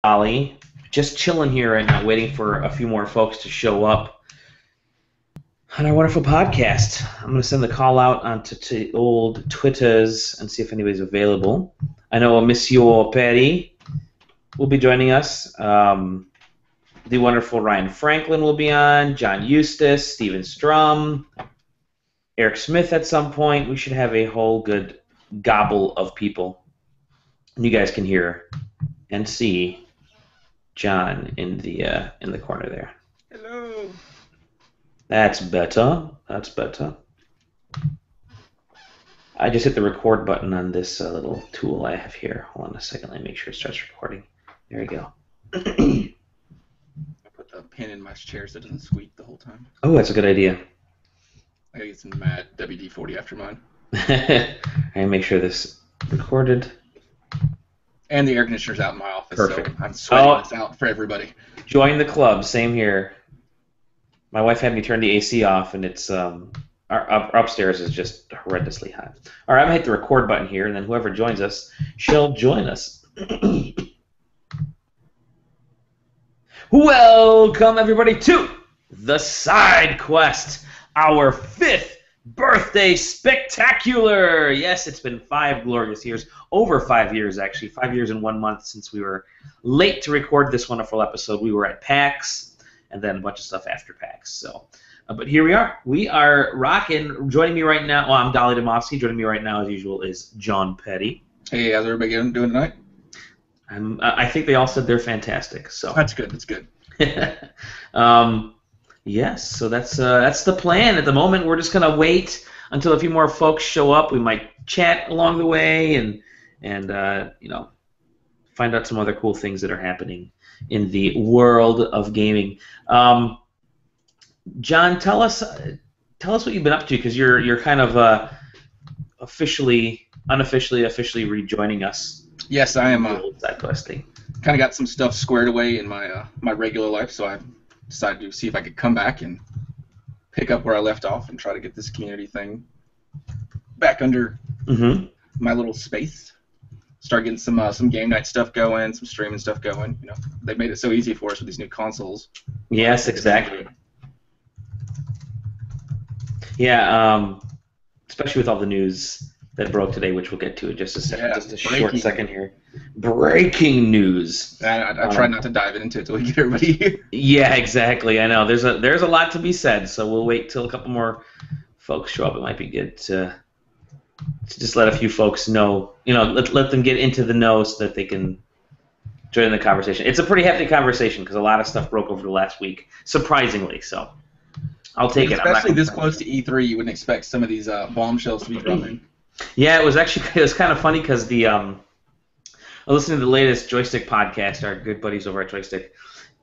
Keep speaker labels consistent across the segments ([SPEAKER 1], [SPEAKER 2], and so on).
[SPEAKER 1] Ollie. Just chilling here right now, waiting for a few more folks to show up on our wonderful podcast. I'm going to send the call out onto to old Twitters and see if anybody's available. I know Monsieur Perry will be joining us. The wonderful Ryan Franklin will be on. John Eustace, Steven Strum, Eric Smith at some point. We should have a whole good gobble of people. You guys can hear and see John in the corner there.
[SPEAKER 2] Hello.
[SPEAKER 1] That's better. That's better. I just hit the record button on this little tool I have here. Hold on a second. Let me make sure it starts recording. There we go.
[SPEAKER 2] I put the pin in my chair so it doesn't squeak the whole time.
[SPEAKER 1] Oh, that's a good idea.
[SPEAKER 2] I gotta get some mad WD-40 after mine.
[SPEAKER 1] And make sure this recorded.
[SPEAKER 2] And the air conditioner's out in my office,
[SPEAKER 1] Perfect.
[SPEAKER 2] So I'm sweating this out for everybody.
[SPEAKER 1] Join the club. Same here. My wife had me turn the AC off, and it's our upstairs is just horrendously hot. All right, I'm gonna hit the record button here, and then whoever joins us shall join us. Welcome everybody to the Side Quest, our 5th birthday spectacular. Yes, it's been 5 glorious years, over 5 years actually, 5 years and 1 month since we were late to record this wonderful episode. We were at PAX, and then a bunch of stuff after PAX. So, but here we are. We are rocking. Joining me right now, well, I'm Dolly Demosky. Joining me right now, as usual, is John Petty.
[SPEAKER 2] Hey, how's everybody doing tonight?
[SPEAKER 1] I think they all said they're fantastic. So
[SPEAKER 2] that's good. That's good.
[SPEAKER 1] Yes, so that's the plan at the moment. We're just gonna wait until a few more folks show up. We might chat along the way and find out some other cool things that are happening in the world of gaming. John, tell us what you've been up to, because you're kind of officially rejoining us.
[SPEAKER 2] Yes, I am.
[SPEAKER 1] SideQuesting.
[SPEAKER 2] Kind of got some stuff squared away in my my regular life, so I decided to see if I could come back and pick up where I left off and try to get this community thing back under my little space. Start getting some game night stuff going, some streaming stuff going. You know, they made it so easy for us with these new consoles.
[SPEAKER 1] Yes, exactly. Yeah, especially with all the news that broke today, which we'll get to in just a second.
[SPEAKER 2] Yeah,
[SPEAKER 1] just a short second here. Breaking news.
[SPEAKER 2] I try not to dive into it until we get everybody here.
[SPEAKER 1] Yeah, exactly. I know there's a lot to be said, so we'll wait till a couple more folks show up. It might be good to just let a few folks know. Let them get into the know so that they can join the conversation. It's a pretty hefty conversation because a lot of stuff broke over the last week, surprisingly. So I'll take it.
[SPEAKER 2] Especially this close to E3, you wouldn't expect some of these bombshells to be dropping.
[SPEAKER 1] Yeah, it was kind of funny because I listened to the latest Joystick podcast, our good buddies over at Joystick,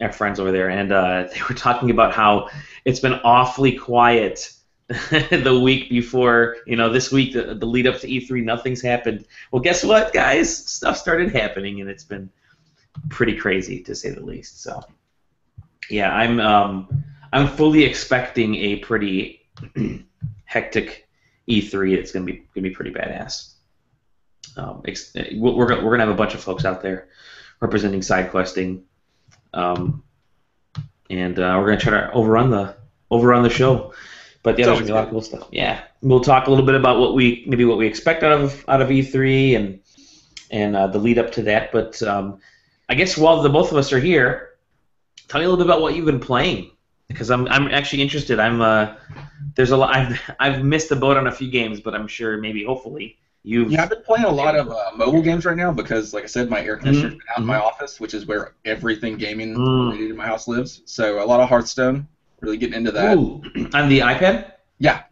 [SPEAKER 1] our friends over there, and they were talking about how it's been awfully quiet the week before, this week, the lead up to E3, nothing's happened. Well, guess what, guys? Stuff started happening, and it's been pretty crazy, to say the least. So, yeah, I'm fully expecting a pretty hectic E3. It's gonna be pretty badass. We're gonna have a bunch of folks out there representing SideQuesting, and we're gonna try to overrun the show. But yeah, there's gonna be a lot of cool stuff. Yeah, we'll talk a little bit about what we expect out of E3 and the lead up to that. But I guess while the both of us are here, tell me a little bit about what you've been playing, because I'm actually interested. There's a lot. I've missed the boat on a few games, but I'm sure hopefully you've.
[SPEAKER 2] Yeah, I've been playing a lot of mobile games right now because, like I said, my air conditioner's been out in my office, which is where everything gaming related in my house lives. So a lot of Hearthstone. Really getting into that.
[SPEAKER 1] Ooh, on the iPad?
[SPEAKER 2] Yeah.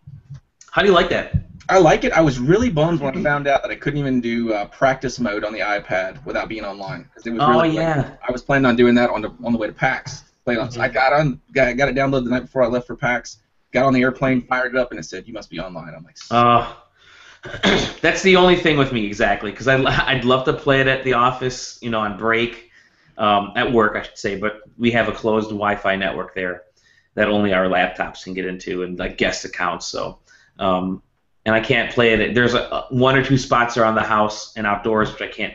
[SPEAKER 1] How do you like that?
[SPEAKER 2] I like it. I was really bummed when I found out that I couldn't even do practice mode on the iPad without being online. It was really I was planning on doing that on the way to PAX. I got it downloaded the night before I left for PAX. Got on the airplane, fired it up, and it said, "You must be online." I'm like,
[SPEAKER 1] that's the only thing with me, exactly, because I'd love to play it at the office, on break, at work, I should say, but we have a closed Wi-Fi network there that only our laptops can get into, and like guest accounts. So and I can't play it. There's one or two spots around the house and outdoors which I can't.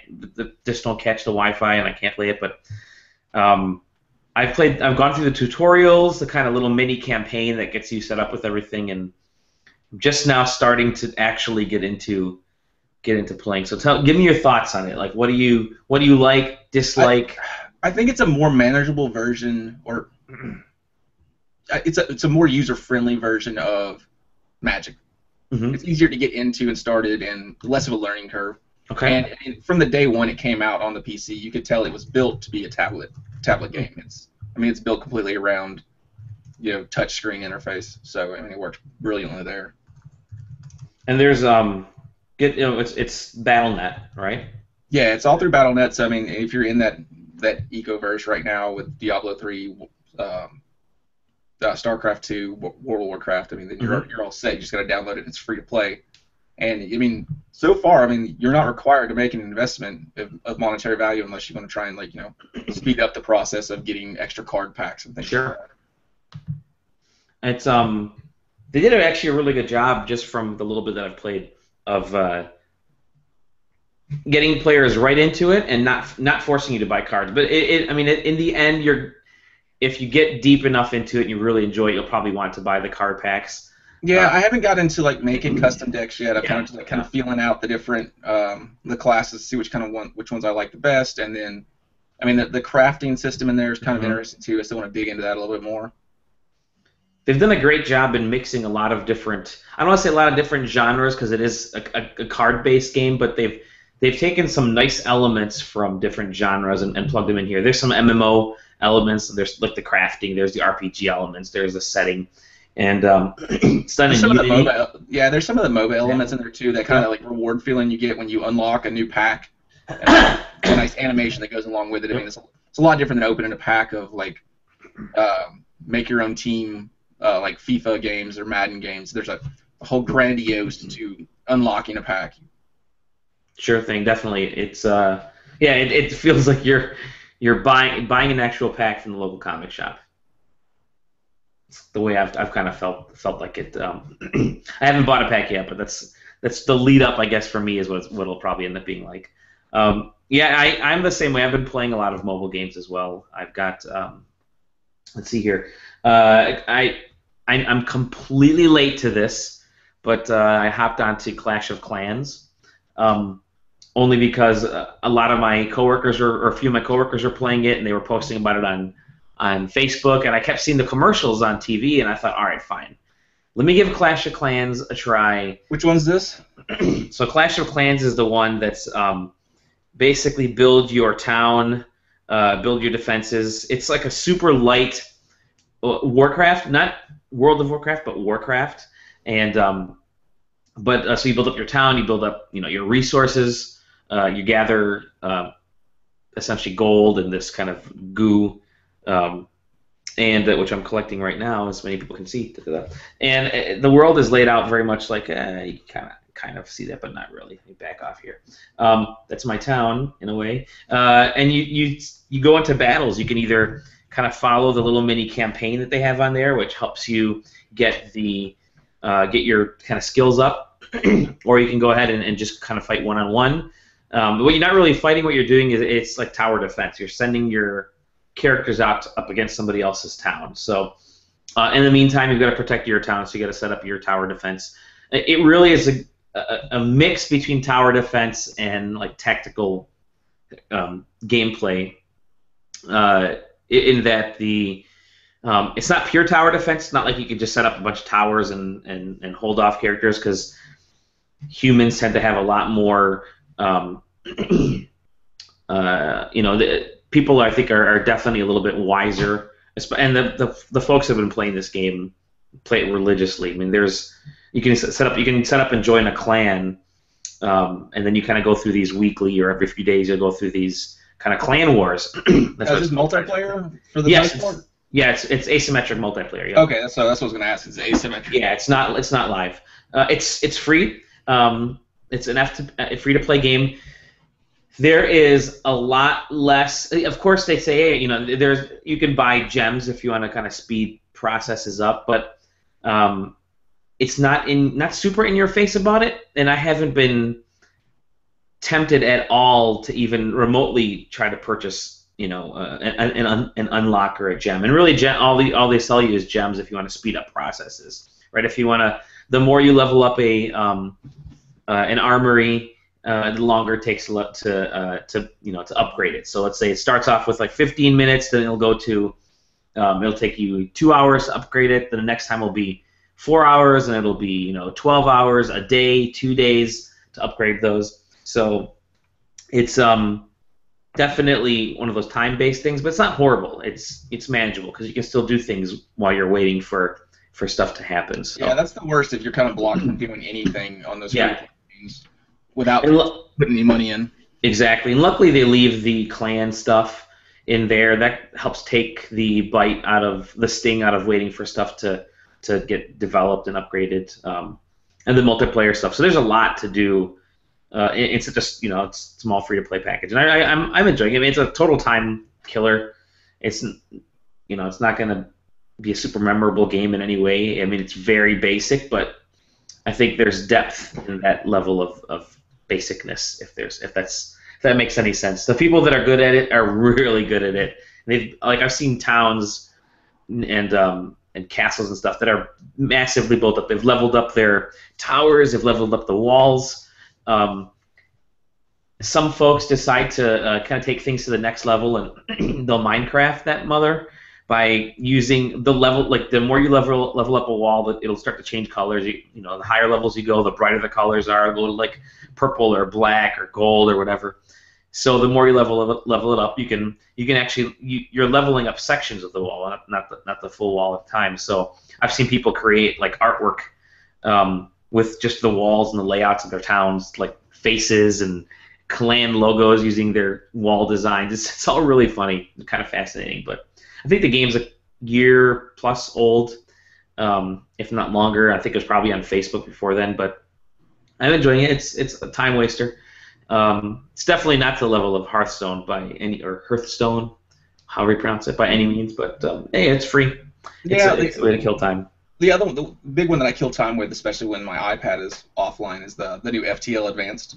[SPEAKER 1] Just don't catch the Wi-Fi, and I can't play it. But I've gone through the tutorials, the kind of little mini campaign that gets you set up with everything, and I'm just now starting to actually get into playing. So give me your thoughts on it. Like, what do you like, dislike?
[SPEAKER 2] I think it's a more manageable version, or it's a more user-friendly version of Magic. It's easier to get into and started, and less of a learning curve.
[SPEAKER 1] Okay.
[SPEAKER 2] And from the day one it came out on the PC, you could tell it was built to be a tablet game. It's built completely around, touch screen interface. So it works brilliantly there.
[SPEAKER 1] And there's it's BattleNet, right?
[SPEAKER 2] Yeah, it's all through BattleNet. So if you're in that ecoverse right now with Diablo 3, StarCraft 2, World of Warcraft, then you're all set. You just got to download it. It's free to play. And so far, you're not required to make an investment of monetary value unless you want to try and speed up the process of getting extra card packs and things.
[SPEAKER 1] Sure. Like that. They did actually a really good job, just from the little bit that I've played, of getting players right into it and not forcing you to buy cards. But in the end, if you get deep enough into it and you really enjoy it, you'll probably want to buy the card packs.
[SPEAKER 2] Yeah, I haven't got into making custom decks yet. I'm kind of feeling out the different the classes, see which ones I like the best, and then the crafting system in there is kind of interesting too. I still want to dig into that a little bit more.
[SPEAKER 1] They've done a great job in mixing a lot of different. I don't want to say a lot of different genres because it is a card-based game, but they've taken some nice elements from different genres and plugged them in here. There's some MMO elements. There's like the crafting. There's the RPG elements. There's the setting. And it's done in Unity.
[SPEAKER 2] There's some of the MOBA elements in there too. That kind of reward feeling you get when you unlock a new pack. And a nice animation that goes along with it. It's a lot different than opening a pack of make your own team like FIFA games or Madden games. There's a whole grandiose to unlocking a pack.
[SPEAKER 1] Sure thing, definitely. It's it feels like you're buying an actual pack from the local comic shop. The way I've kind of felt like it. I haven't bought a pack yet, but that's the lead up, I guess, for me is what it'll probably end up being like. I'm the same way. I've been playing a lot of mobile games as well. I've got let's see here. I'm completely late to this, but I hopped onto Clash of Clans only because a lot of my coworkers or a few of my coworkers were playing it, and they were posting about it on Facebook, and I kept seeing the commercials on TV, and I thought, all right, fine. Let me give Clash of Clans a try.
[SPEAKER 2] Which one's this?
[SPEAKER 1] So Clash of Clans is the one that's basically build your town, build your defenses. It's like a super light Warcraft, not World of Warcraft, but Warcraft. And so you build up your town, you build up your resources, you gather essentially gold and this kind of goo. And which I'm collecting right now, as many people can see. And the world is laid out very much like you kind of see that, but not really. Let me back off here. That's my town in a way. And you go into battles. You can either kind of follow the little mini campaign that they have on there, which helps you get your kind of skills up, or you can go ahead and just kind of fight one-on-one. But you're not really fighting. What you're doing is it's like tower defense. You're sending your characters up against somebody else's town. So in the meantime, you've got to protect your town, so you got to set up your tower defense. It really is a mix between tower defense and tactical gameplay. In that it's not pure tower defense. It's not like you can just set up a bunch of towers and hold off characters, because humans tend to have a lot more. People, I think, are definitely a little bit wiser, and the folks that have been playing this game play it religiously. You can set up and join a clan, and then you kind of go through these weekly, or every few days you'll go through these kind of clan wars.
[SPEAKER 2] Is this multiplayer for the most part?
[SPEAKER 1] Yeah, it's asymmetric multiplayer. Yeah.
[SPEAKER 2] Okay, that's what I was going to ask. It's asymmetric.
[SPEAKER 1] Yeah, it's not live. It's free. It's a free to play game. There is a lot less. Of course, they say, you can buy gems if you want to kind of speed processes up, but it's not super in your face about it, and I haven't been tempted at all to even remotely try to purchase, an unlock or a gem. And really, all they sell you is gems if you want to speed up processes, right? If you want to, the more you level up an armory, the longer it takes to upgrade it. So let's say it starts off with like 15 minutes, then it'll take you 2 hours to upgrade it. Then the next time will be 4 hours, and it'll be 12 hours, a day, 2 days to upgrade those. So it's definitely one of those time-based things, but it's not horrible. It's manageable because you can still do things while you're waiting for stuff to happen. So.
[SPEAKER 2] Yeah, that's the worst if you're kind of blocked from doing anything on those games without putting any money in.
[SPEAKER 1] Exactly, and luckily they leave the clan stuff in there. That helps take the bite out of the sting out of waiting for stuff to get developed and upgraded, and the multiplayer stuff. So there's a lot to do. It's just it's a small free-to-play package, and I'm enjoying it. I mean, it's a total time killer. It's it's not going to be a super memorable game in any way. I mean, it's very basic, but I think there's depth in that level of basicness. If that makes any sense. The people that are good at it are really good at it. I've seen towns and castles and stuff that are massively built up. They've leveled up their towers. They've leveled up the walls. Some folks decide to kind of take things to the next level, and they'll Minecraft that mother by using the level. Like the more you level up a wall, it'll start to change colors. The higher levels you go, the brighter the colors are. It'll go to like purple or black or gold or whatever. So the more you level it up, you can actually you're leveling up sections of the wall, not the full wall at a time. So I've seen people create like artwork with just the walls and the layouts of their towns, like faces and clan logos using their wall designs. It's all really funny, kind of fascinating. But I think the game's a year plus old, if not longer. I think it was probably on Facebook before then, but I'm enjoying it. It's a time waster. It's definitely not to the level of Hearthstone or Hearthstone, however you pronounce it, by any means. But hey, it's free. It's a way to kill time.
[SPEAKER 2] The big one that I kill time with, especially when my iPad is offline, is the new FTL Advanced.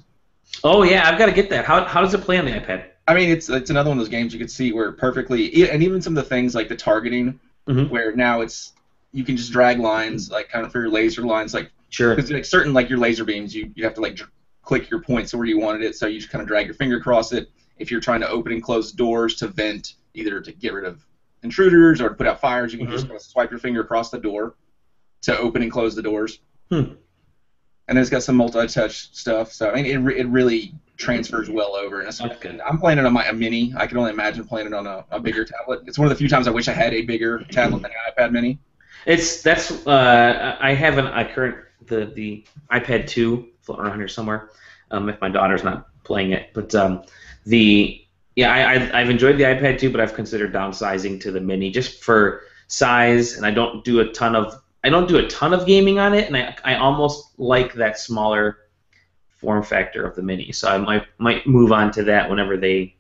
[SPEAKER 1] Oh yeah, I've got to get that. How does it play on the iPad?
[SPEAKER 2] I mean, it's another one of those games you could see where perfectly, and even some of the things like the targeting, where now you can just drag lines like kind of for your laser lines, like
[SPEAKER 1] sure,
[SPEAKER 2] because like certain like your laser beams, you have to like click your points where you wanted it, so you just kind of drag your finger across it. If you're trying to open and close doors to vent, either to get rid of intruders or to put out fires, you can just kind of swipe your finger across the door to open and close the doors. And then it's got some multi-touch stuff, so I mean, it really transfers well over. And I'm playing it on a mini. I can only imagine playing it on a bigger tablet. It's one of the few times I wish I had a bigger tablet than an iPad mini.
[SPEAKER 1] I have the iPad 2 floating around here somewhere, if my daughter's not playing it. But I've enjoyed the iPad 2, but I've considered downsizing to the mini just for size, and I don't do a ton of gaming on it, and I almost like that smaller form factor of the mini. So I might move on to that whenever they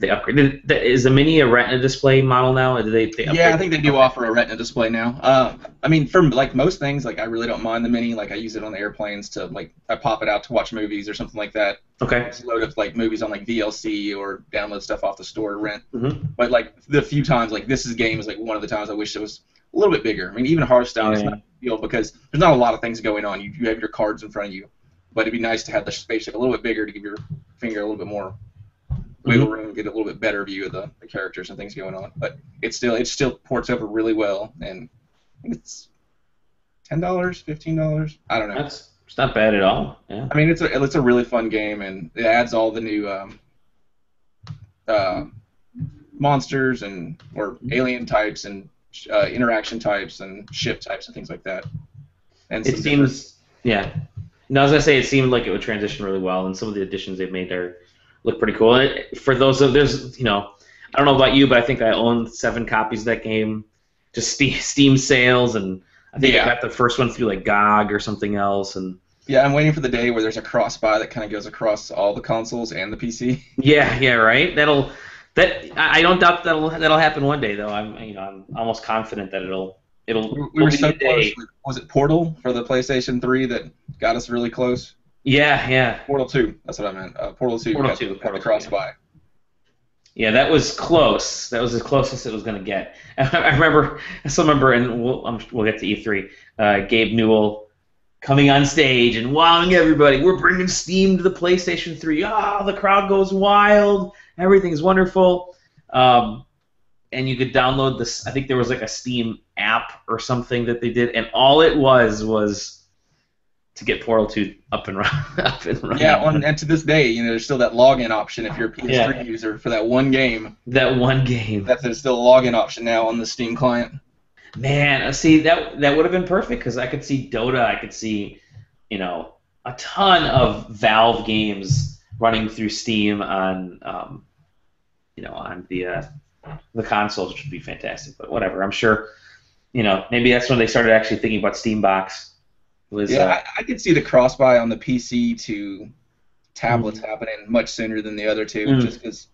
[SPEAKER 1] upgrade. Is the mini a Retina display model now? Do they
[SPEAKER 2] yeah, I think they do offer a Retina display now. I mean, for like most things, like I really don't mind the mini. Like I use it on the airplanes to I pop it out to watch movies or something like that.
[SPEAKER 1] Okay.
[SPEAKER 2] Just load up like movies on like VLC or download stuff off the store to rent. But like the few times, like this game is like one of the times I wish it was a little bit bigger. I mean, even Hearthstone is not a big deal because there's not a lot of things going on. You have your cards in front of you, but it'd be nice to have the spaceship a little bit bigger to give your finger a little bit more wiggle room, get a little bit better view of the characters and things going on. But it still ports over really well, and I think it's $10, $15. I don't know.
[SPEAKER 1] It's not bad at all. Yeah.
[SPEAKER 2] I mean, it's a really fun game, and it adds all the new monsters or alien types and interaction types and ship types and things like that. And
[SPEAKER 1] it seems, yeah. No, I was gonna say it seemed like it would transition really well, and some of the additions they've made look pretty cool. And for those I don't know about you, but I think I own 7 copies of that game, just Steam sales, and I think I got the first one through like GOG or something else, and.
[SPEAKER 2] Yeah, I'm waiting for the day where there's a cross-buy that kind of goes across all the consoles and the PC.
[SPEAKER 1] Yeah, right. I don't doubt that'll happen one day though. I'm almost confident that it'll
[SPEAKER 2] We were so close. Was it Portal for the PlayStation 3 that got us really close?
[SPEAKER 1] Yeah.
[SPEAKER 2] Portal 2. That's what I meant. Portal 2.
[SPEAKER 1] Portal 2.
[SPEAKER 2] Portal the cross-buy.
[SPEAKER 1] Yeah, that was close. That was the closest it was going to get. I still remember, and we'll get to E3. Gabe Newell coming on stage and wowing everybody. We're bringing Steam to the PlayStation 3. The crowd goes wild. Everything's wonderful. And you could download this. I think there was like a Steam app or something that they did, and all it was to get Portal 2 up and running.
[SPEAKER 2] Yeah, and to this day, there's still that login option if you're a PS3 user for that one game. There's still a login option now on the Steam client.
[SPEAKER 1] Man, see, that would have been perfect because I could see Dota, I could see, a ton of Valve games running through Steam on, on the consoles, which would be fantastic. But whatever, I'm sure, maybe that's when they started actually thinking about Steambox.
[SPEAKER 2] I could see the cross-buy on the PC to tablets happening much sooner than the other two, just because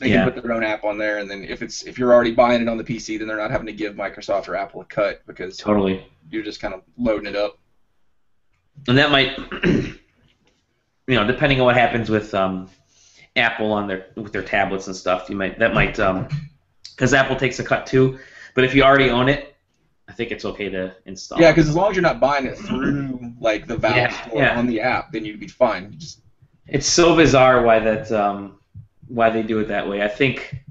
[SPEAKER 2] they can put their own app on there, and then if you're already buying it on the PC, then they're not having to give Microsoft or Apple a cut because you're just kind of loading it up.
[SPEAKER 1] And that might, depending on what happens with Apple with their tablets and stuff, because Apple takes a cut too. But if you already own it, I think it's okay to install.
[SPEAKER 2] Yeah, because as long as you're not buying it through like the Valve store on the app, then you'd be fine.
[SPEAKER 1] It's so bizarre why they do it that way. I think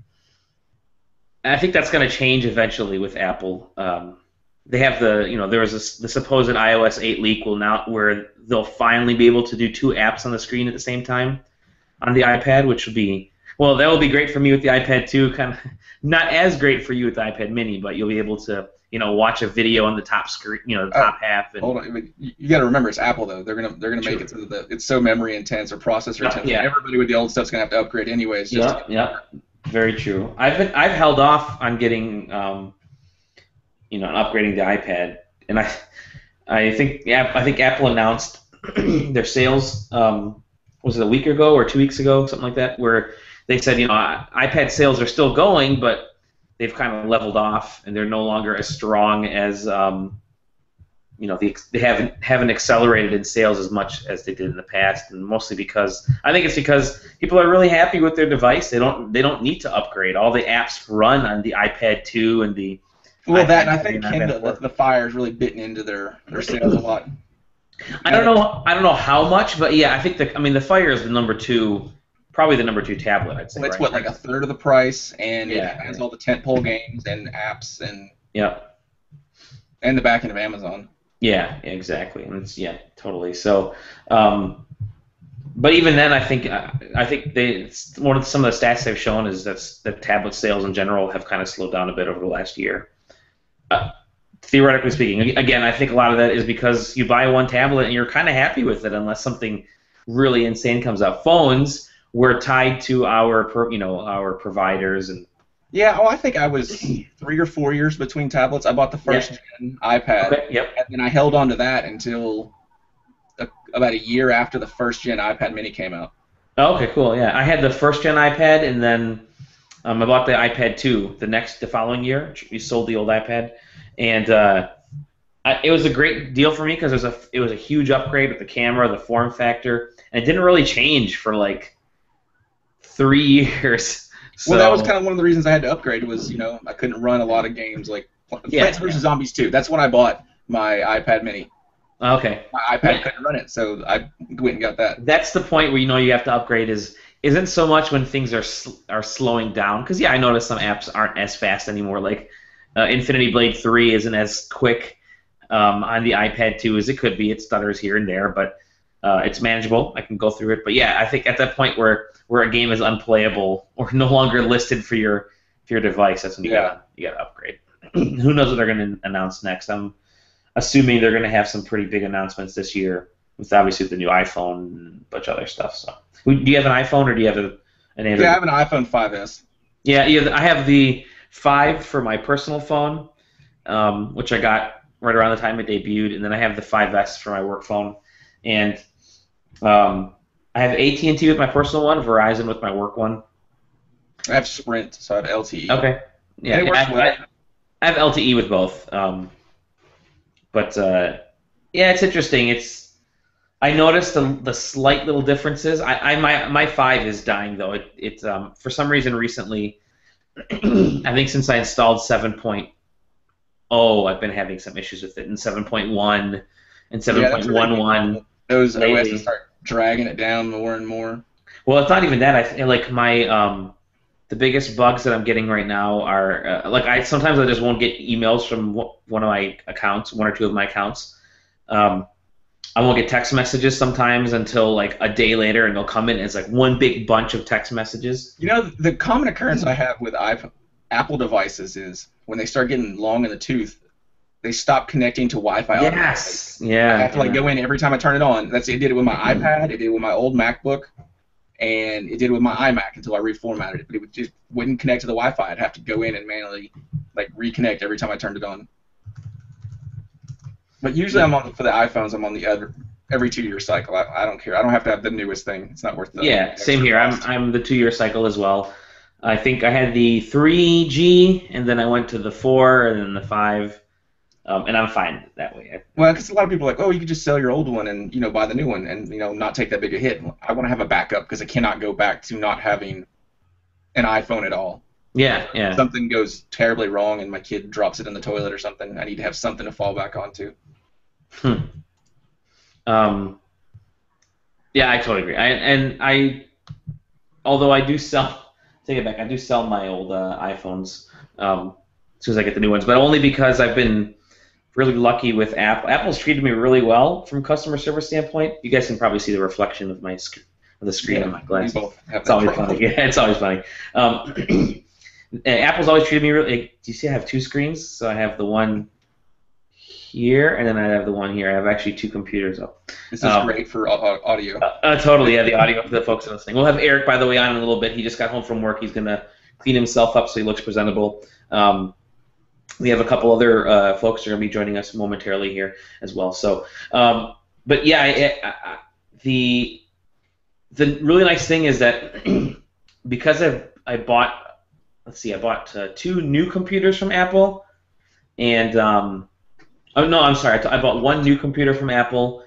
[SPEAKER 1] that's going to change eventually with Apple. They have there was the supposed iOS 8 leak where they'll finally be able to do two apps on the screen at the same time on the iPad, which would be that will be great for me with the iPad 2. Kind of not as great for you with the iPad Mini, but you'll be able to watch a video on the top screen, the top half. And,
[SPEAKER 2] hold on, you got to remember it's Apple though. They're gonna make it so that it's so memory intense or processor intense.
[SPEAKER 1] Yeah.
[SPEAKER 2] Everybody with the old stuff's gonna have to upgrade anyways.
[SPEAKER 1] Very true. I've held off on getting upgrading the iPad, and I think Apple announced their sales. Was it a week ago or 2 weeks ago, something like that, where they said iPad sales are still going, but they've kind of leveled off, and they're no longer as strong as they haven't accelerated in sales as much as they did in the past, and mostly because people are really happy with their device. They don't need to upgrade. All the apps run on the iPad 2 and the
[SPEAKER 2] iPad that, and I think the fire's really bitten into their sales a lot.
[SPEAKER 1] I don't know how much, but yeah, I think the Fire is probably the number 2 tablet, I'd say.
[SPEAKER 2] Well, it's like a third of the price, and it has all the tentpole games and apps and the back end of Amazon.
[SPEAKER 1] Yeah, exactly. And it's totally. So, but even then, I think some of the stats they've shown is that tablet sales in general have kind of slowed down a bit over the last year. Theoretically speaking, again, I think a lot of that is because you buy one tablet and you're kind of happy with it, unless something really insane comes out. Phones, we're tied to our providers and.
[SPEAKER 2] Yeah, I think I was 3 or 4 years between tablets. I bought the first gen iPad, and then I held on to that until about a year after the first gen iPad Mini came out.
[SPEAKER 1] Oh, okay, cool. Yeah, I had the first gen iPad, and then I bought the iPad 2 the following year. We sold the old iPad, and it was a great deal for me because it was a huge upgrade with the camera, the form factor, and it didn't really change for like 3 years. So,
[SPEAKER 2] well, that was kind of one of the reasons I had to upgrade was, I couldn't run a lot of games like Plants vs. Zombies 2. That's when I bought my iPad Mini.
[SPEAKER 1] Okay.
[SPEAKER 2] My iPad couldn't run it, so I went and got that.
[SPEAKER 1] That's the point where you have to upgrade isn't so much when things are slowing down, because I noticed some apps aren't as fast anymore. Like Infinity Blade 3 isn't as quick on the iPad 2 as it could be. It stutters here and there, but it's manageable. I can go through it. But yeah, I think at that point where a game is unplayable or no longer listed for your device, that's when you gotta upgrade. Who knows what they're going to announce next? I'm assuming they're going to have some pretty big announcements this year with obviously the new iPhone and a bunch of other stuff. So, do you have an iPhone or do you have an Android?
[SPEAKER 2] Yeah, I have an iPhone 5S.
[SPEAKER 1] Yeah, I have the 5 for my personal phone, which I got right around the time it debuted, and then I have the 5S for my work phone, and I have AT&T with my personal one, Verizon with my work one.
[SPEAKER 2] I have Sprint, so I have LTE.
[SPEAKER 1] Okay. Yeah,
[SPEAKER 2] it works well.
[SPEAKER 1] I have LTE with both. But yeah, it's interesting. I noticed the slight little differences. My 5 is dying though. It for some reason recently, I think since I installed 7.0, I've been having some issues with it. And 7.1 and 7.11
[SPEAKER 2] those
[SPEAKER 1] lately.
[SPEAKER 2] OSs start dragging it down more and more.
[SPEAKER 1] Well, it's not even that. I feel like my the biggest bugs that I'm getting right now are sometimes I just won't get emails from one of my accounts, one or two of my accounts. I won't get text messages sometimes until like a day later, and they'll come in as like one big bunch of text messages.
[SPEAKER 2] You know, the common occurrence I have with Apple devices is when they start getting long in the tooth, they stop connecting to Wi-Fi.
[SPEAKER 1] Yes. Yeah.
[SPEAKER 2] I have to go in every time I turn it on. It did it with my iPad. It did it with my old MacBook. And it did with my iMac until I reformatted it, but it just wouldn't connect to the Wi-Fi. I'd have to go in and manually reconnect every time I turned it on. But usually for the iPhones, I'm on the every 2-year cycle. I don't care. I don't have to have the newest thing. It's not worth the
[SPEAKER 1] same here. I'm the 2-year cycle as well. I think I had the 3G, and then I went to the 4, and then the 5. And I'm fine that way.
[SPEAKER 2] Well, because a lot of people are like, oh, you could just sell your old one and buy the new one and not take that big a hit. I want to have a backup because I cannot go back to not having an iPhone at all.
[SPEAKER 1] Yeah, yeah.
[SPEAKER 2] If something goes terribly wrong and my kid drops it in the toilet or something, I need to have something to fall back onto.
[SPEAKER 1] Yeah, I totally agree. Although I do sell, take it back, I do sell my old iPhones as soon as I get the new ones, but only because I've been really lucky with Apple. Apple's treated me really well from customer service standpoint. You guys can probably see the reflection of the screen on my glasses. It's always funny. Yeah, it's always funny. Apple's always treated me really. Do you see I have 2 screens? So I have the one here, and then I have the one here. I have actually 2 computers up.
[SPEAKER 2] This is great for audio.
[SPEAKER 1] Totally, yeah, the audio for the folks listening. We'll have Eric, by the way, on in a little bit. He just got home from work. He's going to clean himself up so he looks presentable. We have a couple other folks who are going to be joining us momentarily here as well. So, but yeah, the really nice thing is that because I bought 2 new computers from Apple, and oh no, I'm sorry, I bought 1 new computer from Apple,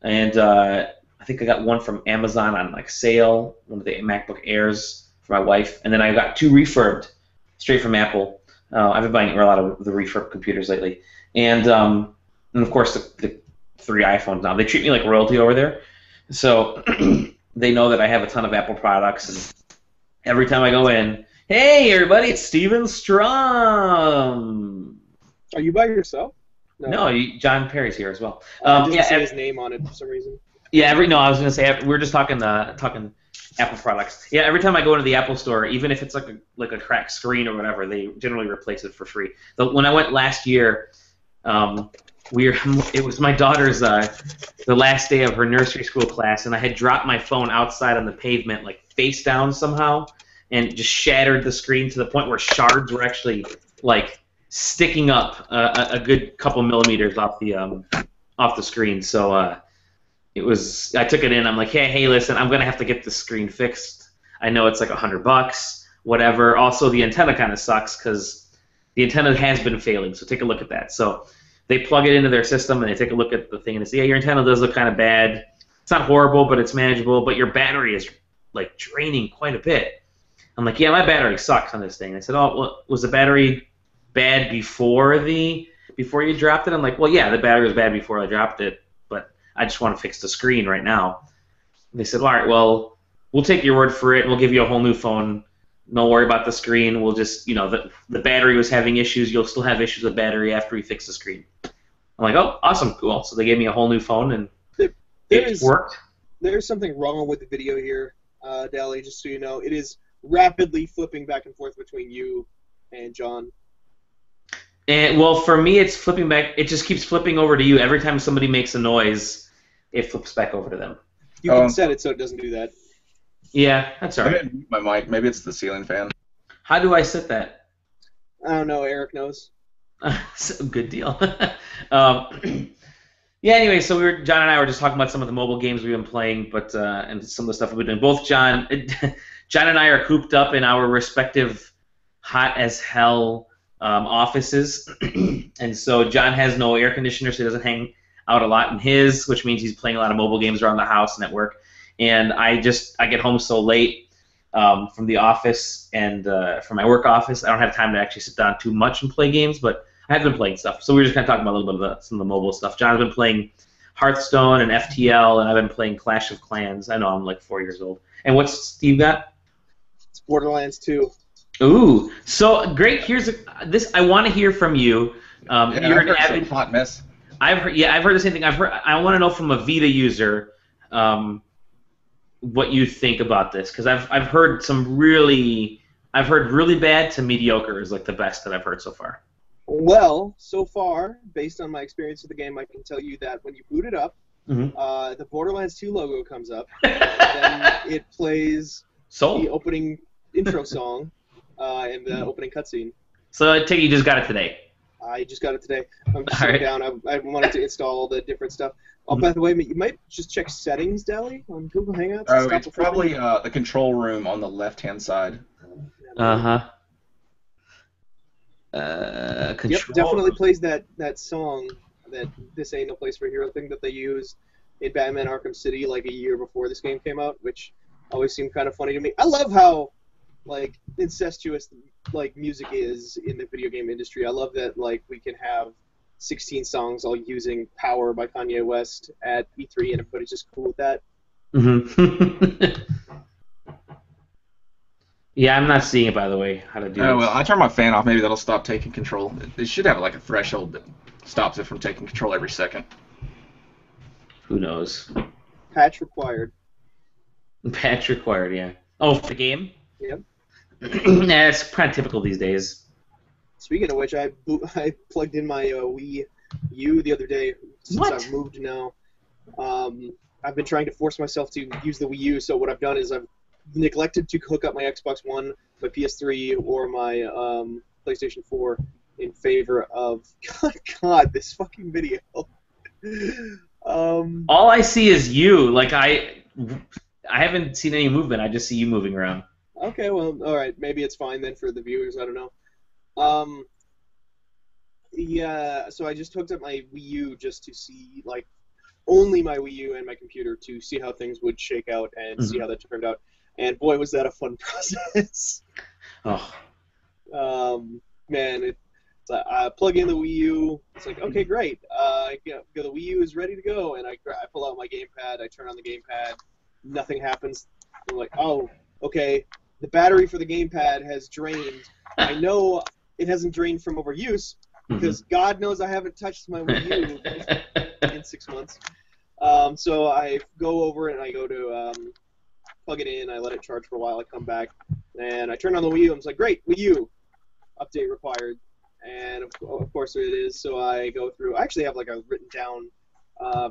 [SPEAKER 1] and I think I got 1 from Amazon on sale, one of the MacBook Airs for my wife, and then I got 2 refurbed straight from Apple. I've been buying a lot of the refurb computers lately, and of course the 3 iPhones now. They treat me like royalty over there, so they know that I have a ton of Apple products, and every time I go in, hey everybody, it's Steven Strum.
[SPEAKER 3] Are you by yourself?
[SPEAKER 1] No, John Perry's here as well.
[SPEAKER 3] I didn't see his name on it for some reason.
[SPEAKER 1] Yeah, I was gonna say we were just talking Apple products. Yeah, every time I go into the Apple store, even if it's like a cracked screen or whatever, they generally replace it for free. When I went last year, it was my daughter's the last day of her nursery school class, and I had dropped my phone outside on the pavement, face down somehow, and just shattered the screen to the point where shards were actually sticking up a good couple millimeters off the screen. So I took it in. I'm like, hey, listen, I'm gonna have to get this screen fixed. I know it's like $100, whatever. Also, the antenna kind of sucks because the antenna has been failing. So take a look at that. So they plug it into their system and they take a look at the thing and they say, yeah, your antenna does look kind of bad. It's not horrible, but it's manageable. But your battery is draining quite a bit. I'm like, yeah, my battery sucks on this thing. I said, oh, well, was the battery bad before you dropped it? I'm like, well, yeah, the battery was bad before I dropped it, but I just want to fix the screen right now. And they said, all right, well, we'll take your word for it. We'll give you a whole new phone. Don't worry about the screen. We'll just, the battery was having issues. You'll still have issues with battery after we fix the screen. I'm like, oh, awesome, cool. So they gave me a whole new phone, and it worked.
[SPEAKER 3] There's something wrong with the video here, Dally, just so you know. It is rapidly flipping back and forth between you and John.
[SPEAKER 1] And well, for me, it's flipping back. It just keeps flipping over to you. Every time somebody makes a noise, it flips back over to them.
[SPEAKER 3] You can set it so it doesn't do that.
[SPEAKER 1] Yeah, that's all right.
[SPEAKER 2] My mic. Maybe it's the ceiling fan.
[SPEAKER 1] How do I set that?
[SPEAKER 3] I don't know. Eric knows.
[SPEAKER 1] Good deal. Yeah. Anyway, so John and I were just talking about some of the mobile games we've been playing, but and some of the stuff we've been doing. Both John and I are cooped up in our respective hot as hell offices, and so John has no air conditioner, so he doesn't hang out a lot in his, which means he's playing a lot of mobile games around the house and at work. And I get home so late from the office and from my work office, I don't have time to actually sit down too much and play games, but I have been playing stuff. So we were just kind of talking about a little bit of some of the mobile stuff. John's been playing Hearthstone and FTL, and I've been playing Clash of Clans. I know I'm like 4 years old. And what's Steve got?
[SPEAKER 3] It's Borderlands 2.
[SPEAKER 1] Ooh, so great. Here's this. I want to hear from you. You're an avid
[SPEAKER 2] hot mess.
[SPEAKER 1] I've heard the same thing. I want to know from a Vita user what you think about this, because I've heard really bad to mediocre is like the best that I've heard so far.
[SPEAKER 3] Well, so far, based on my experience with the game, I can tell you that when you boot it up, the Borderlands 2 logo comes up, then it plays the opening intro song and the opening cutscene.
[SPEAKER 1] So I take it you just got it today.
[SPEAKER 3] I just got it today. I'm just sitting down. I wanted to install all the different stuff. Oh, by the way, you might just check settings, Dally, on Google Hangouts.
[SPEAKER 2] Oh, it's probably the control room on the left-hand side.
[SPEAKER 1] Control.
[SPEAKER 3] Yep, definitely plays that song, that "This Ain't No Place for a Hero" thing that they used in Batman Arkham City like a year before this game came out, which always seemed kind of funny to me. I love how like incestuous like music is in the video game industry. I love that like we can have 16 songs all using "Power" by Kanye West at E3 and everybody's just cool with that.
[SPEAKER 1] Yeah, I'm not seeing it, by the way, how to do it.
[SPEAKER 2] Oh, well, I turned my fan off. Maybe that'll stop taking control. It should have like a threshold that stops it from taking control every second.
[SPEAKER 1] Who knows?
[SPEAKER 3] Patch required.
[SPEAKER 1] Patch required, yeah. Oh, for the game?
[SPEAKER 3] Yep.
[SPEAKER 1] Nah, it's kind of typical these days.
[SPEAKER 3] Speaking of which, I plugged in my Wii U the other day since I've moved now. I've been trying to force myself to use the Wii U, so what I've done is I've neglected to hook up my Xbox One, my PS3, or my PlayStation 4 in favor of God, this fucking video.
[SPEAKER 1] All I see is you. Like I haven't seen any movement. I just see you moving around.
[SPEAKER 3] Okay, well, all right. Maybe it's fine then for the viewers. I don't know. Yeah. So I just hooked up my Wii U just to see, like, only my Wii U and my computer to see how things would shake out and see how that turned out. And boy, was that a fun process.
[SPEAKER 1] Oh.
[SPEAKER 3] Man, I plug in the Wii U. It's like, okay, great. The Wii U is ready to go, and I pull out my gamepad. I turn on the gamepad. Nothing happens. I'm like, oh, okay. The battery for the gamepad has drained. I know it hasn't drained from overuse because God knows I haven't touched my Wii U in 6 months. So I go over and I go to plug it in. I let it charge for a while. I come back and I turn on the Wii U. I'm like, great, Wii U update required. And of course it is. So I go through. I actually have like a written down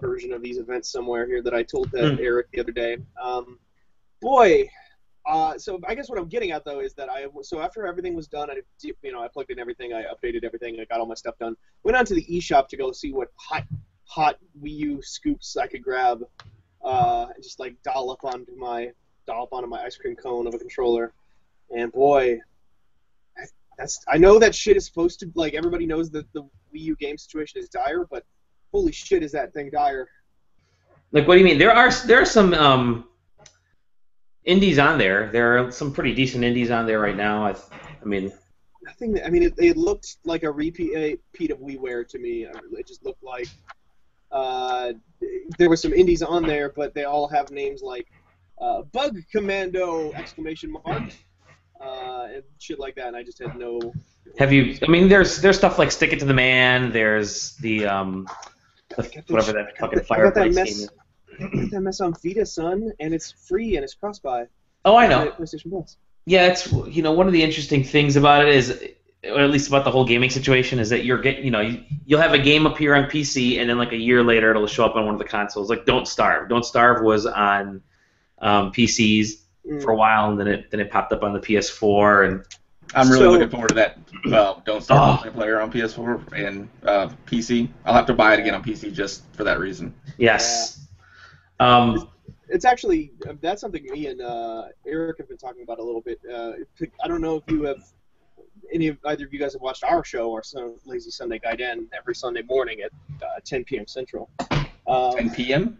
[SPEAKER 3] version of these events somewhere here that I told Eric the other day. So I guess what I'm getting at though is that so after everything was done, I plugged in everything, I updated everything, I got all my stuff done. Went on to the eShop to go see what hot Wii U scoops I could grab, and just like dollop onto my ice cream cone of a controller. And boy, I know that shit is supposed to, like, everybody knows that the Wii U game situation is dire, but holy shit, is that thing dire.
[SPEAKER 1] Like, what do you mean? There are some indies on there. There are some pretty decent indies on there right now. I mean,
[SPEAKER 3] it looked like a repeat of WiiWare to me. It just looked like there were some indies on there, but they all have names like Bug Commando ! And shit like that, and I just had no.
[SPEAKER 1] Have you? I mean, there's stuff like Stick It to the Man. There's the whatever that fucking fireplace game is.
[SPEAKER 3] I got that mess on Vita, son, and it's free and it's cross-buy.
[SPEAKER 1] Oh, I know.
[SPEAKER 3] PlayStation Plus.
[SPEAKER 1] Yeah, it's one of the interesting things about it is, or at least about the whole gaming situation, is that you'll have a game appear on PC and then like a year later it'll show up on one of the consoles. Like Don't Starve. Don't Starve was on PCs for a while, and then it popped up on the PS4. And
[SPEAKER 2] I'm really looking forward to that. Don't Starve multiplayer on PS4 and PC. I'll have to buy it again on PC just for that reason.
[SPEAKER 1] Yes.
[SPEAKER 3] Yeah. It's actually, that's something me and Eric have been talking about a little bit. I don't know if you have either of you guys have watched our show or Lazy Sunday Gaiden every Sunday morning at 10 p.m. Central.
[SPEAKER 2] 10 p.m.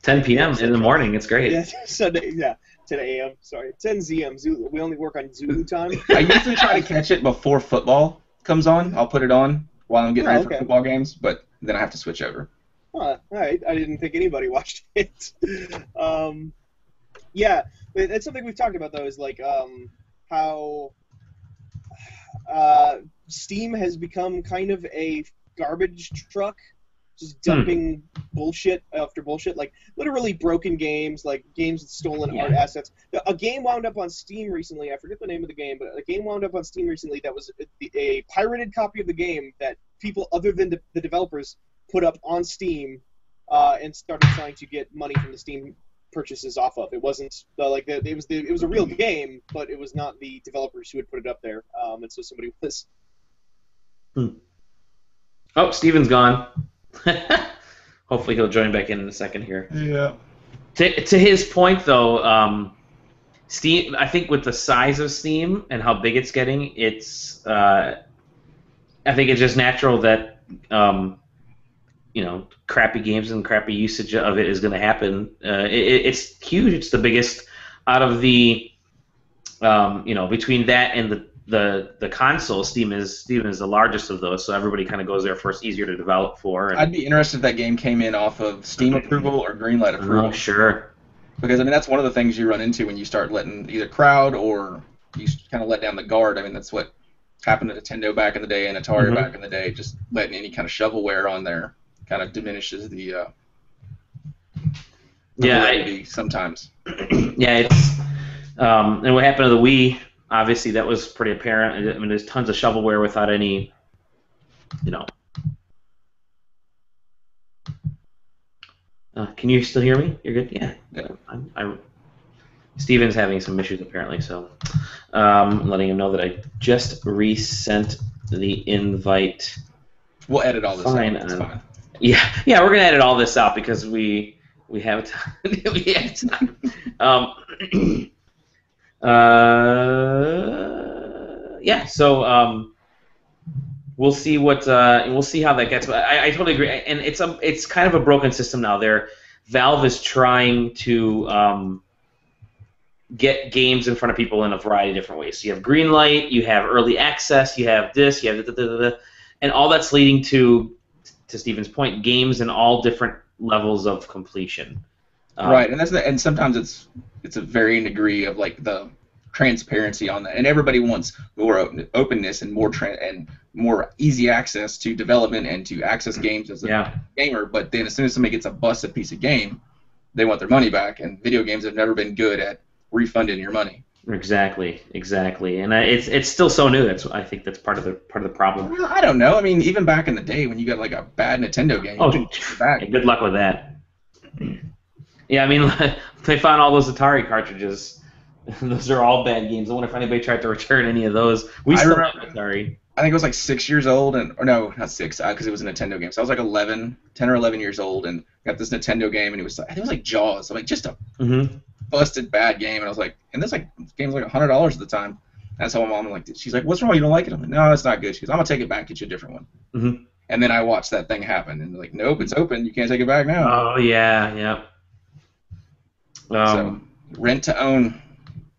[SPEAKER 1] 10 p.m. in the morning. It's great.
[SPEAKER 3] Yeah, Sunday. Yeah, 10 a.m. Sorry, 10 z.m. Zulu. We only work on Zulu time.
[SPEAKER 2] I usually try to catch it before football comes on. I'll put it on while I'm getting ready for football games, but then I have to switch over.
[SPEAKER 3] All right. I didn't think anybody watched it. Yeah, it's something we've talked about though. Is like how Steam has become kind of a garbage truck, just dumping bullshit after bullshit, like literally broken games, like games with stolen art assets. A game wound up on Steam recently. I forget the name of the game, but a game wound up on Steam recently that was a pirated copy of the game that people other than the developers put up on Steam and started trying to get money from the Steam purchases off of. It wasn't it was a real game, but it was not the developers who had put it up there. And so somebody was.
[SPEAKER 1] Oh, Steven's gone. Hopefully he'll join back in a second here.
[SPEAKER 2] Yeah.
[SPEAKER 1] To his point though, Steam. I think with the size of Steam and how big it's getting, it's. I think it's just natural that crappy games and crappy usage of it is going to happen. It's huge. It's the biggest out of the, between that and the console. Steam is the largest of those, so everybody kind of goes there first. Easier to develop for.
[SPEAKER 2] I'd be interested if that game came in off of Steam approval or Greenlight approval.
[SPEAKER 1] Oh, sure.
[SPEAKER 2] Because that's one of the things you run into when you start letting either crowd or you kind of let down the guard. That's what happened to Nintendo back in the day and Atari back in the day. Just letting any kind of shovelware on there kind of diminishes the variety sometimes.
[SPEAKER 1] Yeah, it's and what happened to the Wii? Obviously, that was pretty apparent. There's tons of shovelware without any, can you still hear me? You're good. Yeah. Steven's having some issues apparently, so I'm letting him know that I just resent the invite.
[SPEAKER 2] We'll edit all this out. It's fine.
[SPEAKER 1] Yeah, we're gonna edit all this out because we have time. We have time. So we'll see we'll see how that gets. But I totally agree, and it's kind of a broken system now. Valve is trying to get games in front of people in a variety of different ways. So you have Greenlight, you have early access, you have this, you have and all that's leading to Steven's point, games in all different levels of completion.
[SPEAKER 2] Right, and sometimes it's a varying degree of like the transparency on that, and everybody wants more openness and more easy access to development and to access games as a gamer. But then as soon as somebody gets a busted piece of game, they want their money back, and video games have never been good at refunding your money.
[SPEAKER 1] Exactly, and it's still so new. I think that's part of the problem.
[SPEAKER 2] Well, I don't know. Even back in the day when you got like a bad Nintendo game,
[SPEAKER 1] good luck with that. Yeah, they found all those Atari cartridges. Those are all bad games. I wonder if anybody tried to return any of those. We still have Atari.
[SPEAKER 2] I think I was like 6 years old, or no, not 6, because it was a Nintendo game. So I was like 10 or 11 years old, and got this Nintendo game, and I think it was like Jaws. So like just a busted bad game, and I was like, and this game was like $100 at the time. That's how my mom she's like, what's wrong? You don't like it? I'm like, no, it's not good. She goes, I'm gonna take it back, get you a different one. Mm-hmm. And then I watched that thing happen, and like, nope, it's open. You can't take it back now.
[SPEAKER 1] Oh yeah.
[SPEAKER 2] So rent to own.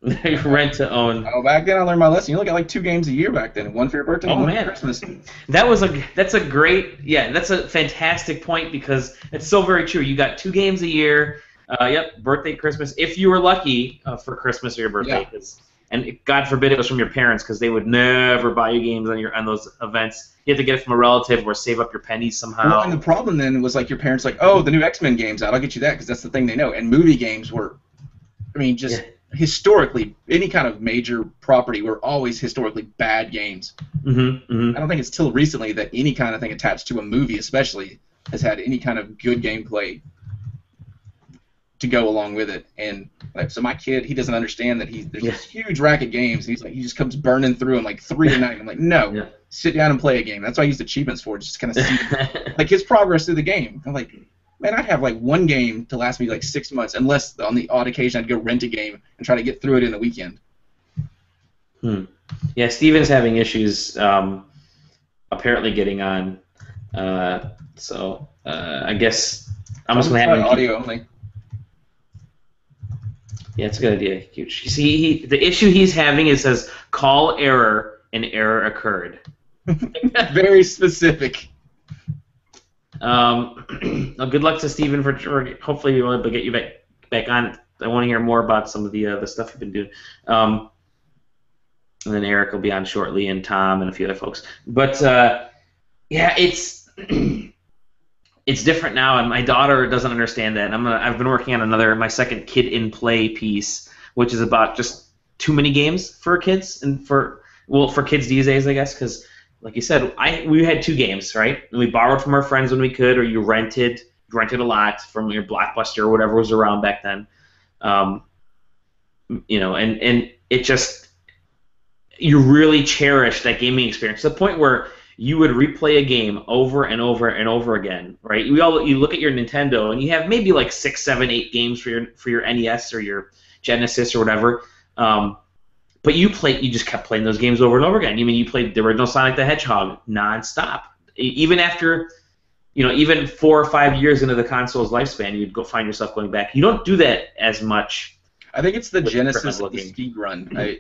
[SPEAKER 1] Rent to own.
[SPEAKER 2] Oh, back then I learned my lesson. You look at like 2 games a year back then, one for your birthday, one for Christmas.
[SPEAKER 1] That's a fantastic point because it's so very true. You got 2 games a year. Birthday, Christmas. If you were lucky for Christmas or your birthday, and God forbid it was from your parents because they would never buy you games on those events. You had to get it from a relative or save up your pennies somehow.
[SPEAKER 2] Well, and the problem then was like your parents like, oh, the new X-Men game's out. I'll get you that because that's the thing they know. And movie games were, historically, any kind of major property were always historically bad games. I don't think it's till recently that any kind of thing attached to a movie especially has had any kind of good gameplay to go along with it. And so my kid, he doesn't understand that there's this huge rack of games. And he just comes burning through them like 3 a night. I'm like, no, sit down and play a game. That's what I used achievements for, just kind of see like his progress through the game. I'm like, man, I'd have like one game to last me like 6 months, unless on the odd occasion I'd go rent a game and try to get through it in a weekend.
[SPEAKER 1] Yeah, Steven's having issues apparently getting on. So I guess I'm just going to have him
[SPEAKER 2] audio only.
[SPEAKER 1] Yeah, it's a good idea. See, the issue he's having is says call error, an error occurred.
[SPEAKER 2] Very specific.
[SPEAKER 1] Well, good luck to Steven for hopefully we'll be able to get you back on. I want to hear more about some of the stuff you've been doing. And then Eric will be on shortly, and Tom and a few other folks. But yeah, it's it's different now, and my daughter doesn't understand that. And I've been working on my second kid in play piece, which is about just too many games for kids and for kids these days, I guess, because like you said, we had 2 games, right? And we borrowed from our friends when we could, or you rented a lot from your Blockbuster or whatever was around back then. You know, and it just, you really cherish that gaming experience to the point where you would replay a game over and over and over again, right? You look at your Nintendo and you have maybe like 6, 7, 8 games for your NES or your Genesis or whatever. But you just kept playing those games over and over again. You mean you played the original Sonic the Hedgehog nonstop, even after, even 4 or 5 years into the console's lifespan, you'd go find yourself going back. You don't do that as much.
[SPEAKER 2] I think it's the genesis of the speed run.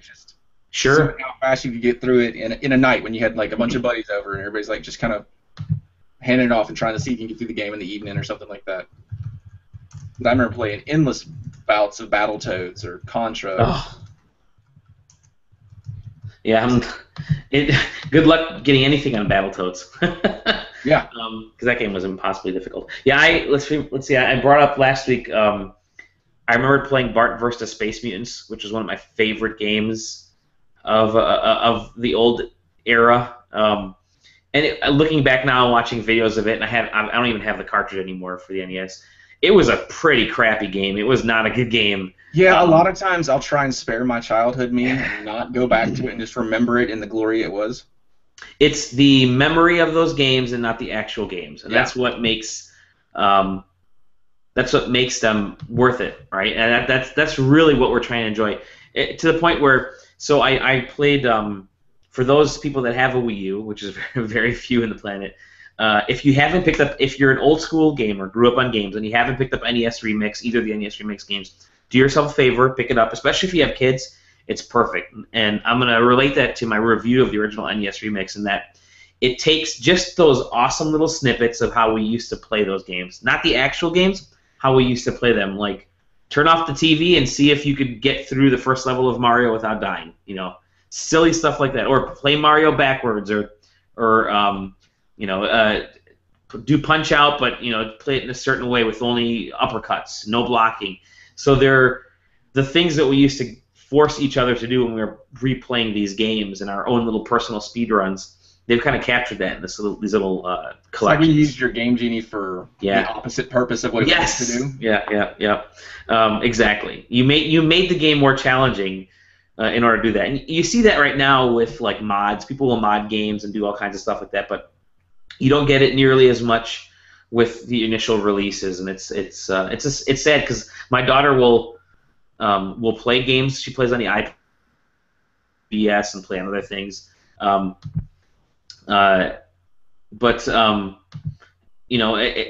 [SPEAKER 1] Sure.
[SPEAKER 2] How fast you could get through it in a night when you had like a bunch of buddies over and everybody's like just kind of handing it off and trying to see if you can get through the game in the evening or something like that. But I remember playing endless bouts of Battletoads or Contra.
[SPEAKER 1] Oh. Yeah, good luck getting anything on Battletoads.
[SPEAKER 2] Yeah.
[SPEAKER 1] Because that game was impossibly difficult. Yeah, let's see. I brought up last week. I remember playing Bart vs. Space Mutants, which was one of my favorite games of the old era. And looking back now, watching videos of it, and I don't even have the cartridge anymore for the NES. It was a pretty crappy game. It was not a good game.
[SPEAKER 2] Yeah, a lot of times I'll try and spare my childhood me and not go back to it and just remember it in the glory it was.
[SPEAKER 1] It's the memory of those games and not the actual games, and that's what makes them worth it, right? And that's really what we're trying to enjoy, to the point where. So I played for those people that have a Wii U, which is very, very few in the planet. If you're an old school gamer, grew up on games, and you haven't picked up NES Remix, either of the NES Remix games, do yourself a favor, pick it up, especially if you have kids. It's perfect. And I'm going to relate that to my review of the original NES Remix, in that it takes just those awesome little snippets of how we used to play those games. Not the actual games, how we used to play them. Like, turn off the TV and see if you could get through the first level of Mario without dying. Silly stuff like that. Or play Mario backwards, or do Punch Out, but play it in a certain way with only uppercuts, no blocking. So they're the things that we used to force each other to do when we were replaying these games in our own little personal speed runs. They've kind of captured that in these little collections.
[SPEAKER 2] It's like you used your Game Genie for the opposite purpose of what it was to do.
[SPEAKER 1] Yeah. Exactly. You made the game more challenging in order to do that, and you see that right now with like mods. People will mod games and do all kinds of stuff like that, but you don't get it nearly as much with the initial releases, and it's sad because my daughter will play games. She plays on the IPS and play on other things.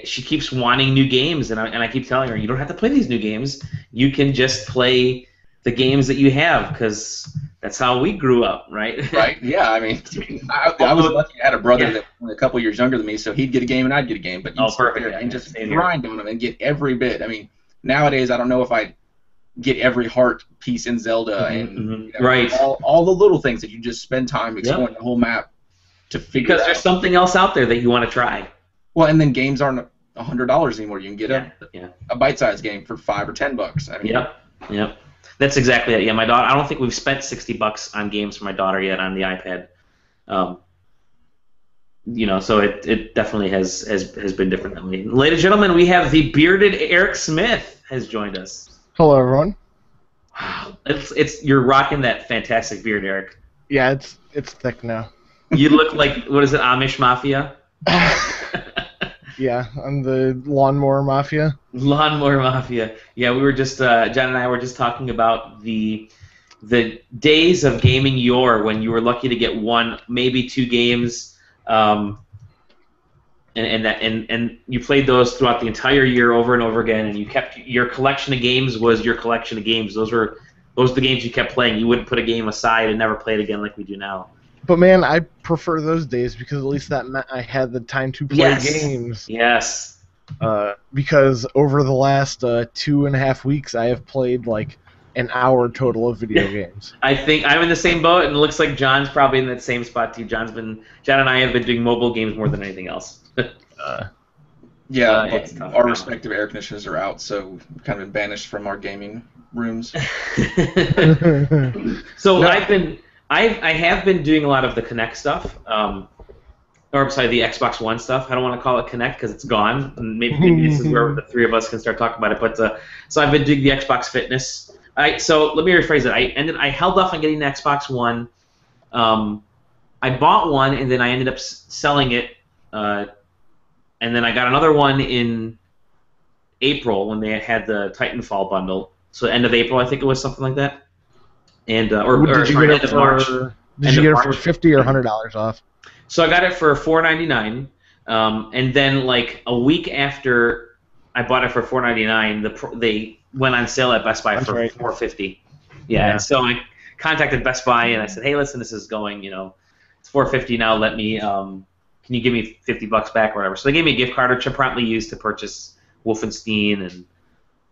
[SPEAKER 1] She keeps wanting new games, and I keep telling her, you don't have to play these new games. You can just play the games that you have, because that's how we grew up, right?
[SPEAKER 2] Right. Yeah. I mean, I was lucky. I had a brother that was a couple years younger than me, so he'd get a game and I'd get a game. But you'd sit there and just grind on them and get every bit. I mean, nowadays I don't know if I'd get every heart piece in Zelda and all the little things that you just spend time exploring the whole map to figure out.
[SPEAKER 1] Because there's something else out there that you want to try.
[SPEAKER 2] Well, and then games aren't $100 anymore. You can get a bite-sized game for $5 or $10. I mean,
[SPEAKER 1] Yep. That's exactly it. Yeah, my daughter. I don't think we've spent $60 on games for my daughter yet on the iPad. So it definitely has been different than me. Ladies and gentlemen, we have the bearded Eric Smith has joined us.
[SPEAKER 4] Hello, everyone.
[SPEAKER 1] Wow, you're rocking that fantastic beard, Eric.
[SPEAKER 4] Yeah, it's thick now.
[SPEAKER 1] You look like, what is it, Amish Mafia?
[SPEAKER 4] Yeah, I'm the Lawnmower Mafia.
[SPEAKER 1] Lawnmower Mafia. Yeah, we were just John and I were just talking about the the days of gaming yore when you were lucky to get one, maybe two games, and you played those throughout the entire year over and over again, and you kept your collection of games was your collection of games. Those were the games you kept playing. You wouldn't put a game aside and never play it again like we do now.
[SPEAKER 4] But man, I prefer those days because at least that meant I had the time to play games.
[SPEAKER 1] Yes.
[SPEAKER 4] Because over the last 2.5 weeks, I have played like an hour total of video games.
[SPEAKER 1] I think I'm in the same boat, and it looks like John's probably in that same spot too. John and I have been doing mobile games more than anything else.
[SPEAKER 2] Our respective air conditioners are out, so we've kind of been banished from our gaming rooms.
[SPEAKER 1] So I have been doing a lot of the Kinect stuff, or sorry, the Xbox One stuff. I don't want to call it Kinect because it's gone. And maybe this is where the three of us can start talking about it. But so I've been doing the Xbox Fitness. So let me rephrase it. I held off on getting the Xbox One. I bought one and then I ended up selling it. And then I got another one in April when they had the Titanfall bundle. So end of April, I think it was something like that. And
[SPEAKER 4] Did you get it for $50 or $100 off?
[SPEAKER 1] So I got it for $4.99, and then like a week after I bought it for $4.99, they went on sale at Best Buy for $4.50. Yeah, and so I contacted Best Buy and I said, hey, listen, this is going, it's $4.50 now. Let me, can you give me $50 back or whatever? So they gave me a gift card, which I promptly used to purchase Wolfenstein and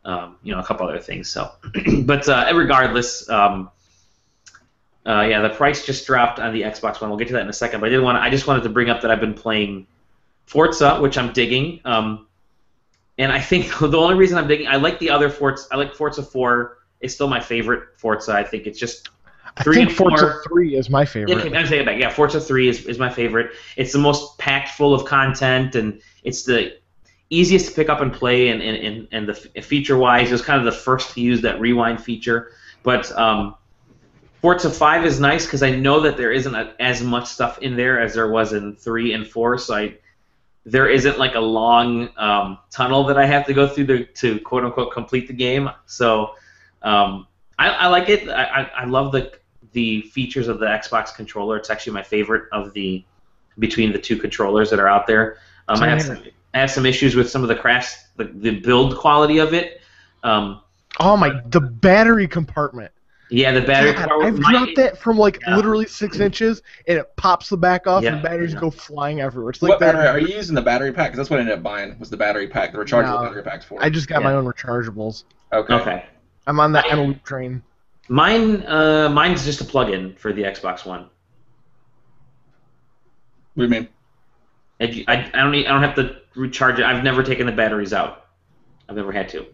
[SPEAKER 1] a couple other things. So, but regardless. The price just dropped on the Xbox One. We'll get to that in a second. But I just wanted to bring up that I've been playing Forza, which I'm digging. And I think the only reason I'm digging, I like the other Forza. I like Forza 4. It's still my favorite Forza. I think it's just 3 and 4.
[SPEAKER 4] Forza 3 is my favorite.
[SPEAKER 1] I'm saying it back. Yeah, Forza 3 is my favorite. It's the most packed full of content, and it's the easiest to pick up and play. And the feature-wise, it was kind of the first to use that rewind feature. But Forza 5 is nice because I know that there isn't as much stuff in there as there was in 3 and 4, so there isn't like a long tunnel that I have to go through to quote-unquote complete the game. So I like it. I love the features of the Xbox controller. It's actually my favorite between the two controllers that are out there. I have some issues with some of the build quality of it.
[SPEAKER 4] The battery compartment.
[SPEAKER 1] Yeah, the battery power.
[SPEAKER 4] I've dropped that from literally 6 inches, and it pops the back off, and the batteries go flying everywhere. It's like
[SPEAKER 2] what battery are you using? The battery pack? Because that's what I ended up buying was the battery pack, the rechargeable battery packs for it.
[SPEAKER 4] I just got my own rechargeables.
[SPEAKER 2] Okay.
[SPEAKER 4] I'm on that Eneloop train.
[SPEAKER 1] Mine's just a plug-in for the Xbox One.
[SPEAKER 2] What do you mean?
[SPEAKER 1] I don't have to recharge it. I've never taken the batteries out. I've never had to.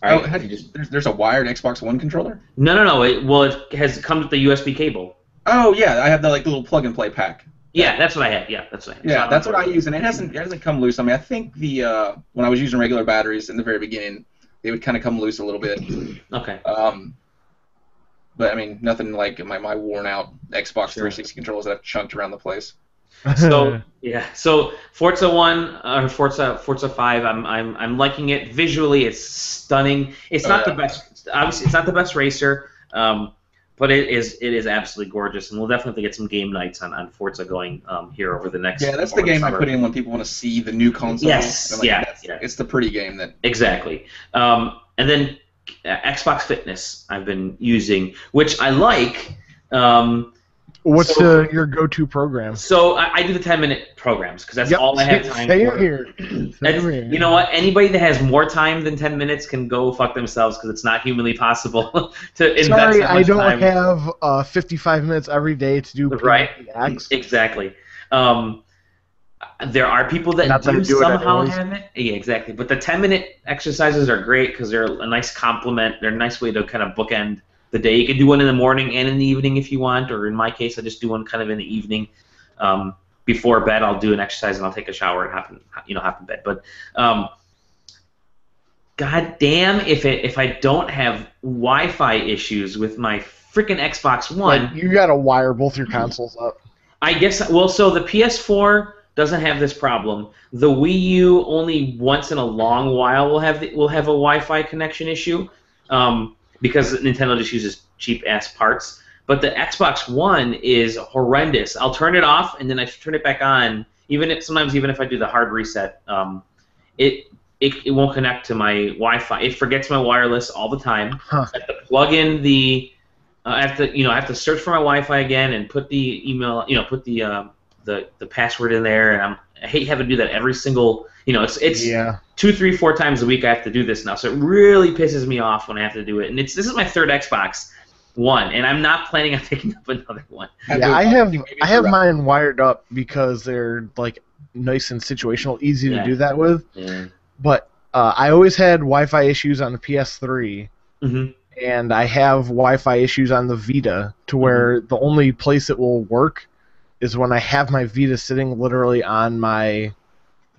[SPEAKER 2] Right. How do you there's a wired Xbox One controller?
[SPEAKER 1] No. It comes with the USB cable.
[SPEAKER 2] Oh yeah, I have the little plug and play pack.
[SPEAKER 1] Yeah, that's what I had. Yeah, that's what I had.
[SPEAKER 2] Yeah, that's what I use, and it hasn't come loose. I mean, I think when I was using regular batteries in the very beginning, they would kind of come loose a little bit.
[SPEAKER 1] Okay.
[SPEAKER 2] But I mean, nothing like my worn out Xbox 360 controllers that I've chunked around the place.
[SPEAKER 1] So Forza 1 or Forza 5, I'm liking it. Visually, it's stunning. It's not the best. Obviously, it's not the best racer, but it is absolutely gorgeous. And we'll definitely get some game nights on Forza going here over the next.
[SPEAKER 2] Yeah, that's the game I put in when people want to see the new console.
[SPEAKER 1] Yes,
[SPEAKER 2] it's the pretty game that.
[SPEAKER 1] Exactly. And then Xbox Fitness I've been using, which I like.
[SPEAKER 4] What's your go-to program?
[SPEAKER 1] So I do the 10-minute programs because that's all I have time for.
[SPEAKER 4] Here.
[SPEAKER 1] You know what? Anybody that has more time than 10 minutes can go fuck themselves because it's not humanly possible to invest that much time.
[SPEAKER 4] I don't have 55 minutes every day to do
[SPEAKER 1] PX. Exactly. There are people that do somehow have it. Yeah, exactly. But the 10-minute exercises are great because they're a nice complement. They're a nice way to kind of bookend the day. You can do one in the morning and in the evening if you want, or in my case, I just do one kind of in the evening. Before bed, I'll do an exercise and I'll take a shower and hop in bed. But god damn, if I don't have Wi-Fi issues with my freaking Xbox One,
[SPEAKER 4] you gotta wire both your consoles up.
[SPEAKER 1] I guess. Well, so the PS4 doesn't have this problem. The Wii U only once in a long while will have a Wi-Fi connection issue. because Nintendo just uses cheap-ass parts. But the Xbox One is horrendous. I'll turn it off, and then I turn it back on. Sometimes even if I do the hard reset, it won't connect to my Wi-Fi. It forgets my wireless all the time.
[SPEAKER 4] Huh.
[SPEAKER 1] I have to plug in the. I have to search for my Wi-Fi again and put the email. Put the password in there, and I hate having to do that every single. It's 2, 3, 4 times a week I have to do this now, so it really pisses me off when I have to do it. And this is my third Xbox One, and I'm not planning on picking up another one.
[SPEAKER 4] Yeah, I have mine wired up because they're like nice and situational, easy to do that with.
[SPEAKER 1] Yeah.
[SPEAKER 4] But I always had Wi-Fi issues on the PS3, and I have Wi-Fi issues on the Vita, to where the only place it will work is when I have my Vita sitting literally on my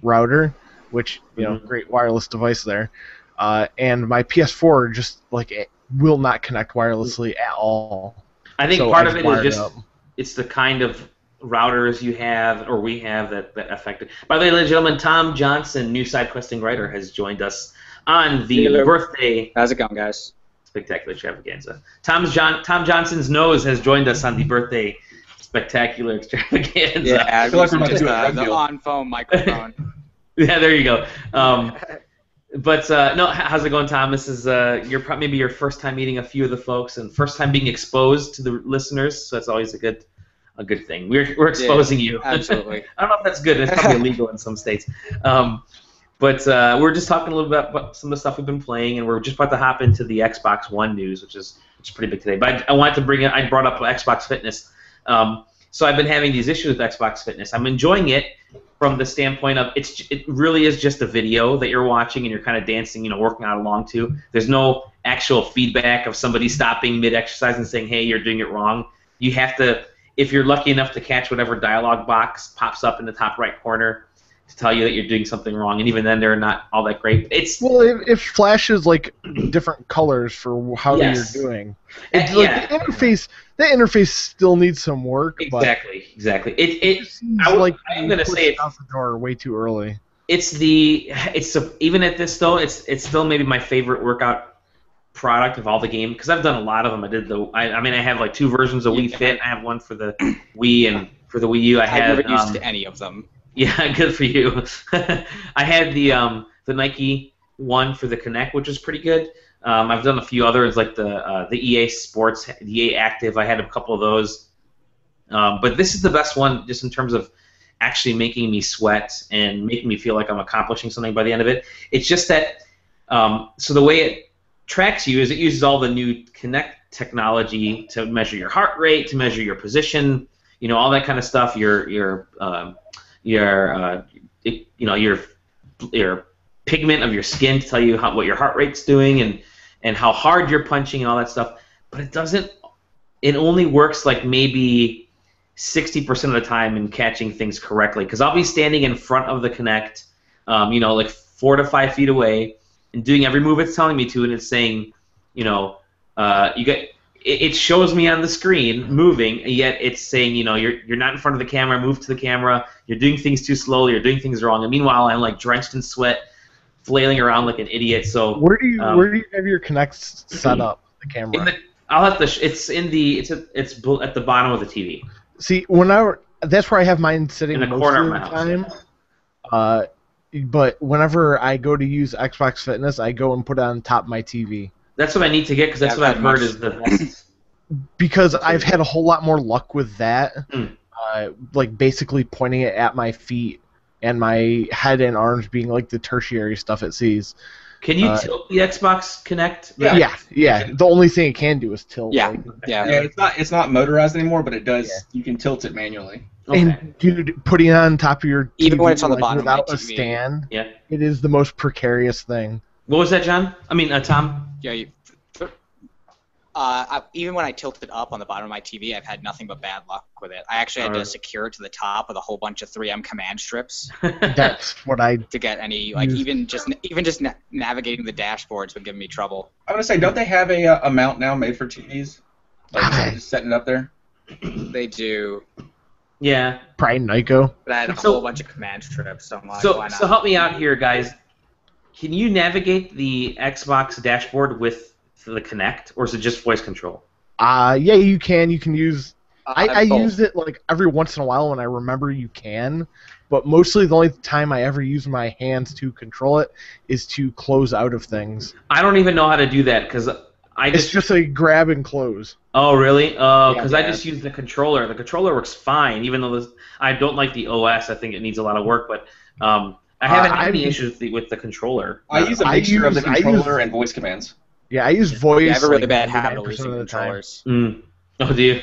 [SPEAKER 4] router, which great wireless device there, and my PS4 just like it will not connect wirelessly at all.
[SPEAKER 1] I think part of it is just it's the kind of routers you have or we have that affect it. By the way, ladies and gentlemen, Tom Johnson, new SideQuesting writer, has joined us on the birthday.
[SPEAKER 5] How's it going, guys?
[SPEAKER 1] Spectacular extravaganza. Tom Johnson's nose has joined us on the birthday spectacular extravaganza.
[SPEAKER 5] Yeah,
[SPEAKER 2] I feel like we're about to do
[SPEAKER 5] the on-phone microphone.
[SPEAKER 1] Yeah, there you go. But no, how's it going, Tom? This is maybe your first time meeting a few of the folks and first time being exposed to the listeners, so that's always a good thing. We're exposing you.
[SPEAKER 5] Absolutely.
[SPEAKER 1] I don't know if that's good. It's probably illegal in some states. But we're just talking a little bit about some of the stuff we've been playing, and we're just about to hop into the Xbox One news, which is pretty big today. But I wanted to bring it. I brought up Xbox Fitness. So I've been having these issues with Xbox Fitness. I'm enjoying it from the standpoint of it really is just a video that you're watching and you're kind of dancing, working out along to. There's no actual feedback of somebody stopping mid-exercise and saying, hey, you're doing it wrong. You have to, if you're lucky enough to catch whatever dialogue box pops up in the top right corner to tell you that you're doing something wrong, and even then they're not all that great.
[SPEAKER 4] It flashes like different colors for how you're doing. It's like the interface still needs some work.
[SPEAKER 1] Exactly.
[SPEAKER 4] It seems like I'm gonna say it out the door way too early.
[SPEAKER 1] Even at this though, it's still maybe my favorite workout product of all the games because I've done a lot of them. I have like 2 versions of Wii Fit. I have one for the Wii and for the Wii U. I've
[SPEAKER 5] never used any of them.
[SPEAKER 1] Yeah, good for you. I had the Nike one for the Kinect, which was pretty good. I've done a few others like the EA Sports, the EA Active. I had a couple of those, but this is the best one just in terms of actually making me sweat and making me feel like I'm accomplishing something by the end of it. It's just that so the way it tracks you is it uses all the new Kinect technology to measure your heart rate, to measure your position, all that kind of stuff. Your pigment of your skin to tell you what your heart rate's doing and how hard you're punching and all that stuff. But it only works like maybe 60% of the time in catching things correctly. Because I'll be standing in front of the Kinect, like 4 to 5 feet away and doing every move it's telling me to, and it's saying, it shows me on the screen moving, yet it's saying, you're not in front of the camera, move to the camera, you're doing things too slowly, you're doing things wrong. And meanwhile, I'm like drenched in sweat, flailing around like an idiot. So
[SPEAKER 4] where do you have your Kinect set up? The camera.
[SPEAKER 1] I'll have to. It's at the bottom of the TV.
[SPEAKER 4] See, that's where I have mine sitting
[SPEAKER 1] in the corner of my
[SPEAKER 4] house. But whenever I go to use Xbox Fitness, I go and put it on top of my TV.
[SPEAKER 1] That's what I need to get because that's what I've heard is the best.
[SPEAKER 4] Because I've had a whole lot more luck with that, like basically pointing it at my feet and my head and arms being like the tertiary stuff it sees.
[SPEAKER 1] Can you tilt the Xbox Kinect?
[SPEAKER 4] Yeah. The only thing it can do is tilt.
[SPEAKER 5] Yeah.
[SPEAKER 2] It's not motorized anymore, but it does. Yeah. You can tilt it manually.
[SPEAKER 1] Okay.
[SPEAKER 4] And dude, putting it on top of your TV,
[SPEAKER 5] even when it's on the bottom
[SPEAKER 4] without
[SPEAKER 5] of my TV.
[SPEAKER 4] A stand,
[SPEAKER 1] yeah,
[SPEAKER 4] it is the most precarious thing.
[SPEAKER 1] What was that, John? Tom?
[SPEAKER 5] Yeah. Even when I tilt it up on the bottom of my TV, I've had nothing but bad luck with it. I actually had to secure it to the top with a whole bunch of 3M command strips.
[SPEAKER 4] That's what I
[SPEAKER 5] to get any even just navigating the dashboards would give me trouble.
[SPEAKER 2] I want to say, don't they have a mount now made for TVs? Like just setting it up there.
[SPEAKER 5] They do.
[SPEAKER 1] Yeah.
[SPEAKER 4] Probably Nyko.
[SPEAKER 5] But I had a whole bunch of command strips, so I'm like, why not?
[SPEAKER 1] So help me out here, guys. Can you navigate the Xbox dashboard with the Kinect, or is it just voice control?
[SPEAKER 4] Yeah, you can. You can use. I
[SPEAKER 5] both.
[SPEAKER 4] use it like every once in a while when I remember you can, but mostly the only time I ever use my hands to control it is to close out of things.
[SPEAKER 1] I don't even know how to do that because
[SPEAKER 4] It's just a grab and close.
[SPEAKER 1] Oh, really? Because I
[SPEAKER 5] Yeah.
[SPEAKER 1] just use the controller. The controller works fine, even though I don't like the OS. I think it needs a lot of work, but I haven't had any issues with the controller.
[SPEAKER 2] I use a mixture of the controller and voice commands.
[SPEAKER 4] Yeah, I use voice.
[SPEAKER 5] Yeah, I have a really
[SPEAKER 4] like,
[SPEAKER 5] bad habit
[SPEAKER 4] 99%
[SPEAKER 5] of using
[SPEAKER 4] of the time.
[SPEAKER 5] controllers.
[SPEAKER 1] Oh, do you?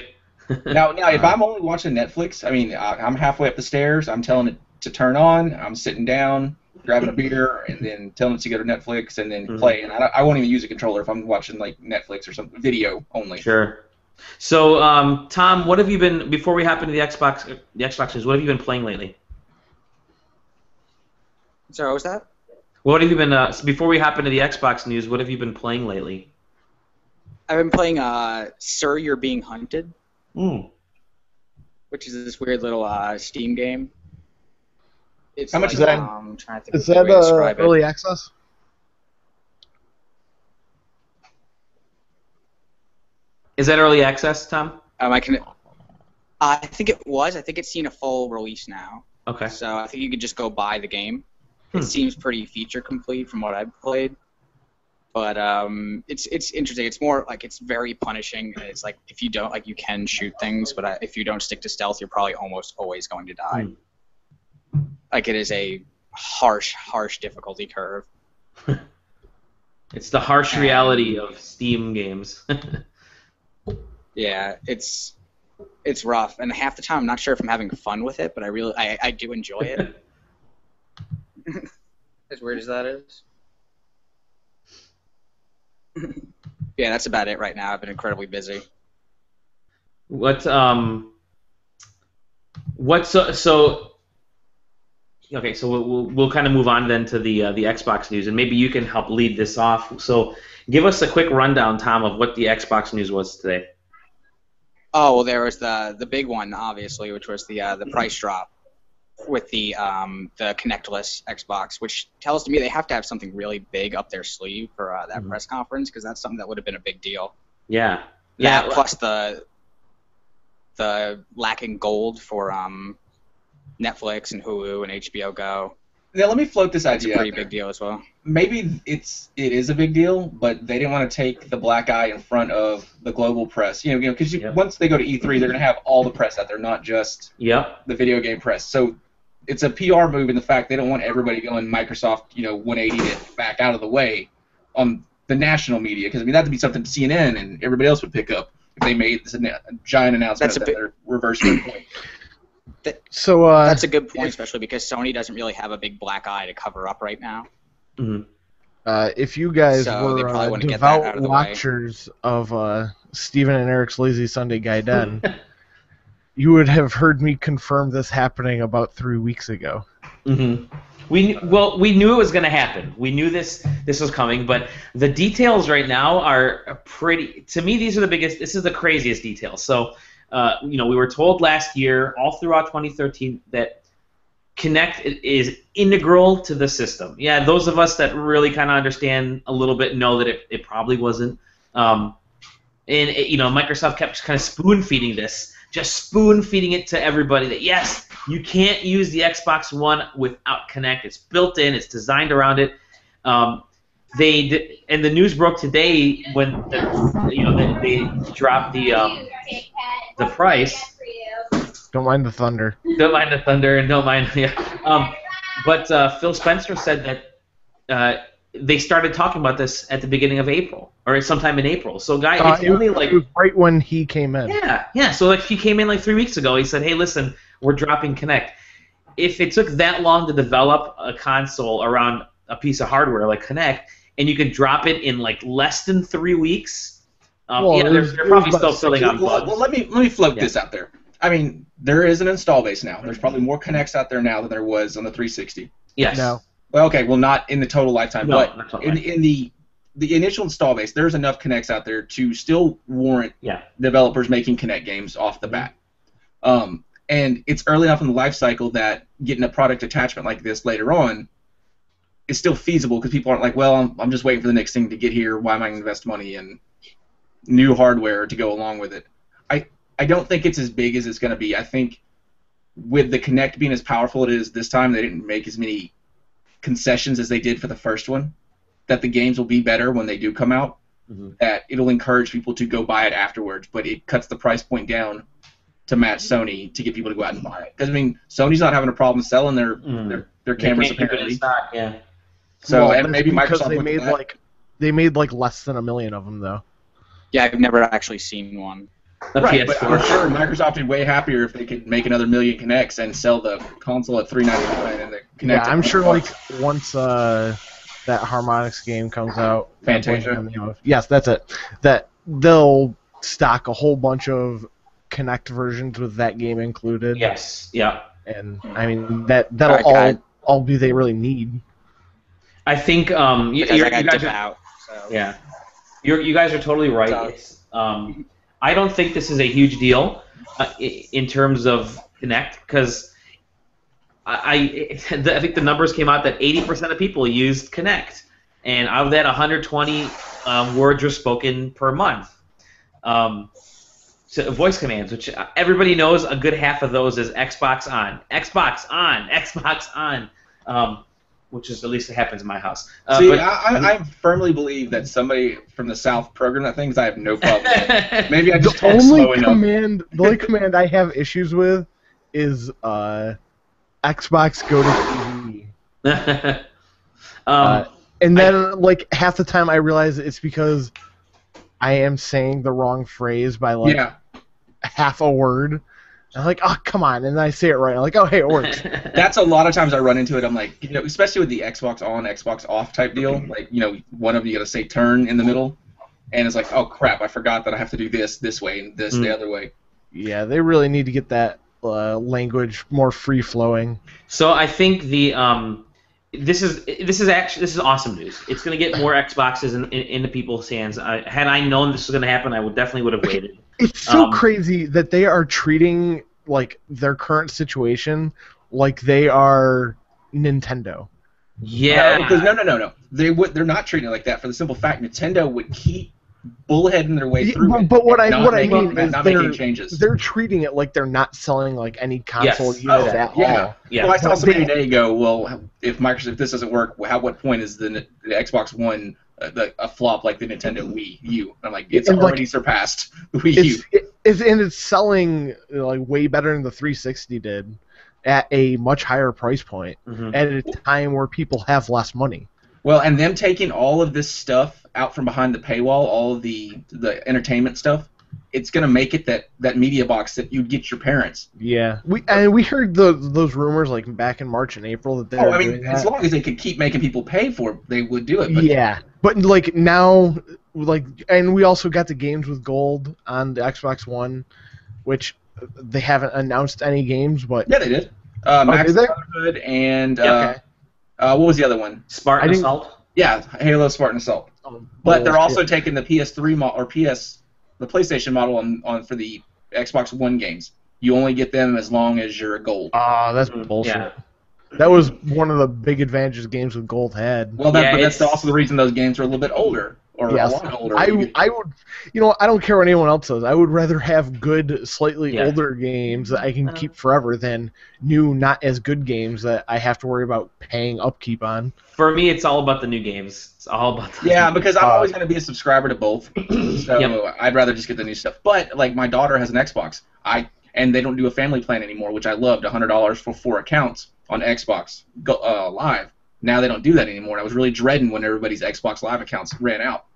[SPEAKER 2] Now, if I'm only watching Netflix, I mean, I'm halfway up the stairs. I'm telling it to turn on. I'm sitting down, grabbing a beer, and then telling it to go to Netflix and then play. And I won't even use a controller if I'm watching like Netflix or something, video only.
[SPEAKER 1] Sure. So, Tom, what have you been before we hop into the Xbox news? What have you been playing lately?
[SPEAKER 5] Sorry, what was that?
[SPEAKER 1] What have you been before we hop into the Xbox news? What have you been playing lately?
[SPEAKER 5] I've been playing Sir, You're Being Hunted, which is this weird little Steam game. It's
[SPEAKER 2] How much
[SPEAKER 5] like,
[SPEAKER 2] is that?
[SPEAKER 5] I'm trying to think
[SPEAKER 4] Is
[SPEAKER 5] of a
[SPEAKER 4] that
[SPEAKER 5] way to describe it.
[SPEAKER 4] early access?
[SPEAKER 1] Is that early access, Tom?
[SPEAKER 5] I think it was. I think it's seen a full release now.
[SPEAKER 1] Okay.
[SPEAKER 5] So I think you could just go buy the game. It seems pretty feature complete from what I've played. But it's interesting. It's more like it's very punishing. And it's like if you don't you can shoot things, but if you don't stick to stealth, you're probably almost always going to die. Like it is a harsh difficulty curve.
[SPEAKER 1] It's the harsh reality of Steam games.
[SPEAKER 5] Yeah, it's rough, and half the time I'm not sure if I'm having fun with it, but I do enjoy it. As weird as that is. Yeah, that's about it right now. I've been incredibly busy.
[SPEAKER 1] So we'll kind of move on then to the Xbox news, and maybe you can help lead this off. So give us a quick rundown, Tom, of what the Xbox news was today.
[SPEAKER 5] Oh well, there was the big one, obviously, which was the price drop with the Kinectless Xbox, which tells to me they have to have something really big up their sleeve for that press conference, because that's something that would have been a big deal.
[SPEAKER 1] Yeah.
[SPEAKER 5] That plus the lacking gold for Netflix and Hulu and HBO Go.
[SPEAKER 2] Now let me float this
[SPEAKER 5] That's
[SPEAKER 2] idea.
[SPEAKER 5] a pretty big deal as well.
[SPEAKER 2] Maybe it is a big deal, but they didn't want to take the black eye in front of the global press. Because once they go to E3, they're going to have all the press out there, not just the video game press. So it's a PR move in the fact they don't want everybody going Microsoft, 180 it back out of the way on the national media. Because that'd be something CNN and everybody else would pick up if they made this giant announcement that they're reversing the point.
[SPEAKER 5] That's a good point, especially because Sony doesn't really have a big black eye to cover up right now.
[SPEAKER 4] If you guys were devout watchers of Steven and Eric's Lazy Sunday Gaiden, you would have heard me confirm this happening about 3 weeks ago.
[SPEAKER 1] We knew it was going to happen. We knew this was coming, but the details right now are pretty. To me, these are the biggest. This is the craziest details. So. We were told last year, all throughout 2013, that Kinect is integral to the system. Yeah, those of us that really kind of understand a little bit know that it probably wasn't. Microsoft kept kind of spoon-feeding this, just spoon-feeding it to everybody that, yes, you can't use the Xbox One without Kinect. It's built in. It's designed around it. They did, and the news broke today when they dropped the price.
[SPEAKER 4] Don't mind the thunder.
[SPEAKER 1] Don't mind the thunder, and don't mind. Yeah. But Phil Spencer said that they started talking about this at the beginning of April, or sometime in April. So, it's only like
[SPEAKER 4] it was right when he came in.
[SPEAKER 1] Yeah. So he came in like 3 weeks ago. He said, "Hey, listen, we're dropping Kinect." If it took that long to develop a console around a piece of hardware like Kinect, and you could drop it in like less than 3 weeks. They're probably still filling on bugs.
[SPEAKER 2] Well, let me float this out there. There is an install base now. There's probably more Kinects out there now than there was on the 360.
[SPEAKER 1] Yes.
[SPEAKER 4] No.
[SPEAKER 2] Well, okay. Well, not in the total lifetime,
[SPEAKER 1] but
[SPEAKER 2] in the initial install base, there's enough Kinects out there to still warrant developers making Kinect games off the bat. And it's early enough in the life cycle that getting a product attachment like this later on is still feasible because people aren't like, well, I'm just waiting for the next thing to get here. Why am I going to invest money in new hardware to go along with it? I don't think it's as big as it's going to be. I think with the Kinect being as powerful it is this time, they didn't make as many concessions as they did for the first one, that the games will be better when they do come out, that it'll encourage people to go buy it afterwards, but it cuts the price point down to match Sony to get people to go out and buy it. Because, I mean, Sony's not having a problem selling their cameras, apparently.
[SPEAKER 1] Stock, yeah.
[SPEAKER 2] So,
[SPEAKER 4] well,
[SPEAKER 2] and maybe Microsoft
[SPEAKER 4] they made like less than 1 million of them, though.
[SPEAKER 5] Yeah, I've never actually seen one.
[SPEAKER 2] Right, but I'm sure Microsoft would be way happier if they could make another million Kinects and sell the console at $399 and the Kinect.
[SPEAKER 4] Yeah, I'm sure like once that Harmonix game comes out,
[SPEAKER 2] Fantasia.
[SPEAKER 4] Yes, that's it. That they'll stock a whole bunch of Kinect versions with that game included.
[SPEAKER 1] Yes. Yeah.
[SPEAKER 4] And I mean that'll all be they really need.
[SPEAKER 1] I think you guys are, yeah, you guys are totally right. It's, I don't think this is a huge deal in terms of Kinect, because I think the numbers came out that 80% of people used Kinect, and of that, 120 words were spoken per month. So voice commands, which everybody knows, a good half of those is Xbox on, Xbox on, Xbox on. Which is, at least it happens in my house.
[SPEAKER 2] See, I firmly believe that somebody from the South programmed that thing, because I have no problem with it. Maybe I just talk slow enough. The
[SPEAKER 4] only command I have issues with is Xbox go to TV. And then, like, half the time I realize it's because I am saying the wrong phrase by, like, half a word. I'm like, oh, come on, and then I say it right. I'm like, oh, hey, it works.
[SPEAKER 2] That's a lot of times I run into it. I'm like, especially with the Xbox on, Xbox off type deal. Like, one of them you got to say turn in the middle, and it's like, oh crap, I forgot that I have to do this way and this the other way.
[SPEAKER 4] Yeah, they really need to get that language more free flowing.
[SPEAKER 1] So I think this is awesome news. It's going to get more Xboxes in the people's hands. Had I known this was going to happen, I would have waited.
[SPEAKER 4] It's so crazy that they are treating like their current situation like they are Nintendo.
[SPEAKER 1] Yeah.
[SPEAKER 2] Because no. They're not treating it like that for the simple fact Nintendo would keep bullheading their way through it.
[SPEAKER 4] But what I mean is
[SPEAKER 2] making changes.
[SPEAKER 4] They're treating it like they're not selling like any console units at all.
[SPEAKER 2] Yeah. Well, I saw somebody today go, well, if this doesn't work, what point is the Xbox One a flop like the Nintendo Wii U? I'm like, it's already surpassed the Wii U.
[SPEAKER 4] It's selling like way better than the 360 did at a much higher price point at a time where people have less money.
[SPEAKER 2] Well, and them taking all of this stuff out from behind the paywall, all of the entertainment stuff, it's going to make it that media box that you'd get your parents.
[SPEAKER 4] Yeah. We heard those rumors like back in March and April that they were doing that.
[SPEAKER 2] As long as they could keep making people pay for it, they would do it.
[SPEAKER 4] But like now, like, and we also got the games with gold on the Xbox One, which they haven't announced any games, but...
[SPEAKER 2] Yeah, they did. Max Brotherhood and... what was the other one?
[SPEAKER 1] Spartan Assault?
[SPEAKER 2] Yeah, Halo Spartan Assault. But they're also taking the PS3 the PlayStation model on for the Xbox One games. You only get them as long as you're a gold.
[SPEAKER 4] That's bullshit. Yeah. That was one of the big advantages games with gold had.
[SPEAKER 2] Well, that's also the reason those games are a little bit older. Or a lot older.
[SPEAKER 4] I would, I don't care what anyone else says. I would rather have good, slightly older games that I can keep forever than new, not as good games that I have to worry about paying upkeep on.
[SPEAKER 1] For me, it's all about the new games. It's all about
[SPEAKER 2] because I'm always going to be a subscriber to both, so I'd rather just get the new stuff. But like my daughter has an Xbox, and they don't do a family plan anymore, which I loved. $100 for 4 accounts on Xbox Live. Now they don't do that anymore. And I was really dreading when everybody's Xbox Live accounts ran out,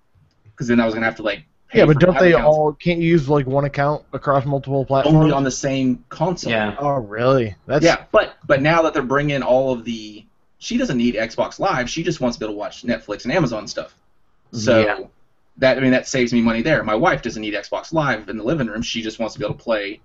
[SPEAKER 2] because then I was gonna have to like. Pay
[SPEAKER 4] but don't they all? Can't you use like one account across multiple platforms?
[SPEAKER 2] Only on the same console.
[SPEAKER 1] Yeah.
[SPEAKER 4] Oh, really?
[SPEAKER 2] But now that they're bringing all of the, she doesn't need Xbox Live. She just wants to be able to watch Netflix and Amazon stuff. So that saves me money there. My wife doesn't need Xbox Live in the living room. She just wants to be able to play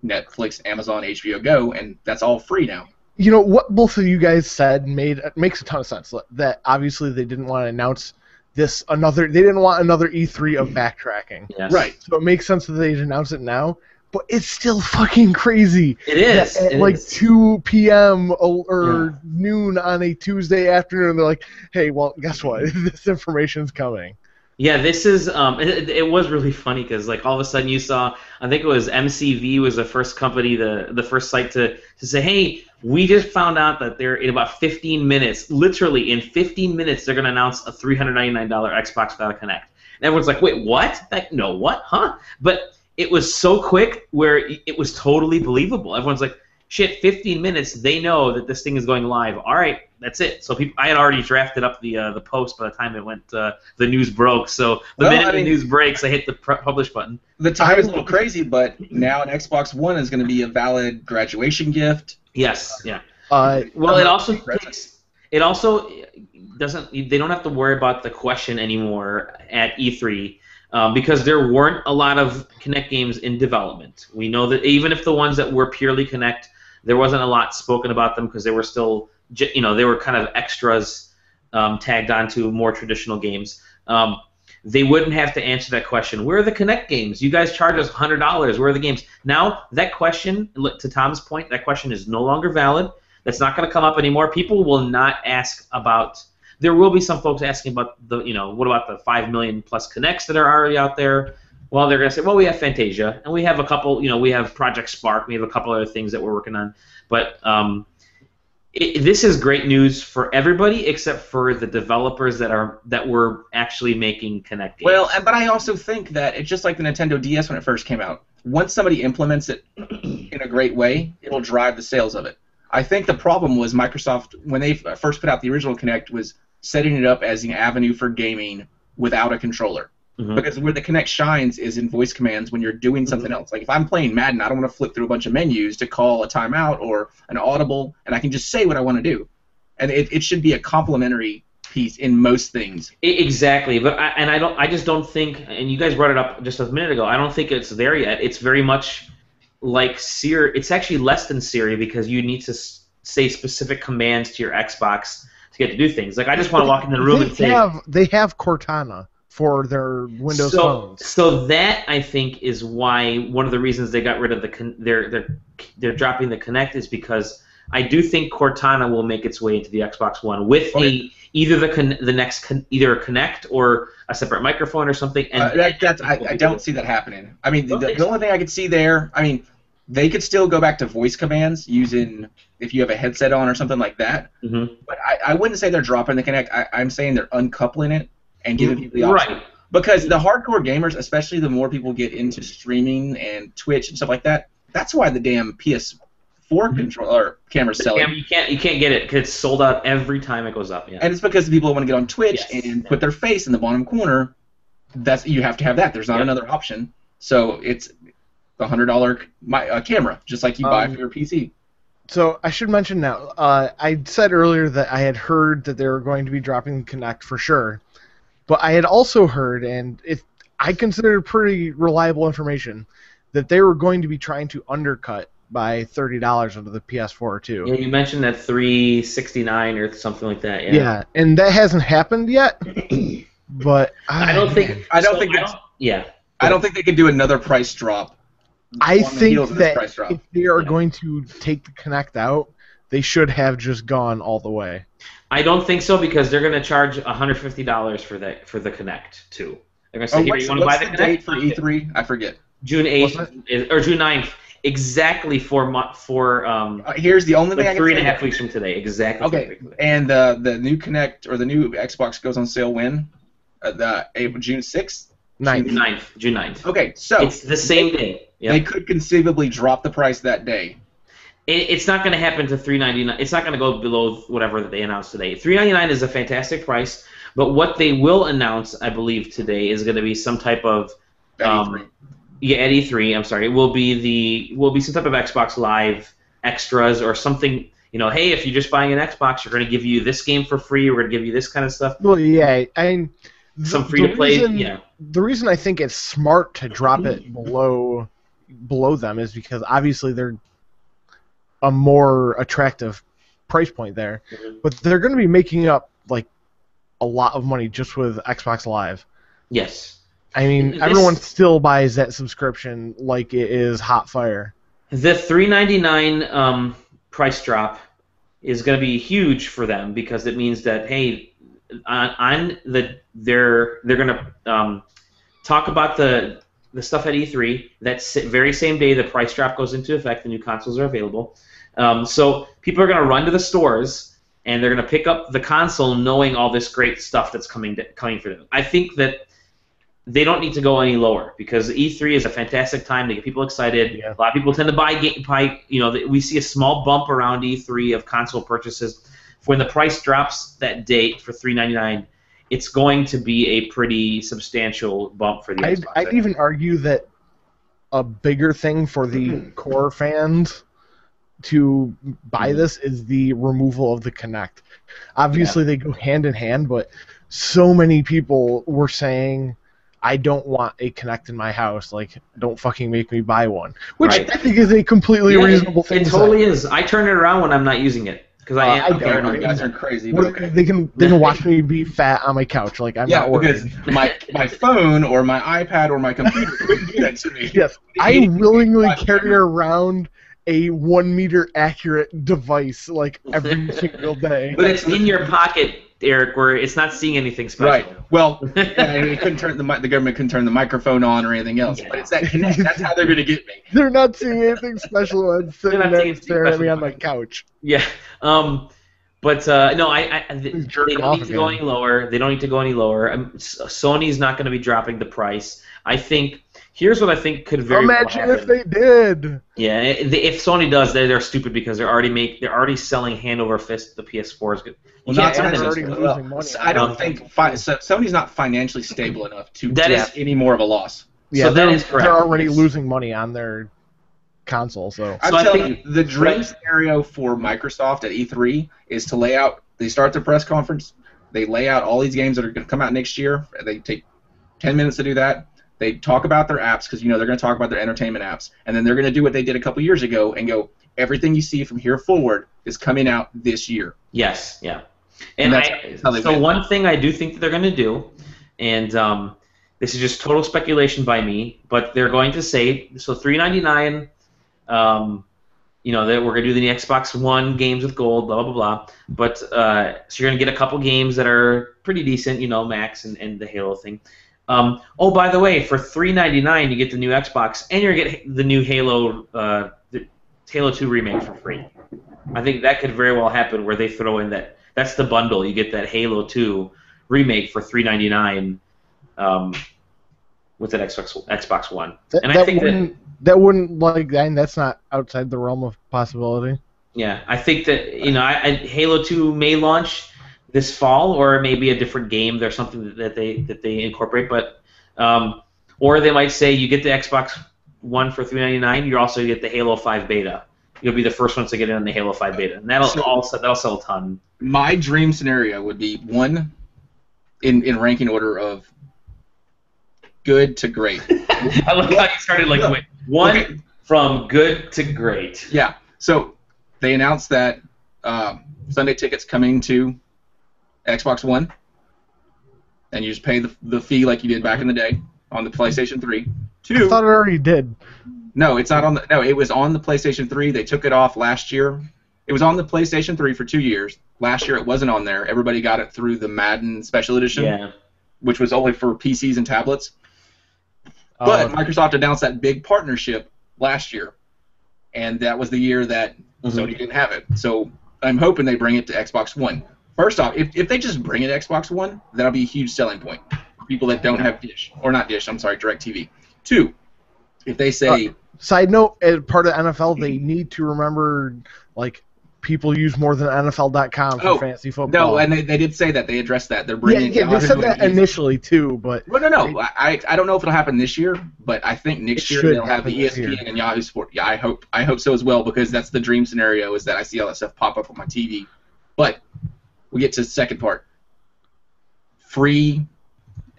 [SPEAKER 2] Netflix, Amazon, HBO Go, and that's all free now.
[SPEAKER 4] You know, what both of you guys said makes a ton of sense. That obviously they didn't want to announce they didn't want another E3 of backtracking.
[SPEAKER 1] Yes.
[SPEAKER 2] Right.
[SPEAKER 4] So it makes sense that they'd announce it now. but it's still fucking crazy.
[SPEAKER 1] It is.
[SPEAKER 4] At like 2 p.m. or noon on a Tuesday afternoon, they're like, hey, well, guess what? This information's coming.
[SPEAKER 1] Yeah, this is it was really funny because like all of a sudden you saw, I think it was MCV was the first company, the first site to say, hey, we just found out that they're in about 15 minutes, literally in 15 minutes, they're going to announce a $399 Xbox without a Kinect. And everyone's like, wait, what? Like, no, what? Huh? But it was so quick where it was totally believable. Everyone's like, shit, 15 minutes, they know that this thing is going live. All right, that's it. So I had already drafted up the post by the time it went, the news broke. So the minute the news breaks, I hit the publish button.
[SPEAKER 2] The time is a little crazy, but now an Xbox One is going to be a valid graduation gift.
[SPEAKER 1] Yes, yeah.
[SPEAKER 4] Well,
[SPEAKER 1] it also doesn't. They don't have to worry about the question anymore at E3 because there weren't a lot of Kinect games in development. We know that even if the ones that were purely Kinect, there wasn't a lot spoken about them because they were still, they were kind of extras tagged onto more traditional games. They wouldn't have to answer that question. Where are the Kinect games? You guys charge us $100. Where are the games? Now, that question, to Tom's point, that question is no longer valid. That's not going to come up anymore. People will not ask about. There will be some folks asking about what about the 5 million plus Kinects that are already out there? Well, they're going to say, well, we have Fantasia, and we have a couple, we have Project Spark, we have a couple other things that we're working on. But this is great news for everybody except for the developers that were actually making Kinect games.
[SPEAKER 2] Well, but I also think that it's just like the Nintendo DS when it first came out. Once somebody implements it in a great way, it'll drive the sales of it. I think the problem was Microsoft, when they first put out the original Kinect, was setting it up as an avenue for gaming without a controller. Mm-hmm. Because where the Kinect shines is in voice commands when you're doing something else. Like if I'm playing Madden, I don't want to flip through a bunch of menus to call a timeout or an audible, and I can just say what I want to do. And it should be a complementary piece in most things.
[SPEAKER 1] Exactly, but I just don't think, and you guys brought it up just a minute ago, I don't think it's there yet. It's very much like Siri. It's actually less than Siri because you need to say specific commands to your Xbox to get to do things. Like I just want to walk into the room and say.
[SPEAKER 4] They have Cortana for their Windows phones.
[SPEAKER 1] So that I think is why one of the reasons they got rid of they're dropping the Kinect is because I do think Cortana will make its way into the Xbox One with either either a Kinect or a separate microphone or something. And
[SPEAKER 2] I don't see that happening. I mean, the only thing I could see there, I mean, they could still go back to voice commands using if you have a headset on or something like that. Mm-hmm. But I wouldn't say they're dropping the Kinect. I'm saying they're uncoupling it and giving people the option. Right. Because the hardcore gamers, especially the more people get into streaming and Twitch and stuff like that, that's why the damn PS4 controller camera's selling.
[SPEAKER 1] You can't get it because it's sold out every time it goes up. Yeah.
[SPEAKER 2] And it's because the people want to get on Twitch and put their face in the bottom corner. You have to have that. There's not another option. So it's the $100 camera, just like you buy for your PC.
[SPEAKER 4] So I should mention now, I said earlier that I had heard that they were going to be dropping Kinect for sure. But I had also heard, and I consider it pretty reliable information, that they were going to be trying to undercut by $30 under the PS4 too.
[SPEAKER 1] Yeah, you mentioned that $369 or something like that. Yeah.
[SPEAKER 4] Yeah, and that hasn't happened yet. But
[SPEAKER 2] I don't think they can do another price drop.
[SPEAKER 4] I think that if they are going to take the Kinect out, they should have just gone all the way.
[SPEAKER 1] I don't think so because they're going to charge $150 for the Kinect too. They're going to say, "Here, you want to buy the Kinect?"
[SPEAKER 2] Date for E3? I forget.
[SPEAKER 1] June 8th or June 9th, exactly
[SPEAKER 2] here's the only thing I can
[SPEAKER 1] 3.5 weeks from today, exactly.
[SPEAKER 2] Okay, and the new Kinect or the new Xbox goes on sale when? June 6th.
[SPEAKER 1] June 9th.
[SPEAKER 2] Okay, so
[SPEAKER 1] it's the same day. Yep.
[SPEAKER 2] They could conceivably drop the price that day.
[SPEAKER 1] It's not going to happen to $399. It's not going to go below whatever they announced today. $399 is a fantastic price, but what they will announce, I believe, today is going to be some type of
[SPEAKER 2] at
[SPEAKER 1] E3. I'm sorry. It will be some type of Xbox Live extras or something. Hey, if you're just buying an Xbox, we're going to give you this game for free. We're going to give you this kind of stuff.
[SPEAKER 4] Well, yeah,
[SPEAKER 1] some free to play.
[SPEAKER 4] The reason I think it's smart to drop it below them is because obviously they're a more attractive price point there, but they're going to be making up like a lot of money just with Xbox Live.
[SPEAKER 1] Yes.
[SPEAKER 4] I mean, everyone still buys that subscription like it is hot fire.
[SPEAKER 1] The $3.99 price drop is going to be huge for them because it means that, hey, they're going to talk about the stuff at E3. That very same day the price drop goes into effect, the new consoles are available. So people are going to run to the stores and they're going to pick up the console knowing all this great stuff that's coming for them. I think that they don't need to go any lower because E3 is a fantastic time to get people excited. Yeah. A lot of people tend to buy. We see a small bump around E3 of console purchases. When the price drops that date for $3.99, it's going to be a pretty substantial bump for the Xbox.
[SPEAKER 4] I'd even argue that a bigger thing for the core fans to buy this is the removal of the Kinect. Obviously, they go hand in hand, but so many people were saying, I don't want a Kinect in my house. Like, don't fucking make me buy one. Which I think is a completely reasonable thing.
[SPEAKER 1] It totally is. I turn it around when I'm not using it because I am
[SPEAKER 2] paranoid. You guys are crazy. But okay.
[SPEAKER 4] They can watch me be fat on my couch. Like I'm not worried.
[SPEAKER 2] Because my phone or my iPad or my computer wouldn't do that to me.
[SPEAKER 4] Yes, I willingly carry around a 1 meter accurate device like every single day.
[SPEAKER 1] But it's in your pocket, Eric, where it's not seeing anything special.
[SPEAKER 2] Right. Well, they couldn't turn the government couldn't turn the microphone on or anything else. But it's that Kinect. That's how they're going to get me.
[SPEAKER 4] They're not seeing anything special. I'm sitting there staring at me on my couch.
[SPEAKER 1] Yeah. But no, they don't need to go any lower. They don't need to go any lower. Sony's not going to be dropping the price. I think. Here's what I think could very well happen.
[SPEAKER 4] Imagine if they did.
[SPEAKER 1] Yeah, if Sony does, they're stupid because they're already selling hand over fist the PS4s.
[SPEAKER 2] Well, not already losing money. I don't think Sony's not financially stable enough to get any more of a loss.
[SPEAKER 4] Yeah, so that is correct. They're already losing money on their console. So
[SPEAKER 2] I'm telling you, the dream scenario for Microsoft at E3 is to lay out. They start the press conference. They lay out all these games that are going to come out next year. They take 10 minutes to do that. They talk about their apps because they're going to talk about their entertainment apps, and then they're going to do what they did a couple years ago and go, everything you see from here forward is coming out this year.
[SPEAKER 1] Yes, yeah. And so one thing I do think that they're going to do, and this is just total speculation by me, but they're going to say so $3.99. That we're going to do the Xbox One games with gold, blah blah blah. But so you're going to get a couple games that are pretty decent, Max and the Halo thing. By the way, for $3.99 you get the new Xbox and you get the new Halo, the Halo 2 remake for free. I think that could very well happen where they throw in that's the bundle. You get that Halo 2 remake for $3.99 with that Xbox One.
[SPEAKER 4] That wouldn't that's not outside the realm of possibility.
[SPEAKER 1] Yeah, I think that Halo 2 may launch this fall, or maybe a different game. There's something that they incorporate, but or they might say you get the Xbox One for $3.99. You also get the Halo 5 beta. You'll be the first ones to get in on the Halo 5 beta, and that'll sell a ton.
[SPEAKER 2] My dream scenario would be one in ranking order of good to great.
[SPEAKER 1] I love how you started one from good to great.
[SPEAKER 2] Yeah. So they announced that Sunday tickets coming to Xbox One, and you just pay the fee like you did back in the day on the PlayStation 3.
[SPEAKER 4] I thought it already did.
[SPEAKER 2] No, it's not on the. No, it was on the PlayStation 3. They took it off last year. It was on the PlayStation 3 for 2 years. Last year it wasn't on there. Everybody got it through the Madden Special Edition, which was only for PCs and tablets. But Microsoft announced that big partnership last year, and that was the year that Sony didn't have it. So I'm hoping they bring it to Xbox One. First off, if they just bring it to Xbox One, that'll be a huge selling point for people that don't have Dish. Or not Dish, I'm sorry, DirecTV. 2, if they say...
[SPEAKER 4] side note, as part of NFL, they need to remember, people use more than NFL.com for fantasy football.
[SPEAKER 2] No, and they did say that. They addressed that. They're bringing
[SPEAKER 4] they said that initially, too, but...
[SPEAKER 2] Well, no. I don't know if it'll happen this year, but I think next year they'll have the ESPN and Yahoo Sport. Yeah, I hope so as well, because that's the dream scenario, is that I see all that stuff pop up on my TV. But... we get to the second part. Free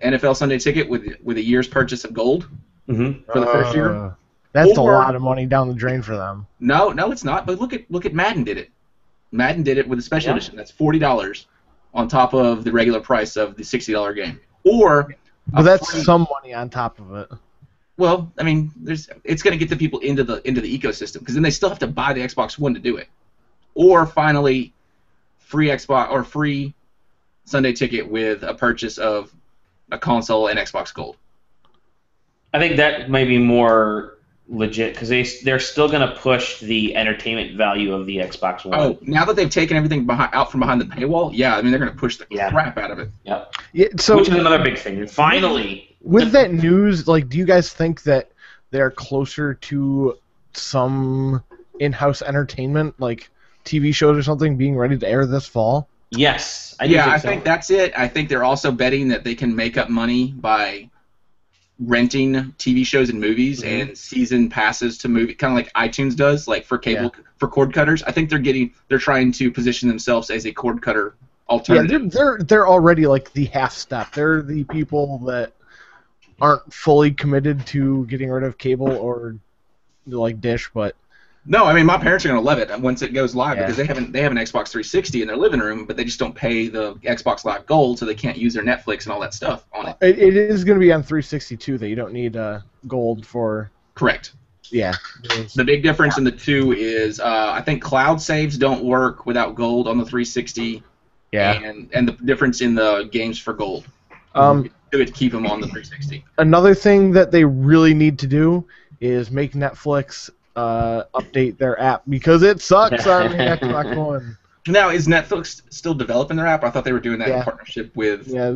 [SPEAKER 2] NFL Sunday ticket with a year's purchase of gold for the first year.
[SPEAKER 4] That's a lot of money down the drain for them.
[SPEAKER 2] No, it's not. But look at Madden did it. Madden did it with a special edition. That's $40 on top of the regular price of the $60 game. Or
[SPEAKER 4] But that's some money on top of it.
[SPEAKER 2] Well, I mean, it's going to get the people into the ecosystem, because then they still have to buy the Xbox One to do it. Or finally, free Xbox or free Sunday ticket with a purchase of a console and Xbox Gold.
[SPEAKER 1] I think that may be more legit, because they're still going to push the entertainment value of the Xbox One.
[SPEAKER 2] Oh, now that they've taken everything out from behind the paywall, yeah, I mean, they're going to push the crap out of it.
[SPEAKER 1] Yep.
[SPEAKER 4] Yeah, so
[SPEAKER 1] which is another big thing. And finally,
[SPEAKER 4] with that news, like, do you guys think that they're closer to some in-house entertainment, like TV shows or something, being ready to air this fall?
[SPEAKER 1] Yes.
[SPEAKER 2] I think that's it. I think they're also betting that they can make up money by renting TV shows and movies and season passes to movie, kind of like iTunes does, like for cable for cord cutters. I think they're trying to position themselves as a cord cutter alternative.
[SPEAKER 4] Yeah, they're already like the half step. They're the people that aren't fully committed to getting rid of cable or like Dish, but
[SPEAKER 2] no, I mean, my parents are going to love it once it goes live, because they have an Xbox 360 in their living room, but they just don't pay the Xbox Live Gold, so they can't use their Netflix and all that stuff on it.
[SPEAKER 4] It is going to be on 360 too, that you don't need Gold for.
[SPEAKER 2] Correct.
[SPEAKER 4] Yeah.
[SPEAKER 2] The big difference in the two is I think cloud saves don't work without Gold on the 360.
[SPEAKER 4] Yeah.
[SPEAKER 2] And the difference in the games for Gold. To keep them on the 360.
[SPEAKER 4] Another thing that they really need to do is make Netflix update their app, because it sucks on the Xbox One.
[SPEAKER 2] Now, is Netflix still developing their app? I thought they were doing that in partnership with.
[SPEAKER 4] Yeah,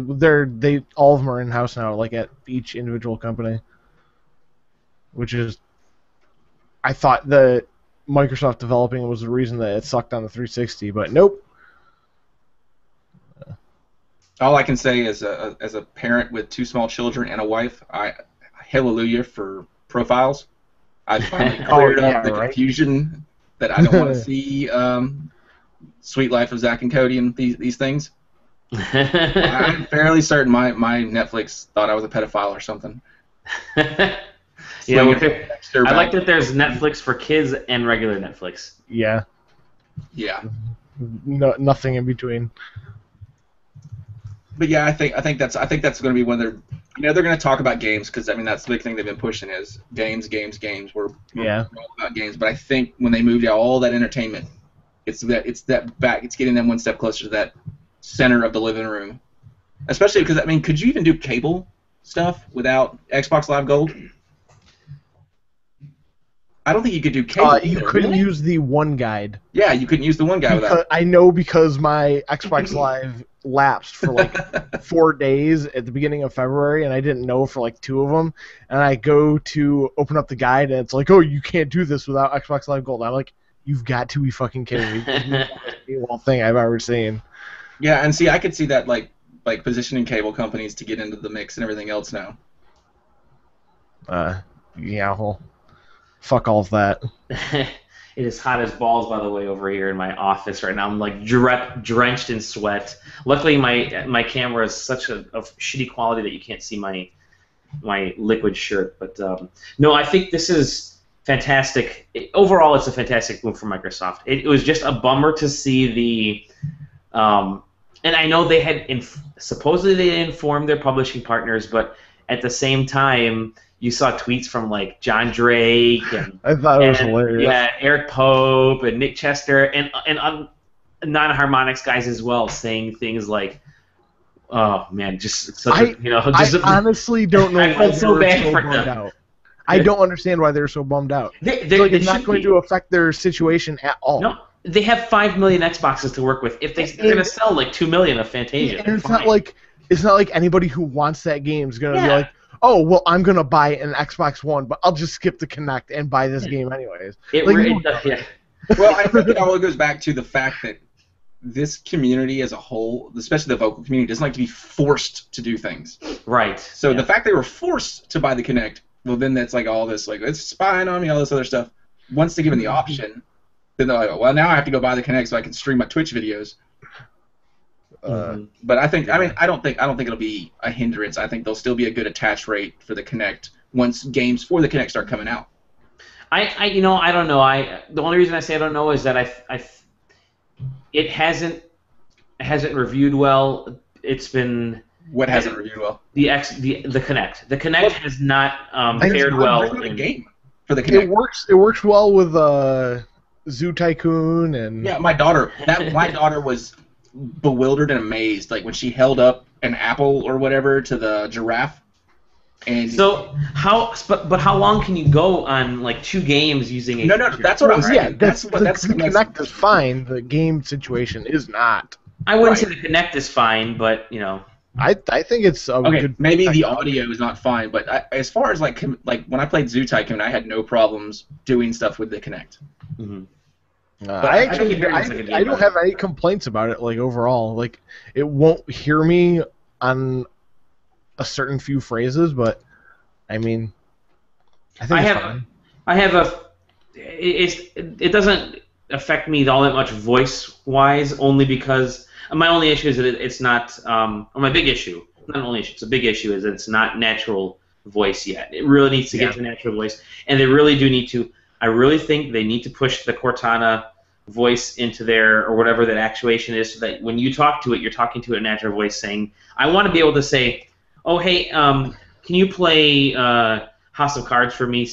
[SPEAKER 4] all of them are in house now, like at each individual company. Which is, I thought that Microsoft developing it was the reason that it sucked on the 360, but nope.
[SPEAKER 2] All I can say is, as a parent with 2 small children and a wife, hallelujah for profiles. I finally cleared up the confusion that I don't want to see Sweet Life of Zack and Cody and these things. I'm fairly certain my Netflix thought I was a pedophile or something.
[SPEAKER 1] I like that there's Netflix for kids and regular Netflix.
[SPEAKER 4] Yeah.
[SPEAKER 2] Yeah.
[SPEAKER 4] No, nothing in between.
[SPEAKER 2] But yeah, I think that's going to be one of their. They're going to talk about games, because I mean that's the big thing they've been pushing is games. We're all about games. But I think when they moved out all that entertainment, it's getting them one step closer to that center of the living room. Especially because, I mean, could you even do cable stuff without Xbox Live Gold? I don't think you could do cable.
[SPEAKER 4] You couldn't use the One Guide.
[SPEAKER 2] Yeah, you couldn't use the One Guide without.
[SPEAKER 4] I know, because my Xbox Live lapsed for like 4 days at the beginning of February, and I didn't know for like 2 of them. And I go to open up the guide, and it's like, oh, you can't do this without Xbox Live Gold. I'm like, you've got to be fucking kidding me. This is the most paywall thing I've ever seen.
[SPEAKER 2] Yeah, and see, I could see that like positioning cable companies to get into the mix and everything else now.
[SPEAKER 4] Yeah, well, fuck all of that.
[SPEAKER 1] It is hot as balls, by the way, over here in my office right now. I'm like drenched in sweat. Luckily, my camera is such a shitty quality that you can't see my liquid shirt. But no, I think this is fantastic. Overall, it's a fantastic move for Microsoft. It was just a bummer to see the. And I know they had supposedly they informed their publishing partners, but at the same time. You saw tweets from like John Drake and
[SPEAKER 4] I thought it was hilarious.
[SPEAKER 1] Yeah, Eric Pope and Nick Chester and non-harmonics guys as well, saying things like, "Oh man, just such
[SPEAKER 4] I honestly don't know.
[SPEAKER 1] I felt so bad for them.
[SPEAKER 4] Out. I don't understand why they're so bummed out. It's not going to affect their situation at all.
[SPEAKER 1] No, they have 5 million Xboxes to work with. If they're going to sell like 2 million of Fantasia,
[SPEAKER 4] and it's not like anybody who wants that game is going to be like. Oh, well, I'm going to buy an Xbox One, but I'll just skip the Kinect and buy this game anyways.
[SPEAKER 2] Well, I think it all goes back to the fact that this community as a whole, especially the vocal community, doesn't like to be forced to do things.
[SPEAKER 1] Right.
[SPEAKER 2] So the fact they were forced to buy the Kinect, well, then that's like all this, like, it's spying on me, all this other stuff. Once they're given the option, then they're like, well, now I have to go buy the Kinect so I can stream my Twitch videos. But I don't think it'll be a hindrance. I think there'll still be a good attach rate for the Kinect once games for the Kinect start coming out.
[SPEAKER 1] I don't know. The only reason I say I don't know is that it hasn't reviewed well. It's been
[SPEAKER 2] What hasn't reviewed well?
[SPEAKER 1] The Kinect. The Kinect has not fared well.
[SPEAKER 2] It's not a game for the Kinect.
[SPEAKER 4] It works well with Zoo Tycoon and.
[SPEAKER 2] Yeah, my daughter was bewildered and amazed, like when she held up an apple or whatever to the giraffe. And
[SPEAKER 1] so but how long can you go on like 2 games using a?
[SPEAKER 2] No, that's what I'm saying.
[SPEAKER 4] Yeah, the Kinect is fine. The game situation is not.
[SPEAKER 1] I wouldn't say the Kinect is fine, but
[SPEAKER 4] I think it's
[SPEAKER 2] okay. Maybe the audio is not fine, but as far as like when I played Zoo Tycoon, I had no problems doing stuff with the Kinect.
[SPEAKER 1] Mm-hmm.
[SPEAKER 4] I don't have any complaints about it. Like overall, like it won't hear me on a certain few phrases, but I mean, I think it's fine.
[SPEAKER 1] It doesn't affect me all that much voice-wise, only because my only issue is that it's not. My big issue, not only issue, it's a big issue, is that it's not natural voice yet. It really needs to get to natural voice, and they really do need to. I really think they need to push the Cortana voice into there, or whatever that actuation is, so that when you talk to it, you're talking to it in natural voice, saying, "I want to be able to say, oh hey, can you play House of Cards for me?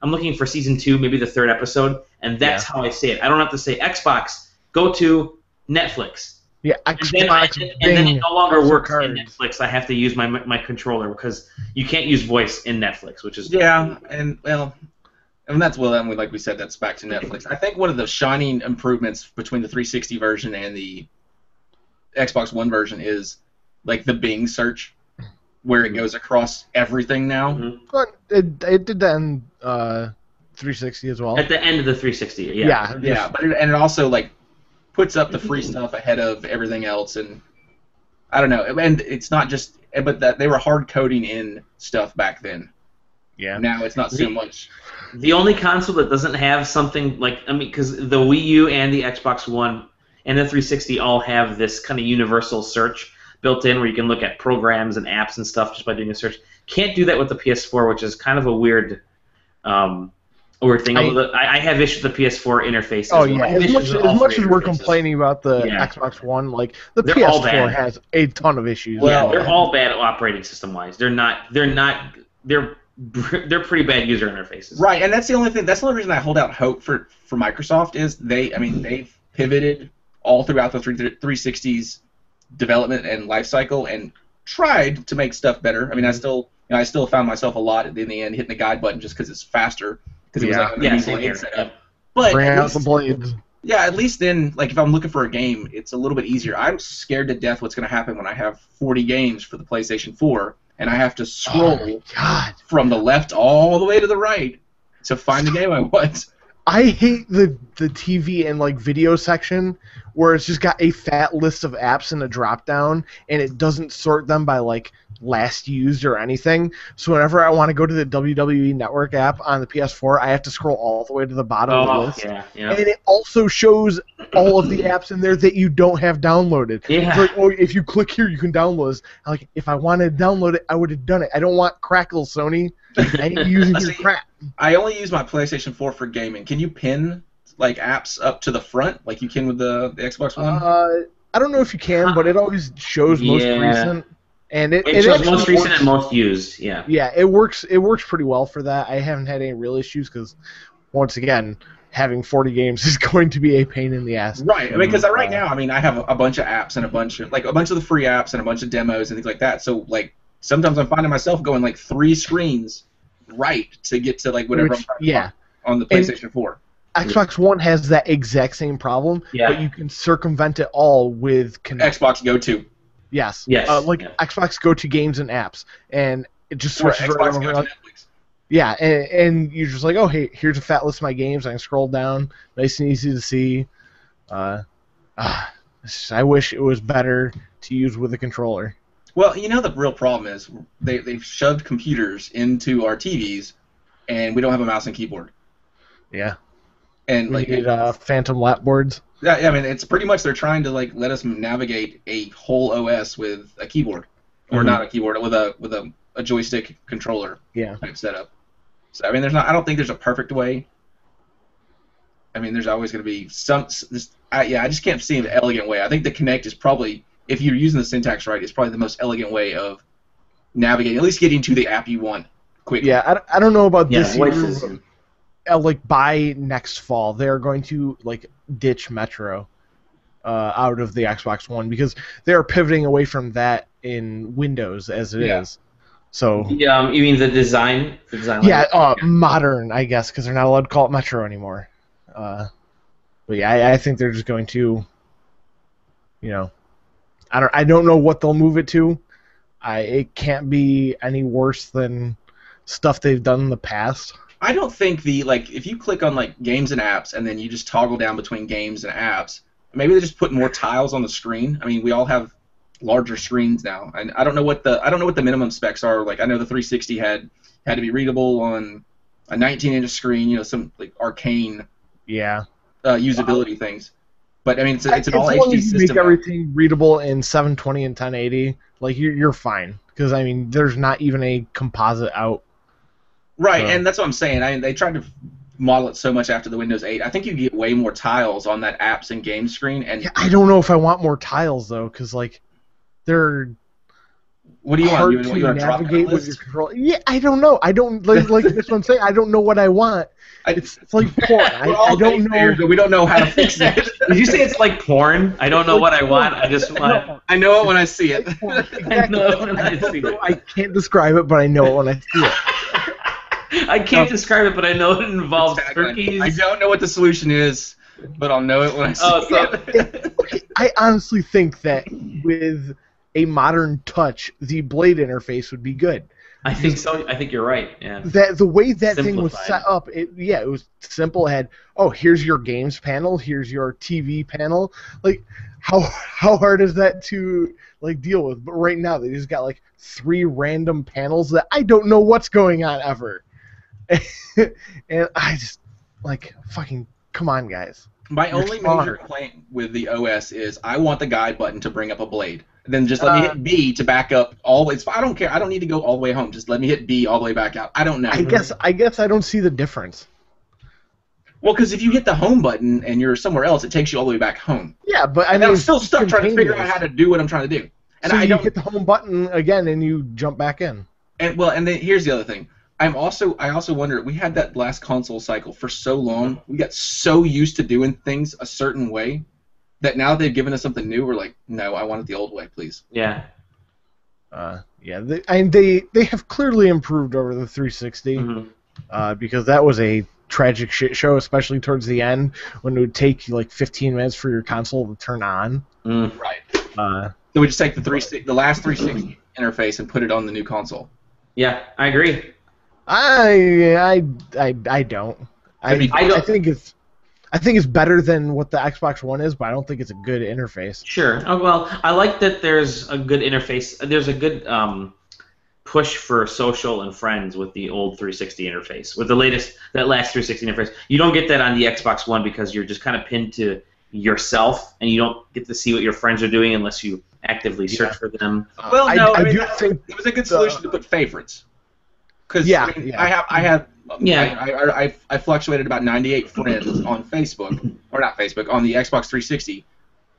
[SPEAKER 1] I'm looking for season 2, maybe the 3rd episode," and that's how I say it. I don't have to say Xbox, go to Netflix.
[SPEAKER 4] Yeah, Xbox.
[SPEAKER 1] And then it no longer works in Netflix. I have to use my controller because you can't use voice in Netflix, which is
[SPEAKER 2] and that's like we said, that's back to Netflix. I think one of the shining improvements between the 360 version and the Xbox One version is like the Bing search, where it goes across everything now.
[SPEAKER 1] Mm-hmm.
[SPEAKER 4] But it did that in 360 as well.
[SPEAKER 1] At the end of the 360,
[SPEAKER 2] yeah. But it also like puts up the free stuff ahead of everything else, and I don't know. And it's not just, but that they were hard coding in stuff back then.
[SPEAKER 4] Yeah.
[SPEAKER 2] Now it's not so much.
[SPEAKER 1] The only console that doesn't have something like, because the Wii U and the Xbox One and the 360 all have this kind of universal search built in, where you can look at programs and apps and stuff just by doing a search. Can't do that with the PS4, which is kind of a weird thing. I have issues with the PS4 interface.
[SPEAKER 4] Oh yeah, as much as we're complaining about the Xbox One, like the PS4 has a ton of issues.
[SPEAKER 1] Well, they're all bad operating system wise. They're pretty bad user interfaces.
[SPEAKER 2] Right, and that's the only thing. That's the only reason I hold out hope for Microsoft is they've pivoted all throughout the 360's development and life cycle and tried to make stuff better. I mean, I still found myself a lot in the end hitting the guide button just because it's faster, because it was like a blade setup. But
[SPEAKER 4] bring out the blades.
[SPEAKER 2] Yeah, at least then, like if I'm looking for a game, it's a little bit easier. I'm scared to death what's going to happen when I have 40 games for the PlayStation 4 and I have to scroll from the left all the way to the right to find the game I want.
[SPEAKER 4] I hate the TV and like video section where it's just got a fat list of apps in a drop down and it doesn't sort them by like last used or anything. So whenever I want to go to the WWE Network app on the PS4, I have to scroll all the way to the bottom of the list.
[SPEAKER 1] Yeah.
[SPEAKER 4] And it also shows all of the apps in there that you don't have downloaded.
[SPEAKER 1] Yeah.
[SPEAKER 4] It's like, oh, if you click here, you can download this. I'm like, if I wanted to download it, I would have done it. I don't want Crackle, Sony. I ain't using your crap.
[SPEAKER 2] I only use my PlayStation 4 for gaming. Can you pin like apps up to the front like you can with the Xbox One?
[SPEAKER 4] I don't know if you can, but it always shows most recent. And it
[SPEAKER 1] shows most recent and most used. Yeah.
[SPEAKER 4] Yeah, it works pretty well for that. I haven't had any real issues because, once again, having 40 games is going to be a pain in the ass.
[SPEAKER 2] Right. I mean, because right now, I have a bunch of apps and a bunch of the free apps and a bunch of demos and things like that. So like sometimes I'm finding myself going like 3 screens right to get to like whatever I'm trying to on the PlayStation 4.
[SPEAKER 4] Xbox One has that exact same problem, but you can circumvent it all with Kinect.
[SPEAKER 2] Xbox Go To.
[SPEAKER 4] Yes. Xbox Go To games and apps, and it just switches right over. Netflix. Yeah, and you're just like, oh, hey, here's a fat list of my games. I can scroll down, nice and easy to see. I wish it was better to use with a controller.
[SPEAKER 2] Well, the real problem is they've shoved computers into our TVs, and we don't have a mouse and keyboard.
[SPEAKER 4] Yeah.
[SPEAKER 2] And
[SPEAKER 4] we need phantom lapboards.
[SPEAKER 2] Yeah, I mean, it's pretty much they're trying to like let us navigate a whole OS with a keyboard, or not a keyboard, with a joystick controller type setup. So I mean, I don't think there's a perfect way. I mean, there's always going to be I just can't see an elegant way. I think the Kinect is probably if you're using the syntax right, it's probably the most elegant way of navigating, at least getting to the app you want quickly.
[SPEAKER 4] Yeah, I don't know about this year.
[SPEAKER 1] voices.
[SPEAKER 4] Like by next fall, they're going to like ditch Metro out of the Xbox One because they're pivoting away from that in Windows as it is. So
[SPEAKER 1] You mean the design?
[SPEAKER 4] yeah, modern, I guess, because they're not allowed to call it Metro anymore. But yeah, I think they're just going to, I don't know what they'll move it to. It can't be any worse than stuff they've done in the past.
[SPEAKER 2] I don't think if you click on like games and apps and then you just toggle down between games and apps, maybe they just put more tiles on the screen. I mean, we all have larger screens now, and I don't know what the minimum specs are. Like I know the 360 had to be readable on a 19-inch screen. Some like arcane usability things. But I mean, it's an all HD system.
[SPEAKER 4] Make everything readable in 720 and 1080. Like you're fine because I mean, there's not even a composite out.
[SPEAKER 2] Right, and that's what I'm saying. They tried to model it so much after the Windows 8. I think you get way more tiles on that apps and game screen. And
[SPEAKER 4] I don't know if I want more tiles though, because like they're
[SPEAKER 2] what do you
[SPEAKER 4] hard
[SPEAKER 2] want?
[SPEAKER 4] to
[SPEAKER 2] You want to
[SPEAKER 4] navigate with your control. Yeah, I don't know. I don't like that's what I'm saying. I don't know what I want. It's like porn. I don't know.
[SPEAKER 2] But we don't know how to fix it.
[SPEAKER 1] Did you say it's like porn? I don't know what I want. I just want.
[SPEAKER 2] I know it when I see it.
[SPEAKER 1] I know it when I see it.
[SPEAKER 4] I can't describe it, but I know it when I see it.
[SPEAKER 1] I can't describe it, but I know it involves turkeys.
[SPEAKER 2] I don't know what the solution is, but I'll know it when I see it.
[SPEAKER 4] Okay, I honestly think that with a modern touch, the Blade interface would be good.
[SPEAKER 1] I think so. I think you're right. Yeah.
[SPEAKER 4] That the way that thing was set up, it was simple. It had here's your games panel, here's your TV panel. Like how hard is that to like deal with? But right now they just got like 3 random panels that I don't know what's going on ever. And I just like fucking come on, guys.
[SPEAKER 2] My only major complaint with the OS is I want the guide button to bring up a Blade. Then just let me hit B to back up all the way. I don't care. I don't need to go all the way home. Just let me hit B all the way back out. I don't know.
[SPEAKER 4] I guess I don't see the difference.
[SPEAKER 2] Well, because if you hit the home button and you're somewhere else, it takes you all the way back home.
[SPEAKER 4] Yeah, but
[SPEAKER 2] I'm still stuck trying to figure out how to do what I'm trying to do. And
[SPEAKER 4] so you hit the home button again and you jump back in.
[SPEAKER 2] And then here's the other thing. I also wonder, we had that last console cycle for so long. We got so used to doing things a certain way that now they've given us something new. We're like, no, I want it the old way, please.
[SPEAKER 1] Yeah.
[SPEAKER 4] They have clearly improved over the 360 because that was a tragic shit show, especially towards the end when it would take you like 15 minutes for your console to turn on.
[SPEAKER 2] Right. So we just take the last 360 interface and put it on the new console.
[SPEAKER 1] Yeah, I agree.
[SPEAKER 4] I don't. I think it's better than what the Xbox One is, but I don't think it's a good interface.
[SPEAKER 1] Sure. Oh, well, I like that there's a good interface. There's a good push for social and friends with the old 360 interface. With that last 360 interface, you don't get that on the Xbox One because you're just kind of pinned to yourself, and you don't get to see what your friends are doing unless you actively search for them.
[SPEAKER 2] Well, no, I do think it was a good solution to put favorites. Because I fluctuated about 98 friends on Facebook, or not Facebook, on the Xbox 360,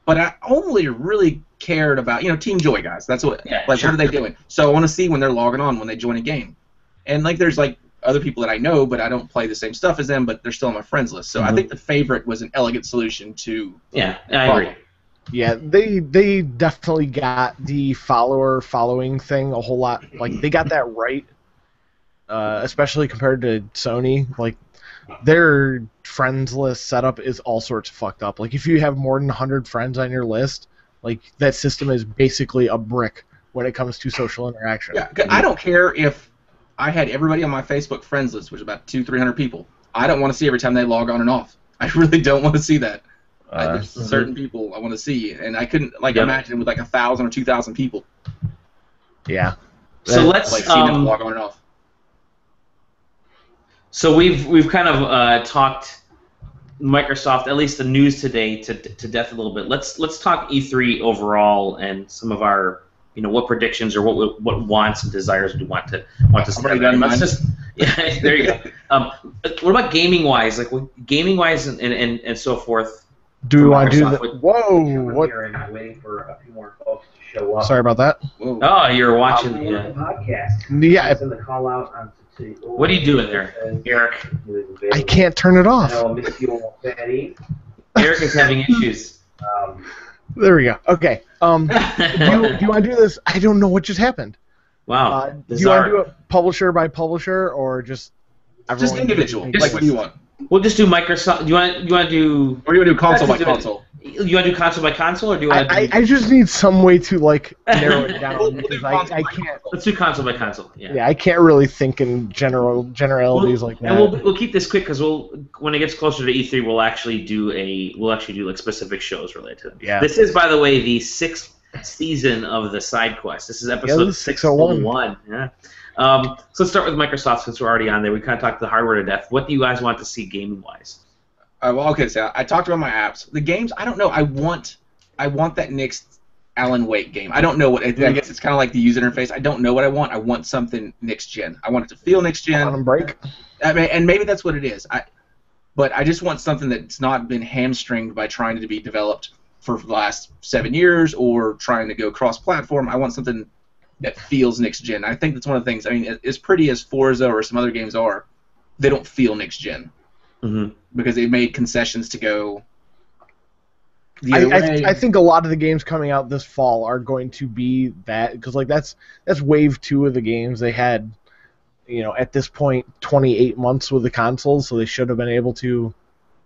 [SPEAKER 2] but I only really cared about Team Joy guys. That's what what are they doing? So I want to see when they're logging on when they join a game, and like there's like other people that I know, but I don't play the same stuff as them, but they're still on my friends list. So I think the favorite was an elegant solution to.
[SPEAKER 1] Yeah, I agree.
[SPEAKER 4] Yeah, they definitely got the following thing a whole lot. Like they got that right. Especially compared to Sony, like their friends list setup is all sorts of fucked up. Like if you have more than 100 friends on your list, like that system is basically a brick when it comes to social interaction.
[SPEAKER 2] Yeah, I don't care if I had everybody on my Facebook friends list, which is about 200-300 people. I don't want to see every time they log on and off. I really don't want to see that. There's certain people I want to see, and I couldn't imagine with like 1,000 or 2,000 people.
[SPEAKER 4] Yeah.
[SPEAKER 1] So let's
[SPEAKER 2] see them log on and off.
[SPEAKER 1] So we've kind of talked Microsoft, at least the news today, to death a little bit. Let's talk E3 overall and some of our what predictions or what wants and desires we want to see. Let's just there you go. What about gaming wise? Like gaming wise and so forth.
[SPEAKER 4] Do we want to do
[SPEAKER 1] Microsoft
[SPEAKER 4] the? Whoa! What?
[SPEAKER 1] Here and waiting for a few more folks to show up.
[SPEAKER 4] Sorry about that.
[SPEAKER 2] Whoa.
[SPEAKER 1] Oh, you're watching the podcast.
[SPEAKER 4] Yeah,
[SPEAKER 1] Send the call out on to what are you doing there, Eric?
[SPEAKER 4] I can't turn it off.
[SPEAKER 1] Eric is having issues.
[SPEAKER 4] There we go. Okay. Do you want to do this? I don't know what just happened.
[SPEAKER 1] Wow.
[SPEAKER 4] Do you want to do it publisher by publisher or just everyone?
[SPEAKER 2] Just individual. Like, what do you want?
[SPEAKER 1] We'll just do Microsoft. Do you want to do?
[SPEAKER 2] Or you want to do console by console?
[SPEAKER 1] You want to do console by console, or do you want to?
[SPEAKER 4] I just need some way to like narrow it down because I can't.
[SPEAKER 1] Let's do console by console. Yeah.
[SPEAKER 4] Yeah, I can't really think in generalities like that.
[SPEAKER 1] And we'll keep this quick because when it gets closer to E3, we'll actually do like specific shows related to them.
[SPEAKER 4] Yeah.
[SPEAKER 1] This is, by the way, the 6th season of the SideQuest. This is episode 601. Yeah. So let's start with Microsoft since we're already on there. We kind of talked the hardware to death. What do you guys want to see gaming-wise?
[SPEAKER 2] Well, okay, so I talked about my apps. The games, I don't know. I want that next Alan Wake game. I don't know what. I guess it's kind of like the user interface. I don't know what I want. I want something next gen. I want it to feel next gen.
[SPEAKER 4] Quantum Break.
[SPEAKER 2] I mean, and maybe that's what it is. But I just want something that's not been hamstringed by trying to be developed for the last 7 years or trying to go cross-platform. I want something that feels next gen. I think that's one of the things. I mean, as pretty as Forza or some other games are, they don't feel next gen because they made concessions to go.
[SPEAKER 4] I think a lot of the games coming out this fall are going to be that because like that's wave 2 of the games they had. At this point, 28 months with the consoles, so they should have been able to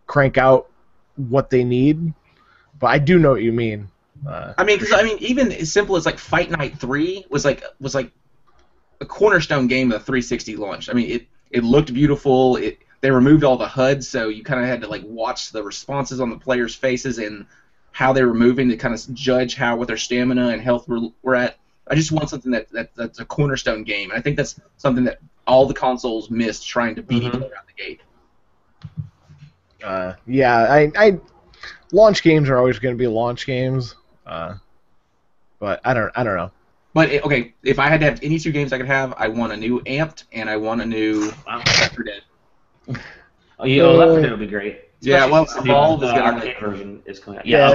[SPEAKER 4] crank out what they need. But I do know what you mean.
[SPEAKER 2] Even as simple as like Fight Night 3 was like a cornerstone game of the 360 launch. I mean, it looked beautiful. They removed all the HUDs, so you kind of had to like watch the responses on the players' faces and how they were moving to kind of judge what their stamina and health were at. I just want something that's a cornerstone game, and I think that's something that all the consoles missed trying to beat each other out the gate.
[SPEAKER 4] I launch games are always going to be launch games, but I don't know.
[SPEAKER 2] But okay, if I had to have any 2 games I could have, I want a new Amped and I want a new Left 4 Dead.
[SPEAKER 1] Oh, yeah, Left 4 Dead would be great.
[SPEAKER 2] Yeah, well,
[SPEAKER 1] Evolve is arcade version is coming out. Yeah,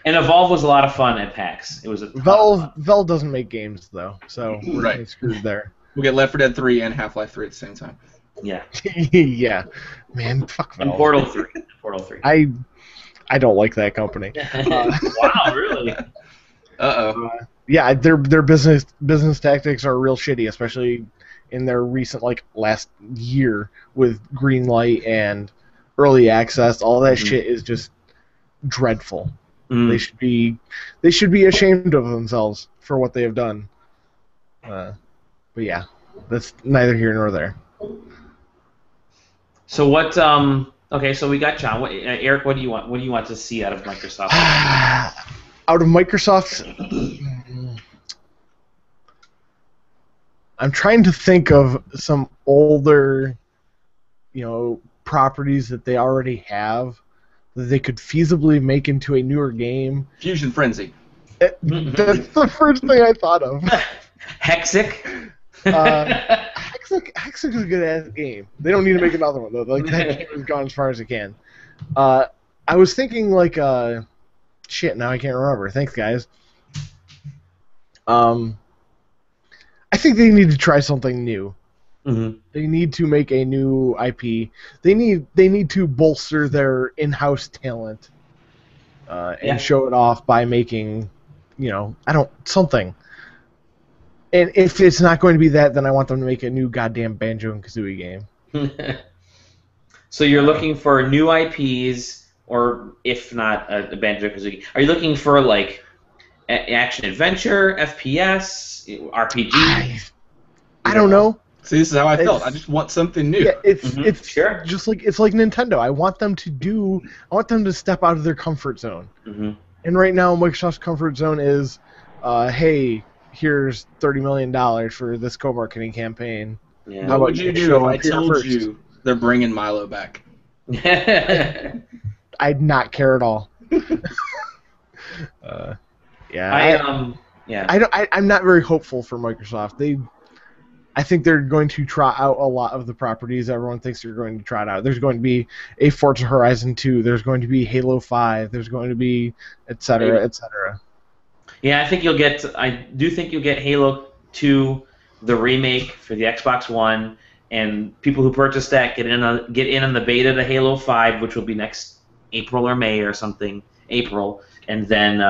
[SPEAKER 1] Evolve was a lot of fun at PAX. It was a
[SPEAKER 4] Valve doesn't make games though, so we're
[SPEAKER 2] right.
[SPEAKER 4] screwed there.
[SPEAKER 2] We'll get Left 4 Dead 3 and Half-Life 3 at the same time.
[SPEAKER 1] Yeah.
[SPEAKER 4] Yeah, man, fuck Valve.
[SPEAKER 1] And Portal 3. Portal 3.
[SPEAKER 4] I don't like that company.
[SPEAKER 1] Wow, really?
[SPEAKER 2] Uh-oh.
[SPEAKER 4] Yeah, their business tactics are real shitty, especially in their recent last year with Greenlight and early access. All that shit is just dreadful. They should be ashamed of themselves for what they have done. But yeah, that's neither here nor there.
[SPEAKER 1] So what? Okay, so we got John. Eric, what do you want? What do you want to see out of Microsoft?
[SPEAKER 4] Out of Microsoft, I'm trying to think of some older, properties that they already have that they could feasibly make into a newer game.
[SPEAKER 2] Fusion Frenzy.
[SPEAKER 4] That's the first thing I thought of.
[SPEAKER 1] Hexic.
[SPEAKER 4] Hexic is a good ass game. They don't need to make another one though. Like that game has gone as far as it can. I was thinking shit. Now I can't remember. Thanks, guys. I think they need to try something new. They need to make a new IP. They need to bolster their in-house talent and show it off by making, something. And if it's not going to be that, then I want them to make a new goddamn Banjo and Kazooie game.
[SPEAKER 1] So you're looking for new IPs, or if not a Banjo Kazooie, are you looking for action adventure, FPS, RPG?
[SPEAKER 4] I don't know.
[SPEAKER 2] See, this is how I felt. I just want something new.
[SPEAKER 4] Yeah, it's
[SPEAKER 1] sure.
[SPEAKER 4] Just like Nintendo. I want them to step out of their comfort zone. And right now, Microsoft's comfort zone is, hey, here's $30 million for this co-marketing campaign.
[SPEAKER 2] Yeah. What would you do if I told you they're bringing Milo back?
[SPEAKER 4] I'd not care at all. I'm not very hopeful for Microsoft. I think they're going to trot out a lot of the properties everyone thinks they're going to trot out. There's going to be a Forza Horizon 2. There's going to be Halo 5. There's going to be et cetera, et cetera.
[SPEAKER 1] Yeah, I do think you'll get Halo 2, the remake for the Xbox One, and people who purchase that get in on the beta to Halo 5, which will be next April or May or something, April, and then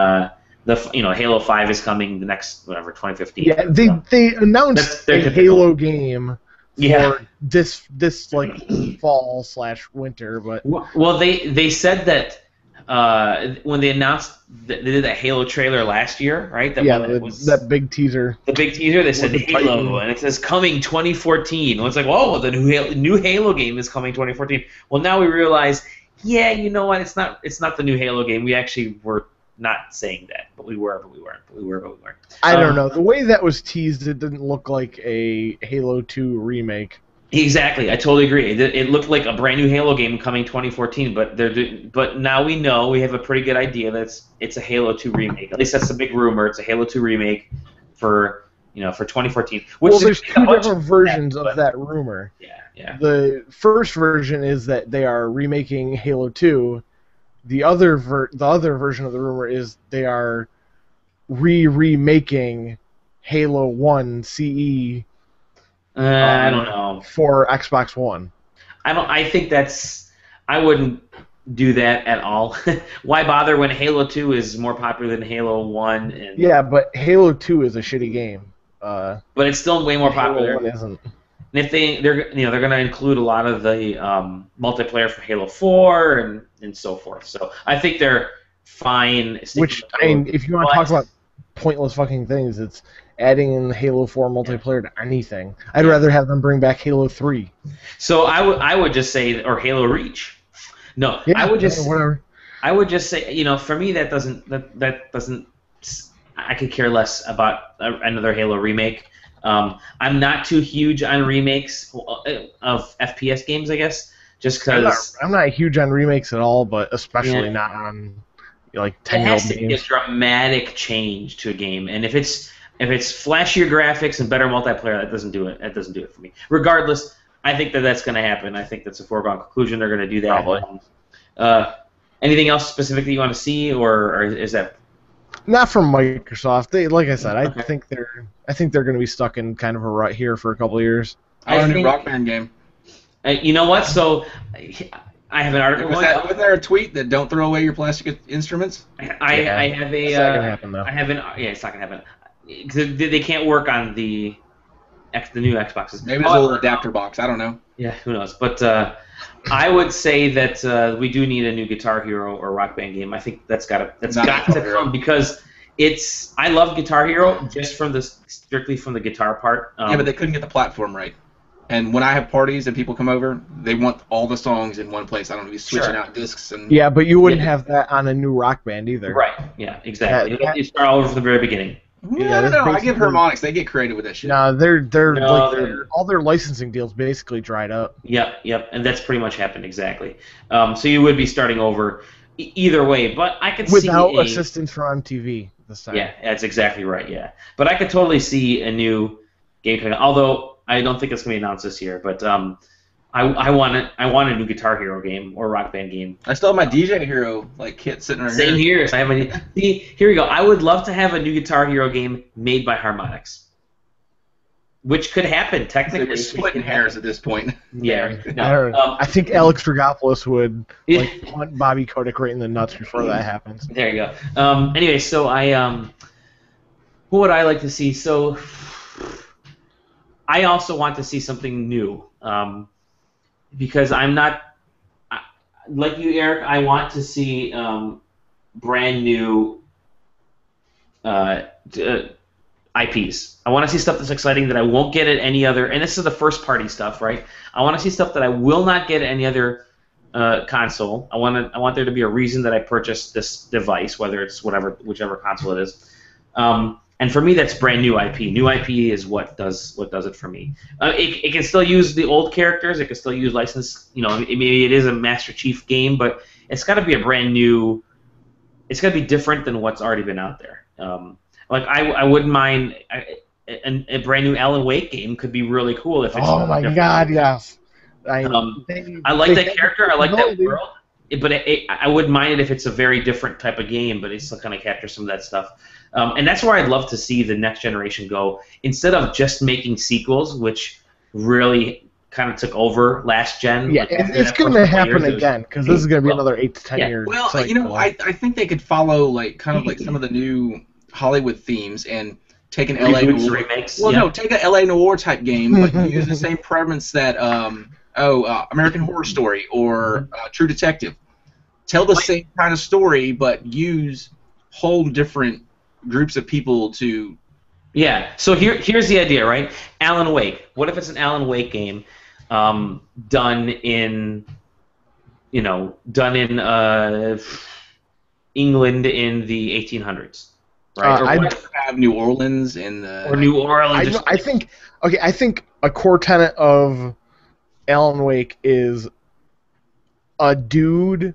[SPEAKER 1] Halo 5 is coming the next 2015.
[SPEAKER 4] Yeah, they announced a Halo game for this fall/winter, but
[SPEAKER 1] well, they said that when they announced that they did that Halo trailer last year, right?
[SPEAKER 4] That big teaser.
[SPEAKER 1] The big teaser. They said Halo, and it says coming 2014. Well, it's like, well, the new Halo game is coming 2014. Well, now we realize, yeah, you know what? It's not the new Halo game. We actually were not saying that, but we were, but we weren't. But we were, but we weren't.
[SPEAKER 4] I don't know. The way that was teased, it didn't look like a Halo 2 remake.
[SPEAKER 1] Exactly, I totally agree. It looked like a brand new Halo game coming 2014, but now we know, we have a pretty good idea that it's a Halo 2 remake. At least that's the big rumor. It's a Halo 2 remake for 2014.
[SPEAKER 4] Well, there's two different versions of that rumor.
[SPEAKER 1] Yeah.
[SPEAKER 4] The first version is that they are remaking Halo 2. The other version of the rumor is they are remaking Halo 1 CE.
[SPEAKER 1] I don't know.
[SPEAKER 4] For Xbox One.
[SPEAKER 1] I wouldn't do that at all. Why bother when Halo 2 is more popular than Halo 1?
[SPEAKER 4] Yeah, but Halo 2 is a shitty game.
[SPEAKER 1] But it's still way more popular.
[SPEAKER 4] Halo 1 isn't.
[SPEAKER 1] And if they're going to include a lot of the multiplayer for Halo 4 and so forth. So I think they're fine.
[SPEAKER 4] Which, if you want to talk about pointless fucking things, it's adding in Halo 4 multiplayer to anything. I'd rather have them bring back Halo 3.
[SPEAKER 1] So I would just say, or Halo Reach. No,
[SPEAKER 4] yeah,
[SPEAKER 1] I would just
[SPEAKER 4] whatever.
[SPEAKER 1] I would just say, for me that doesn't. I could care less about another Halo remake. I'm not too huge on remakes of FPS games, I guess, just because
[SPEAKER 4] I'm not huge on remakes at all, but especially not on 10-year-old games.
[SPEAKER 1] It has to be a dramatic change to a game, and if it's flashier graphics and better multiplayer, that doesn't do it. That doesn't do it for me. Regardless, I think that's going to happen. I think that's a foregone conclusion. They're going to do that.
[SPEAKER 4] Probably.
[SPEAKER 1] Anything else specifically you want to see, or is that?
[SPEAKER 4] Not from Microsoft. Like I said, I think they're going to be stuck in kind of a rut here for a couple of years.
[SPEAKER 2] I want a new Rock Band game.
[SPEAKER 1] You know what? So I have an article.
[SPEAKER 2] Was there a tweet that don't throw away your plastic instruments?
[SPEAKER 1] I have a.
[SPEAKER 4] It's not gonna happen though.
[SPEAKER 1] It's not gonna happen. They can't work on the new Xboxes.
[SPEAKER 2] Maybe it's a little adapter box. I don't know.
[SPEAKER 1] Yeah, who knows? But I would say that we do need a new Guitar Hero or Rock Band game. I think that's got to come because I love Guitar Hero just strictly from the guitar part.
[SPEAKER 2] Yeah, but they couldn't get the platform right. And when I have parties and people come over, they want all the songs in one place. I don't want to be switching out discs and.
[SPEAKER 4] Yeah, but you wouldn't have that on a new Rock Band either.
[SPEAKER 1] Right. Yeah. Exactly. You start all over from the very beginning.
[SPEAKER 2] Yeah, I don't know. I give Harmonix. They get creative with that shit.
[SPEAKER 4] No, all their licensing deals basically dried up.
[SPEAKER 1] Yep, and that's pretty much happened exactly. So you would be starting over either way, but I could see
[SPEAKER 4] without assistance from MTV this time.
[SPEAKER 1] Yeah, that's exactly right. Yeah, but I could totally see a new game coming. Although I don't think it's going to be announced this year, but I want a new Guitar Hero game or Rock Band game.
[SPEAKER 2] I still have my DJ Hero kit sitting right here.
[SPEAKER 1] Same here. So I have here we go. I would love to have a new Guitar Hero game made by Harmonix, which could happen technically.
[SPEAKER 2] We're splitting hairs at this point.
[SPEAKER 1] Yeah.
[SPEAKER 4] I think Alex Dragopoulos would want Bobby Kotick right in the nuts before that happens.
[SPEAKER 1] There you go. Anyway, so what would I like to see? So I also want to see something new. Because I'm not like you, Eric. I want to see brand new IPs. I want to see stuff that's exciting that I won't get at any other. And this is the first party stuff, right? I want to see stuff that I will not get at any other console. I want there to be a reason that I purchased this device, whether it's whichever console it is. And for me, that's brand new IP. New IP is what does it for me. It can still use the old characters. It can still use licensed. Maybe it is a Master Chief game, but it's got to be a brand new. It's got to be different than what's already been out there. I wouldn't mind. a brand new Alan Wake game could be really cool if it's.
[SPEAKER 4] Oh my God, yes.
[SPEAKER 1] I like that character. I like that world. But I wouldn't mind it if it's a very different type of game, but it still kind of captures some of that stuff. And that's where I'd love to see the next generation go. Instead of just making sequels, which really kind of took over last gen.
[SPEAKER 4] Yeah, it's going to happen again, because this is going to be another 8 to 10 years.
[SPEAKER 2] Well, I think they could follow kind of some of the new Hollywood themes and take an LA Noir
[SPEAKER 1] remakes.
[SPEAKER 2] Well, no, take an LA Noir type game, but use the same premise that American Horror Story or True Detective. Tell the same kind of story, but use whole different groups of people to.
[SPEAKER 1] Yeah. So here's the idea, right? Alan Wake. What if it's an Alan Wake game, done in England in the 1800s, right?
[SPEAKER 2] I have New Orleans in the.
[SPEAKER 1] Or New Orleans.
[SPEAKER 4] I think a core tenet of Alan Wake is a dude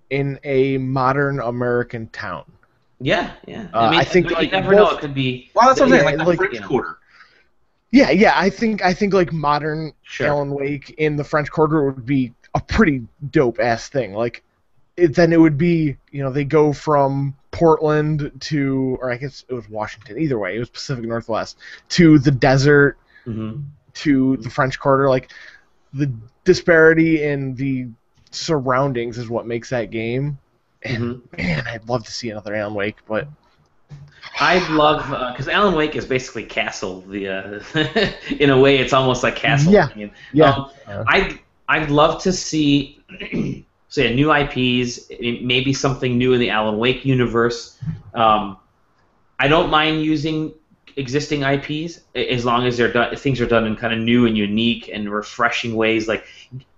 [SPEAKER 4] in a modern American town.
[SPEAKER 1] Yeah.
[SPEAKER 4] I think
[SPEAKER 1] you never know. It could be.
[SPEAKER 2] Well, that's what I'm saying. Like the French Quarter.
[SPEAKER 4] Yeah. I think like modern Alan Wake in the French Quarter would be a pretty dope ass thing. Like, then it would be they go from Portland to, or I guess it was Washington. Either way, it was Pacific Northwest to the desert, to the French Quarter. Like, the disparity in the surroundings is what makes that game. And man, I'd love to see another Alan Wake, but
[SPEAKER 1] I'd love because Alan Wake is basically Castle. In a way, it's almost like Castle.
[SPEAKER 4] Yeah.
[SPEAKER 1] I'd love to see say new IPs, maybe something new in the Alan Wake universe. I don't mind using existing IPs as long as things are done in kind of new and unique and refreshing ways. Like,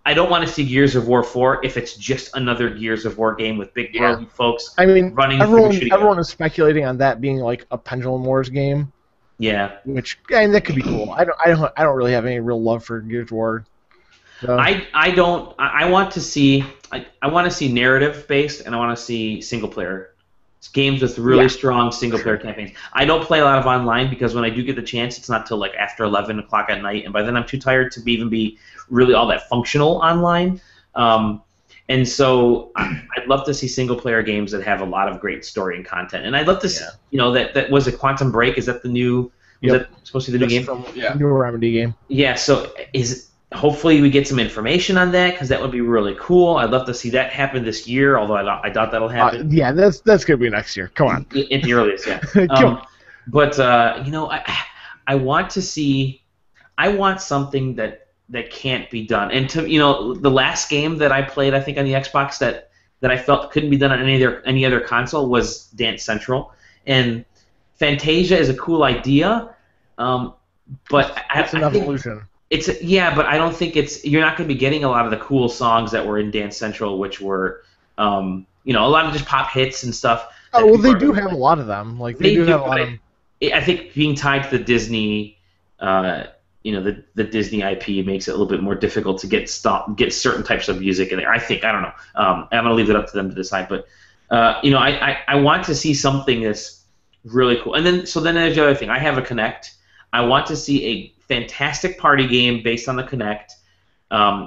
[SPEAKER 1] I don't want to see Gears of War 4 if it's just another Gears of War game with big burly folks.
[SPEAKER 4] I mean,
[SPEAKER 1] running.
[SPEAKER 4] Everyone is speculating on that being like a Pendulum Wars game.
[SPEAKER 1] Yeah,
[SPEAKER 4] that could be cool. I don't really have any real love for Gears of War. So.
[SPEAKER 1] I want to see narrative based, and I want to see single player. Games with really strong single-player campaigns. I don't play a lot of online because when I do get the chance, it's not till like after 11 o'clock at night, and by then I'm too tired to even be really all that functional online. And so I'd love to see single-player games that have a lot of great story and content. And I'd love to see, that was a Quantum Break. Is that the new? Is that supposed to be the new game?
[SPEAKER 4] New Remedy game.
[SPEAKER 1] Yeah. So hopefully we get some information on that because that would be really cool. I'd love to see that happen this year, although I doubt that'll happen.
[SPEAKER 4] That's gonna be next year. Come on.
[SPEAKER 1] In the earliest, yeah. But I want to see. I want something that can't be done. And the last game that I played, I think on the Xbox that I felt couldn't be done on any other console was Dance Central. And Fantasia is a cool idea, but
[SPEAKER 4] it's an evolution.
[SPEAKER 1] But I don't think you're not going to be getting a lot of the cool songs that were in Dance Central, which were, a lot of just pop hits and stuff.
[SPEAKER 4] Oh, well, they do have a lot of them. Like they do have a lot of them.
[SPEAKER 1] I think being tied to the Disney, the Disney IP makes it a little bit more difficult to get certain types of music in there. I don't know. I'm going to leave it up to them to decide. But, I want to see something that's really cool. And then there's the other thing. I have a Kinect. I want to see a fantastic party game based on the Kinect.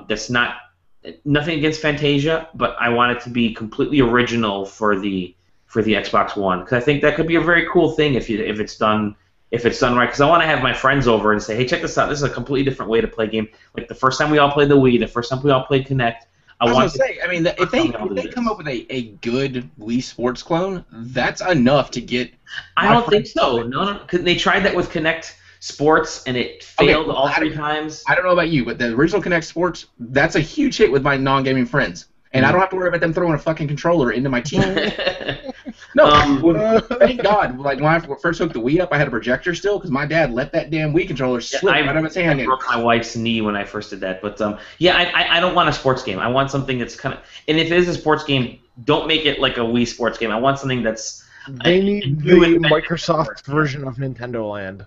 [SPEAKER 1] That's nothing against Fantasia, but I want it to be completely original for the Xbox One because I think that could be a very cool thing if it's done right. Because I want to have my friends over and say, hey, check this out. This is a completely different way to play a game. Like the first time we all played the Wii, the first time we all played Kinect.
[SPEAKER 2] If they come up with a good Wii Sports clone, that's enough to get.
[SPEAKER 1] I don't think so. No, because they tried that with Kinect Sports, and it failed all 3 times.
[SPEAKER 2] I don't know about you, but the original Kinect Sports, that's a huge hit with my non-gaming friends. And I don't have to worry about them throwing a fucking controller into my TV. No, thank God. Like, when I first hooked the Wii up, I had a projector still, because my dad let that damn Wii controller slip out of his hand.
[SPEAKER 1] I broke my wife's knee when I first did that. But, I don't want a sports game. I want something that's kind of... And if it is a sports game, don't make it like a Wii sports game. I want something that's...
[SPEAKER 4] They need the Microsoft version of Nintendo Land.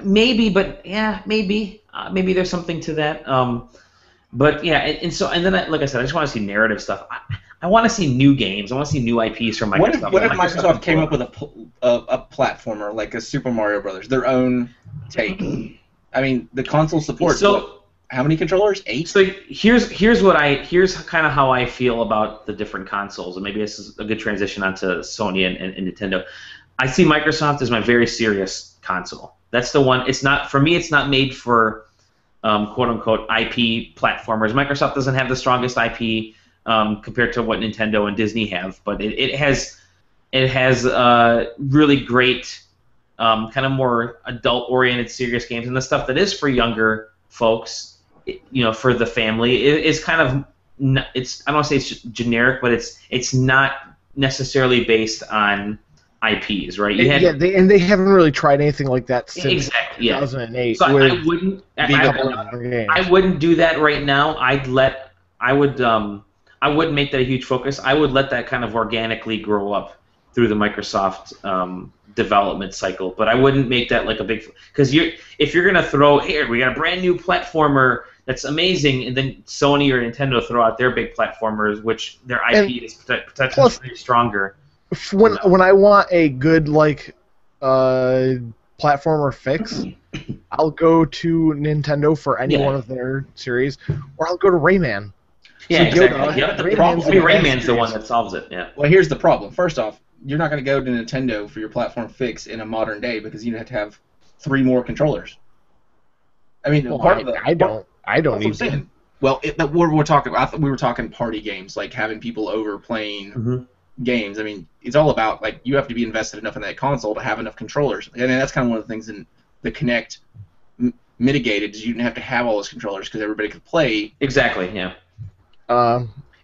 [SPEAKER 1] Maybe, but maybe there's something to that. But yeah, and then like I said, I just want to see narrative stuff. I want to see new games. I want to see new IPs from Microsoft.
[SPEAKER 2] What if Microsoft came up with a platformer like a Super Mario Brothers, their own take? I mean, the console support. So how many controllers? 8.
[SPEAKER 1] So here's kind of how I feel about the different consoles, and maybe this is a good transition onto Sony and Nintendo. I see Microsoft as my very serious console. That's the one. It's not for me. It's not made for quote unquote IP platformers. Microsoft doesn't have the strongest IP compared to what Nintendo and Disney have, but it has really great kind of more adult-oriented, serious games, and the stuff that is for younger folks, for the family, is kind of I don't want to say it's generic, but it's not necessarily based on IPs, right?
[SPEAKER 4] They haven't really tried anything like that since 2008.
[SPEAKER 1] So I wouldn't do that right now. I wouldn't make that a huge focus. I would let that kind of organically grow up through the Microsoft development cycle, but I wouldn't make that like a big, because if you're gonna throw, here we got a brand new platformer that's amazing, and then Sony or Nintendo throw out their big platformers, which their IP is potentially stronger.
[SPEAKER 4] When I want a good platformer fix, I'll go to Nintendo for any one of their series, or I'll go to Rayman.
[SPEAKER 1] Yeah, exactly. Rayman's the one that solves it. Yeah.
[SPEAKER 2] Well, here's the problem. First off, you're not going to go to Nintendo for your platform fix in a modern day because you have to have 3 more controllers. I mean,
[SPEAKER 4] I don't need to.
[SPEAKER 2] Well, we're talking. I thought we were talking party games, like having people over playing games. I mean, it's all about you have to be invested enough in that console to have enough controllers, and that's kind of one of the things in the Kinect mitigated is you didn't have to have all those controllers because everybody could play.
[SPEAKER 1] Exactly. Yeah.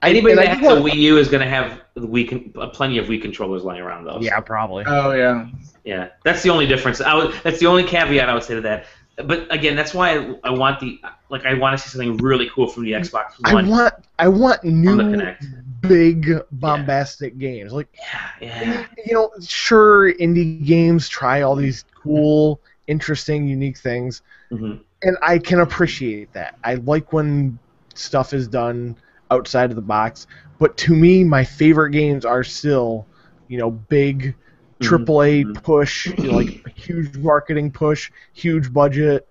[SPEAKER 1] Anybody that has a Wii U is going to have plenty of Wii controllers lying around, though.
[SPEAKER 4] Yeah, probably.
[SPEAKER 2] Oh, yeah.
[SPEAKER 1] Yeah, that's the only difference. That's the only caveat I would say to that. But again, that's why I want I want to see something really cool from the Xbox One.
[SPEAKER 4] I want new big bombastic games. Sure, indie games try all these cool, interesting, unique things, and I can appreciate that. I like when stuff is done outside of the box, but to me, my favorite games are still, big AAA push, like a huge marketing push, huge budget,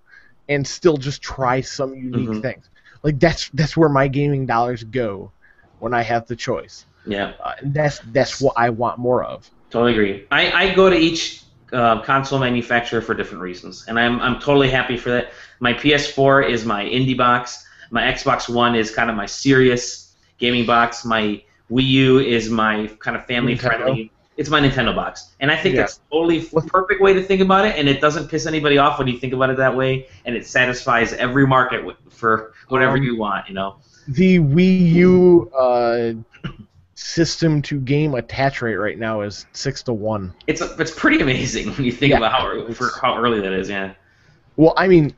[SPEAKER 4] and still just try some unique things. That's where my gaming dollars go when I have the choice.
[SPEAKER 1] Yeah,
[SPEAKER 4] and that's what I want more of.
[SPEAKER 1] Totally agree. I go to each console manufacturer for different reasons, and I'm totally happy for that. My PS4 is my indie box. My Xbox One is kind of my serious gaming box. My Wii U is my kind of family-friendly. It's my Nintendo box. And I think that's totally the perfect way to think about it, and it doesn't piss anybody off when you think about it that way, and it satisfies every market for whatever you want,
[SPEAKER 4] The Wii U system to game attach rate right now is 6-to-1.
[SPEAKER 1] It's pretty amazing when you think about how early that is, yeah.
[SPEAKER 4] Well, I mean...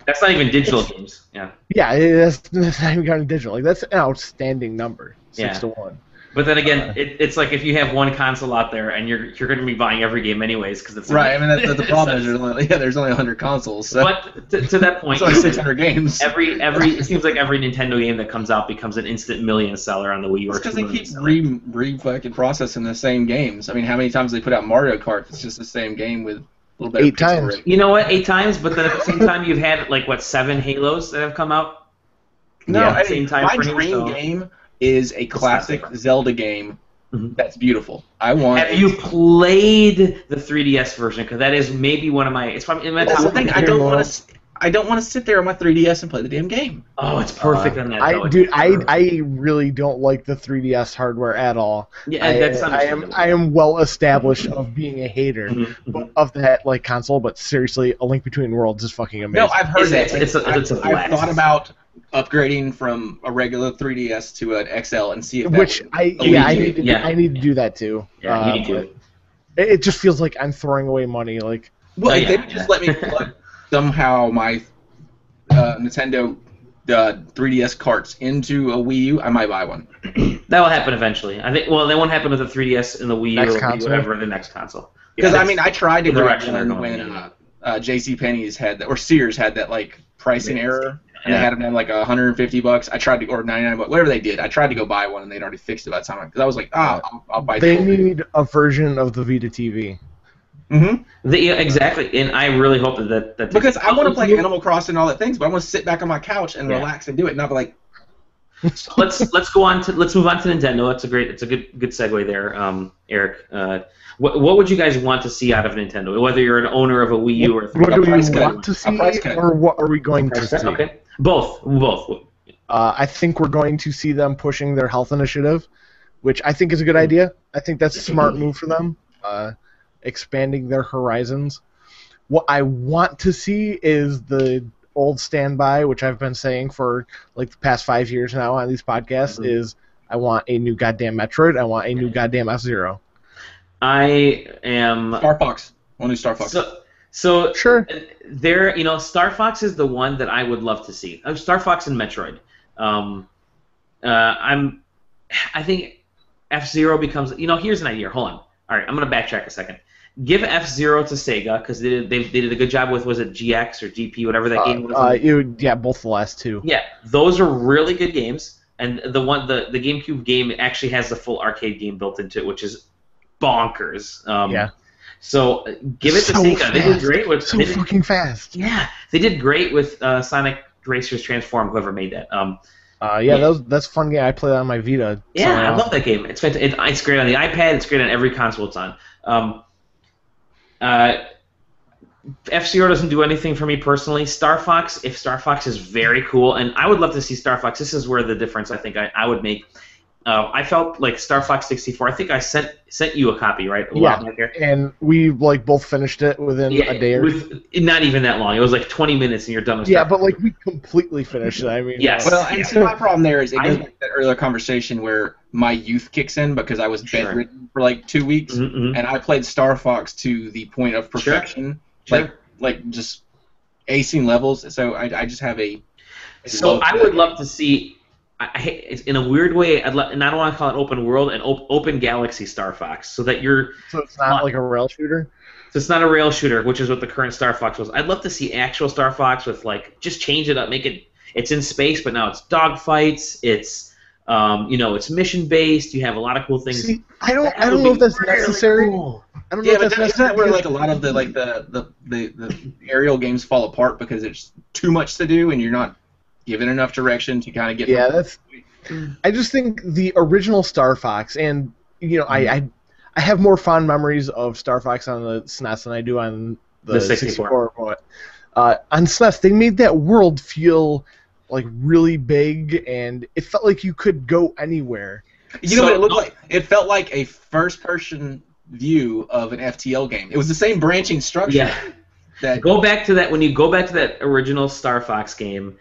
[SPEAKER 1] That's not even digital games. Yeah.
[SPEAKER 4] Yeah, that's not even counting digital. That's an outstanding number. 6-to-1.
[SPEAKER 1] But then again, it's like if you have one console out there and you're going to be buying every game anyways because it's
[SPEAKER 2] right. I mean, that's the problem is there's only 100 consoles. So.
[SPEAKER 1] But to that point,
[SPEAKER 2] it's only 600 games.
[SPEAKER 1] It seems like every Nintendo game that comes out becomes an instant million seller on the Wii U.
[SPEAKER 2] It's because they keep fucking processing the same games. I mean, how many times they put out Mario Kart? It's just the same game with.
[SPEAKER 4] 8 times.
[SPEAKER 1] You know what? 8 times, but then at the same time, you've had 7 Halos that have come out.
[SPEAKER 2] No, at the same time. My dream game is a classic Zelda game that's beautiful. Have
[SPEAKER 1] you played the 3DS version? Because that is maybe one of my. It's probably in my top.
[SPEAKER 2] Thing. I don't want to sit there on my 3DS and play the damn game.
[SPEAKER 1] Oh, it's perfect on that.
[SPEAKER 4] I really don't like the 3DS hardware at all.
[SPEAKER 1] Yeah, that's understandable.
[SPEAKER 4] I am well established of being a hater of that console, but seriously, A Link Between Worlds is fucking amazing.
[SPEAKER 2] No, I've heard that.
[SPEAKER 1] I've
[SPEAKER 2] thought about upgrading from a regular 3DS to an XL and see if
[SPEAKER 4] I need to do that too.
[SPEAKER 1] Yeah, you need to.
[SPEAKER 4] It just feels like I'm throwing away money.
[SPEAKER 2] If they would just let me plug somehow my Nintendo 3DS carts into a Wii U, I might buy one.
[SPEAKER 1] That will happen eventually. I think. Well, that won't happen with the 3DS and the Wii U or whatever the next console.
[SPEAKER 2] Because I tried to grab one when JCPenney's had that, or Sears had that pricing error. and they had them at like $150. I tried to, or $99, whatever they did. I tried to go buy one, and they'd already fixed it by the time. Because I was like, I'll buy.
[SPEAKER 4] They need a version of the Vita TV.
[SPEAKER 2] Mm-hmm.
[SPEAKER 1] Exactly, and I really hope that
[SPEAKER 2] because I want to play Animal Crossing and all that things, but I want to sit back on my couch and relax and do it, and not be like.
[SPEAKER 1] So let's move on to Nintendo. It's a good segue there, Eric. What would you guys want to see out of Nintendo? Whether you're an owner of a Wii U or
[SPEAKER 4] what do we want to see, or what are we going to see?
[SPEAKER 1] Okay, both.
[SPEAKER 4] I think we're going to see them pushing their health initiative, which I think is a good idea. I think that's a smart move for them, expanding their horizons. What I want to see is the old standby, which I've been saying for like the past 5 years now on these podcasts, is I want a new goddamn Metroid. I want a new goddamn F-Zero.
[SPEAKER 1] I am
[SPEAKER 2] Star Fox. One new Star Fox.
[SPEAKER 1] So
[SPEAKER 4] sure.
[SPEAKER 1] Star Fox is the one that I would love to see. Star Fox and Metroid. I think F-Zero becomes. Here's an idea. Hold on. All right, I'm gonna backtrack a second. Give F-Zero to Sega because they did a good job with, was it GX or GP, whatever that game was?
[SPEAKER 4] Both the last two.
[SPEAKER 1] Yeah, those are really good games, and the GameCube game actually has the full arcade game built into it, which is bonkers. So give it to Sega.
[SPEAKER 4] Fast.
[SPEAKER 1] They did great with
[SPEAKER 4] fucking fast.
[SPEAKER 1] Yeah, they did great with Sonic Racers Transform. Whoever made that.
[SPEAKER 4] That's a fun game. I play that on my Vita.
[SPEAKER 1] Yeah, I love that game. It's fantastic. It's great on the iPad. It's great on every console it's on. F-Zero doesn't do anything for me personally. If Star Fox is very cool, and I would love to see Star Fox. This is where the difference I think I would make. I felt like Star Fox 64. I think I sent you a copy, right?
[SPEAKER 4] And we both finished it within a day or
[SPEAKER 1] not even that long. It was like 20 minutes, and you're done with Star Fox.
[SPEAKER 4] but we completely finished it. I mean,
[SPEAKER 1] yes.
[SPEAKER 2] Well, and see, my problem there is it goes back to that earlier conversation where my youth kicks in because I was bedridden for like 2 weeks, and I played Star Fox to the point of perfection, like just acing levels. So I just have a.
[SPEAKER 1] So I would love to see. It's in a weird way, and I don't want to call it open world, and open galaxy Star Fox, so that you're.
[SPEAKER 4] So it's not like a rail shooter.
[SPEAKER 1] So it's not a rail shooter, which is what the current Star Fox was. I'd love to see actual Star Fox with just change it up, make it. It's in space, but now it's dogfights. It's it's mission based. You have a lot of cool things.
[SPEAKER 4] See, I don't know if that's necessary.
[SPEAKER 1] Cool.
[SPEAKER 4] I don't know if that's necessary.
[SPEAKER 2] Isn't that where a lot of the aerial games fall apart because there's too much to do and you're not given enough direction to kind of get.
[SPEAKER 4] Yeah, I just think the original Star Fox, and I have more fond memories of Star Fox on the SNES than I do on the 64. On SNES, they made that world feel really big, and it felt like you could go anywhere.
[SPEAKER 2] You know what it looked like? It felt like a first-person view of an FTL game. It was the same branching structure.
[SPEAKER 1] Yeah. Go back to that when you go back to that original Star Fox game.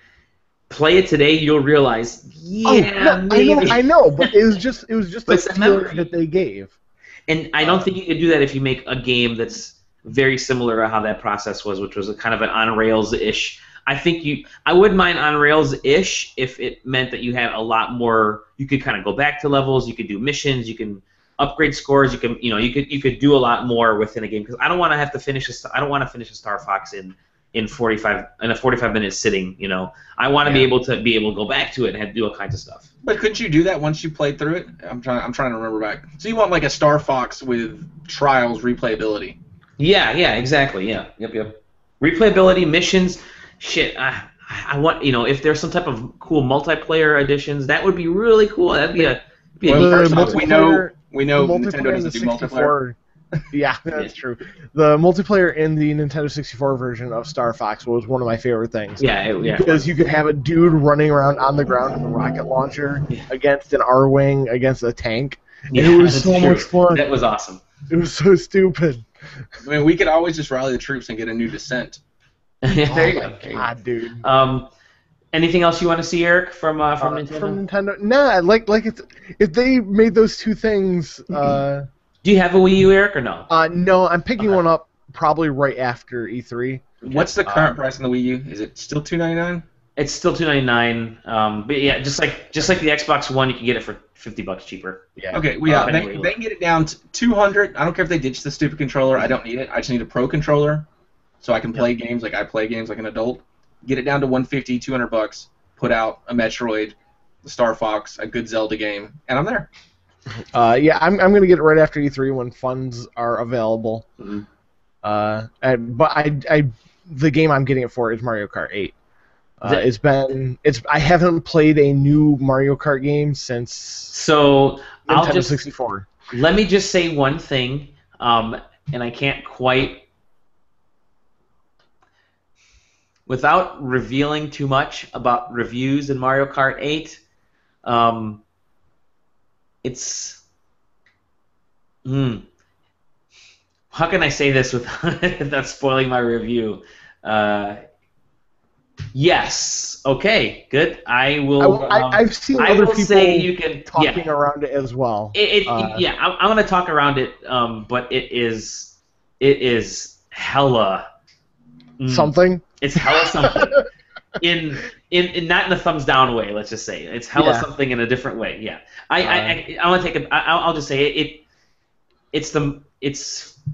[SPEAKER 1] Play it today, you'll realize. Maybe.
[SPEAKER 4] I know, but it was just the feeling that they gave.
[SPEAKER 1] And I don't think you could do that if you make a game that's very similar to how that process was, which was a kind of an on rails-ish. I wouldn't mind on rails-ish if it meant that you had a lot more. You could kind of go back to levels. You could do missions. You can upgrade scores. You can you could do a lot more within a game because I don't want to have to finish I don't want to finish a Star Fox in a 45-minute sitting. I want to be able to go back to it and do all kinds of stuff.
[SPEAKER 2] But couldn't you do that once you played through it? I'm trying to remember back. So you want a Star Fox with Trials replayability?
[SPEAKER 1] Yeah, exactly. Yeah, yep. Replayability, missions, shit. I want if there's some type of cool multiplayer additions, that would be really cool. That'd be a
[SPEAKER 2] we know Nintendo doesn't do multiplayer.
[SPEAKER 4] Yeah, that's true. The multiplayer in the Nintendo 64 version of Star Fox was one of my favorite things.
[SPEAKER 1] Yeah.
[SPEAKER 4] Because you could have a dude running around on the ground with a rocket launcher against an R-Wing against a tank. And it was so much fun.
[SPEAKER 1] That was awesome.
[SPEAKER 4] It was so stupid.
[SPEAKER 2] I mean, we could always just rally the troops and get a new descent.
[SPEAKER 1] There you go.
[SPEAKER 4] God, dude.
[SPEAKER 1] Anything else you want to see, Eric, from Nintendo?
[SPEAKER 4] From Nintendo? Nah, if they made those two things.
[SPEAKER 1] Do you have a Wii U, Eric, or no?
[SPEAKER 4] No, I'm picking one up probably right after E3.
[SPEAKER 2] What's the current price on the Wii U? Is it still $299?
[SPEAKER 1] It's still $299. But yeah, just like the Xbox One, you can get it for $50 cheaper.
[SPEAKER 2] Yeah. Okay. Well, they can get it down to $200. I don't care if they ditch the stupid controller. I don't need it. I just need a pro controller, so I can play games like I play games like an adult. get it down to $150, $200, put out a Metroid, the Star Fox, a good Zelda game, and I'm there.
[SPEAKER 4] Yeah, I'm gonna get it right after E3 when funds are available.
[SPEAKER 1] Mm-hmm.
[SPEAKER 4] But the game I'm getting it for is Mario Kart 8. I haven't played a new Mario Kart game since Nintendo 64.
[SPEAKER 1] Let me just say one thing, and I can't quite, without revealing too much about reviews in Mario Kart 8. How can I say this without spoiling my review? Yes. Okay. Good. I will.
[SPEAKER 4] I've seen other people talking around it as well.
[SPEAKER 1] Yeah, I'm going to talk around it, but it is hella
[SPEAKER 4] something.
[SPEAKER 1] It's hella something. in not in a thumbs down way. Let's just say it's hella something in a different way. Yeah. I want to take it. I'll just say it. It's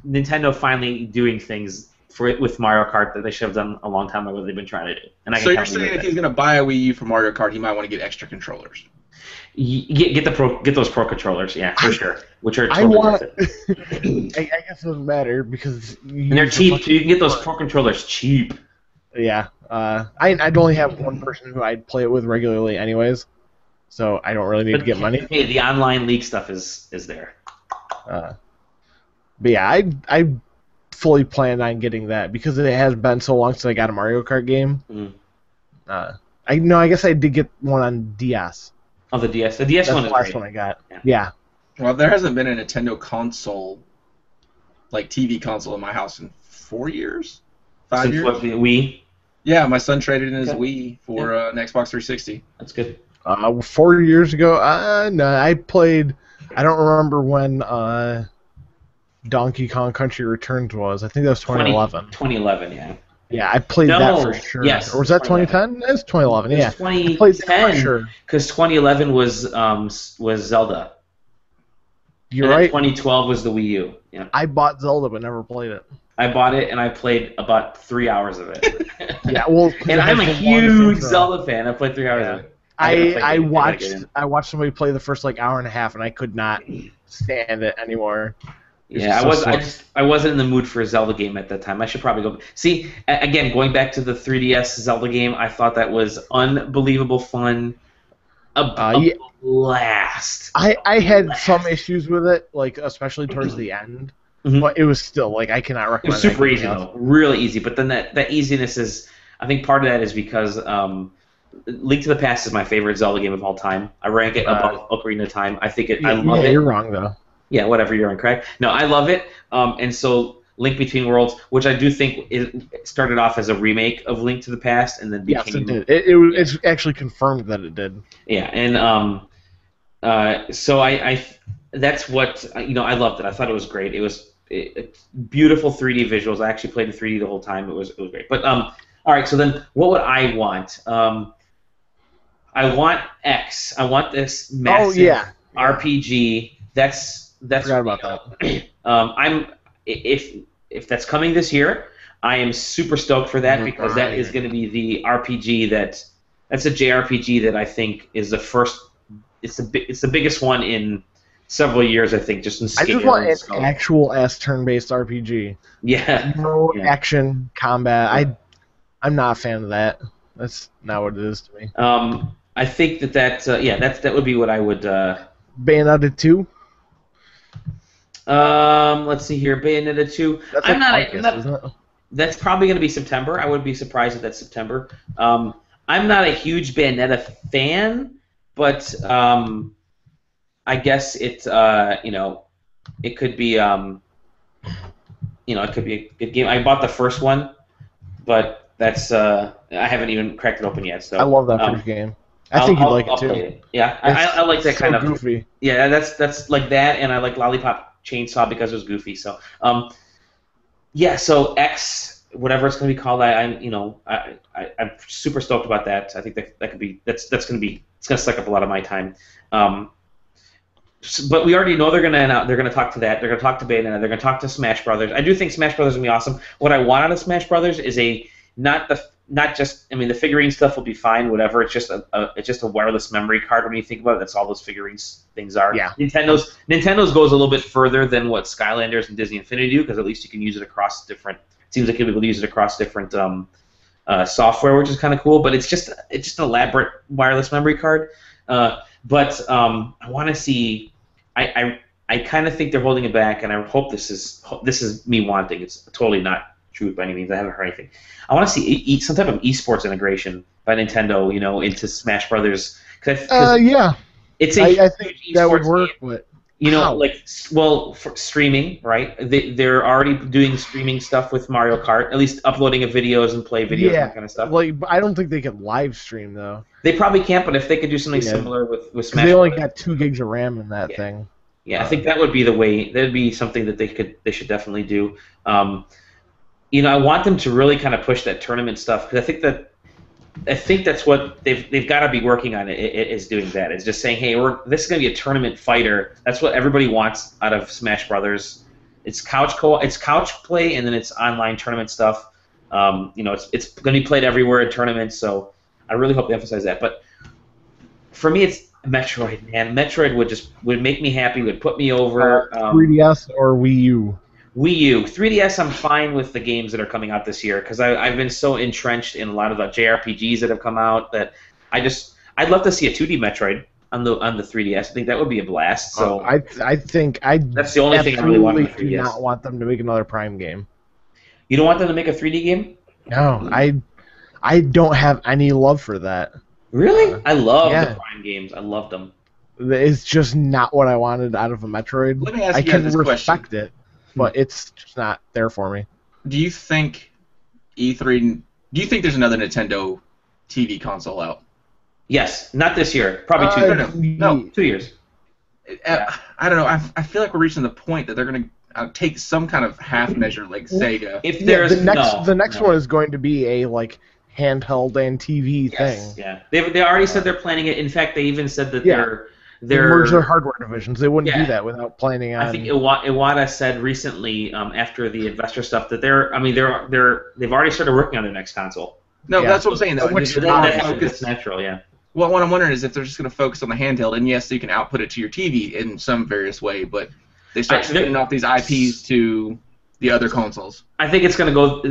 [SPEAKER 1] Nintendo finally doing things with Mario Kart that they should have done a long time ago. They've been trying to do. And
[SPEAKER 2] so you're saying if he's going to buy a Wii U for Mario Kart, he might want to get extra controllers.
[SPEAKER 1] Get those Pro controllers, yeah, for sure. Which are
[SPEAKER 4] totally worth it. I guess it doesn't matter because
[SPEAKER 1] and they're cheap. So you can get those Pro controllers cheap.
[SPEAKER 4] Yeah. I'd only have one person who I'd play it with regularly, anyways. So I don't really need to get money.
[SPEAKER 1] Hey, the online league stuff is there.
[SPEAKER 4] But yeah, I fully plan on getting that because it has been so long since I got a Mario Kart game.
[SPEAKER 1] Mm.
[SPEAKER 4] I guess I did get one on DS.
[SPEAKER 1] Oh, the DS. The DS one is
[SPEAKER 4] the last
[SPEAKER 1] great.
[SPEAKER 4] one I got. Yeah.
[SPEAKER 2] Well, there hasn't been a Nintendo console, like TV console, in my house in 4 years, 5 years.
[SPEAKER 1] Since what, the Wii?
[SPEAKER 2] Yeah, my son traded in his Wii for an Xbox 360.
[SPEAKER 1] That's good.
[SPEAKER 4] 4 years ago, no, I played. I don't remember when Donkey Kong Country Returns was. I think that was 2011.
[SPEAKER 1] 2011, yeah.
[SPEAKER 4] Yeah, I played that for sure.
[SPEAKER 1] Yes.
[SPEAKER 4] Or was that 2010? It was 2011. Yeah.
[SPEAKER 1] 2010.
[SPEAKER 4] I played that for sure.
[SPEAKER 1] Because 2011 was Zelda.
[SPEAKER 4] You're
[SPEAKER 1] and
[SPEAKER 4] right.
[SPEAKER 1] 2012 was the Wii U. Yeah.
[SPEAKER 4] I bought Zelda but never played it.
[SPEAKER 1] I bought it and I played about 3 hours of it.
[SPEAKER 4] Yeah, well,
[SPEAKER 1] and I'm a huge Zelda fan. I played 3 hours of it.
[SPEAKER 4] I watched somebody play the first hour and a half and I could not stand it anymore.
[SPEAKER 1] Yeah, I wasn't in the mood for a Zelda game at that time. I should probably go. See, again, going back to the 3DS Zelda game, I thought that was unbelievable fun. A blast.
[SPEAKER 4] I had some issues with it, especially towards the end. Mm-hmm. But it was still I cannot recommend.
[SPEAKER 1] It was super easy though, really easy. But then that easiness is, I think part of that is because Link to the Past is my favorite Zelda game of all time. I rank it above Ocarina of Time. I think I love it.
[SPEAKER 4] You're wrong though.
[SPEAKER 1] Yeah, whatever, you're incorrect. No, I love it. And so Link Between Worlds, which I do think it started off as a remake of Link to the Past, and then became.
[SPEAKER 4] Yes, it did. It's actually confirmed that it did.
[SPEAKER 1] Yeah, and so I that's what I loved it. I thought it was great. It was beautiful 3D visuals. I actually played in 3D the whole time. It was great. But all right, so then what would I want? I want X. I want this massive RPG. That's
[SPEAKER 4] forgot about that.
[SPEAKER 1] If that's coming this year, I am super stoked for that because that is going to be the RPG that's a JRPG that I think is the first. It's the biggest one in several years, I think, just in scale.
[SPEAKER 4] I just want an actual turn-based RPG.
[SPEAKER 1] Yeah.
[SPEAKER 4] No action combat. I'm not a fan of that. That's not what it is to me.
[SPEAKER 1] I think that would be what I would.
[SPEAKER 4] Bayonetta 2.
[SPEAKER 1] Let's see here. Bayonetta 2.
[SPEAKER 4] Isn't it?
[SPEAKER 1] That's probably going to be September. I would be surprised if that's September. I'm not a huge Bayonetta fan, but I guess it it could be it could be a good game. I bought the first one, but that's I haven't even cracked it open yet. So
[SPEAKER 4] I love that first game. I think you'd like it too.
[SPEAKER 1] Yeah, I like that kind of
[SPEAKER 4] goofy.
[SPEAKER 1] Yeah, that's like that, and I like Lollipop Chainsaw because it was goofy. So, so X, whatever it's going to be called, I'm super stoked about that. I think that could be it's going to suck up a lot of my time. But we already know they're going to talk to that. They're going to talk to Bayonetta. They're going to talk to Smash Brothers. I do think Smash Brothers is going to be awesome. What I want out of Smash Brothers is not not just, I mean, the figurine stuff will be fine, whatever. It's just a wireless memory card when you think about it. That's all those figurines things are.
[SPEAKER 4] Yeah.
[SPEAKER 1] Nintendo's goes a little bit further than what Skylanders and Disney Infinity do, because at least you can use it across different. It seems like you'll be able to use it across different software, which is kind of cool. But it's just an elaborate wireless memory card. But I want to see. I kind of think they're holding it back, and I hope this is me wanting. It's totally not true by any means. I haven't heard anything. I want to see some type of esports integration by Nintendo, into Smash Brothers.
[SPEAKER 4] Yeah.
[SPEAKER 1] It's
[SPEAKER 4] I think that would work,
[SPEAKER 1] game.
[SPEAKER 4] but
[SPEAKER 1] for streaming, right? They're already doing streaming stuff with Mario Kart, at least uploading of videos and play videos and that kind of stuff.
[SPEAKER 4] Like, I don't think they could live stream though.
[SPEAKER 1] They probably can't, but if they could do something similar with Smash,
[SPEAKER 4] they only got 2 gigs of RAM in that thing.
[SPEAKER 1] Yeah, I think that would be the way. That would be something that they should definitely do. I want them to really kind of push that tournament stuff, because I think that's what they've got to be working on. Is doing that. It's just saying, hey, this is going to be a tournament fighter. That's what everybody wants out of Smash Brothers. It's couch play, and then it's online tournament stuff. It's going to be played everywhere in tournaments. So I really hope they emphasize that. But for me, it's Metroid. Man, Metroid would make me happy. Would put me over.
[SPEAKER 4] 3DS or Wii U.
[SPEAKER 1] Wii U. 3DS, I'm fine with the games that are coming out this year, because I've been so entrenched in a lot of the JRPGs that have come out that I'd love to see a 2D Metroid on the 3DS. I think that would be a blast. So
[SPEAKER 4] I think
[SPEAKER 1] that's the only thing I really want on the 3DS.
[SPEAKER 4] Do not want them to make another Prime game.
[SPEAKER 1] You don't want them to make a 3D game?
[SPEAKER 4] No, I don't have any love for that.
[SPEAKER 1] Really? I love the Prime games. I loved them.
[SPEAKER 4] It's just not what I wanted out of a Metroid.
[SPEAKER 2] Let me ask you
[SPEAKER 4] I can
[SPEAKER 2] this
[SPEAKER 4] respect
[SPEAKER 2] question.
[SPEAKER 4] it, but it's just not there for me.
[SPEAKER 2] Do you think E3? Do you think there's another Nintendo TV console out?
[SPEAKER 1] Yes, not this year. Probably 2 years. No, 2 years.
[SPEAKER 2] I don't know. I feel like we're reaching the point that they're going to take some kind of half measure like Sega.
[SPEAKER 1] If there's
[SPEAKER 4] the next one is going to be a handheld and TV thing.
[SPEAKER 1] Yeah, they already said they're planning it. In fact, they even said that they're
[SPEAKER 4] merge their hardware divisions. They wouldn't do that without planning on.
[SPEAKER 1] I think Iwata said recently, after the investor stuff, that they've already started working on their next console.
[SPEAKER 2] No, that's what I'm saying.
[SPEAKER 1] It's natural, yeah.
[SPEAKER 2] Well, what I'm wondering is if they're just going to focus on the handheld, and yes, you can output it to your TV in some various way, but they start spinning off these IPs to the other consoles. I
[SPEAKER 1] think it's going to go,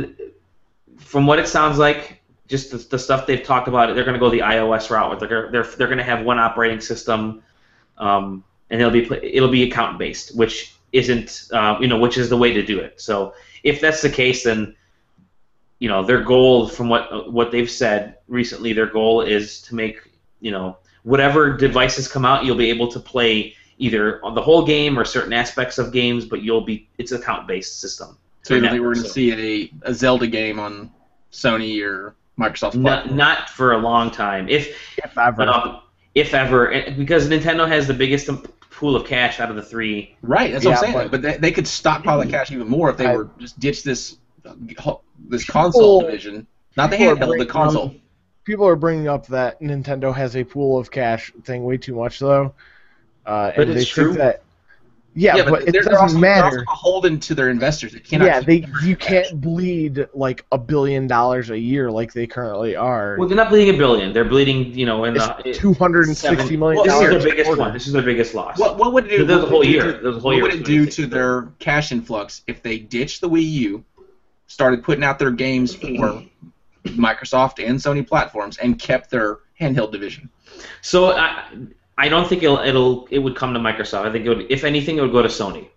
[SPEAKER 1] from what it sounds like, just the stuff they've talked about, they're going to go the iOS route. They're going to have one operating system, and it'll be account based, which isn't which is the way to do it. So if that's the case, then their goal, from what they've said recently, their goal is to make whatever devices come out, you'll be able to play either on the whole game or certain aspects of games, but it's an account based system.
[SPEAKER 2] So you think we're going to see a Zelda game on Sony or Microsoft platform?
[SPEAKER 1] Not for a long time, if ever, because Nintendo has the biggest pool of cash out of the three.
[SPEAKER 2] Right, that's what I'm saying. But they could stockpile the cash even more if they were just ditch this console division, not the handheld, the console.
[SPEAKER 4] People are bringing up that Nintendo has a pool of cash thing way too much, though.
[SPEAKER 1] But it's true.
[SPEAKER 4] But it doesn't matter.
[SPEAKER 2] They're also beholden to their investors.
[SPEAKER 4] You can't bleed $1 billion a year like they currently are.
[SPEAKER 1] Well, they're not bleeding $1 billion. They're bleeding,
[SPEAKER 4] $260 million.
[SPEAKER 1] This is their biggest one. This is their biggest loss.
[SPEAKER 2] What would it do?
[SPEAKER 1] The whole year. What
[SPEAKER 2] would it do to their cash influx if they ditched the Wii U, started putting out their games for Microsoft and Sony platforms, and kept their handheld division?
[SPEAKER 1] So I don't think it would come to Microsoft. I think if anything, it would go to Sony.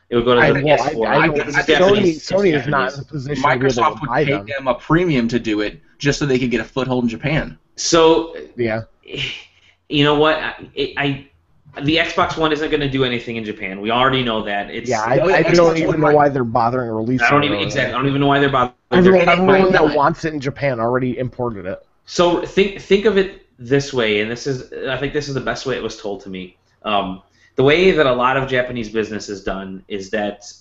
[SPEAKER 1] It would go to
[SPEAKER 4] Sony is not in a position.
[SPEAKER 2] Microsoft would pay them a premium to do it just so they could get a foothold in Japan.
[SPEAKER 1] So
[SPEAKER 2] you
[SPEAKER 1] know what? The Xbox One isn't going to do anything in Japan. We already know that.
[SPEAKER 4] I don't even know why they're bothering releasing it.
[SPEAKER 1] I don't even know why they're bothering.
[SPEAKER 4] Everyone that wants it in Japan already imported it.
[SPEAKER 1] So think of it this way, and I think this is the best way it was told to me. The way that a lot of Japanese business is done is that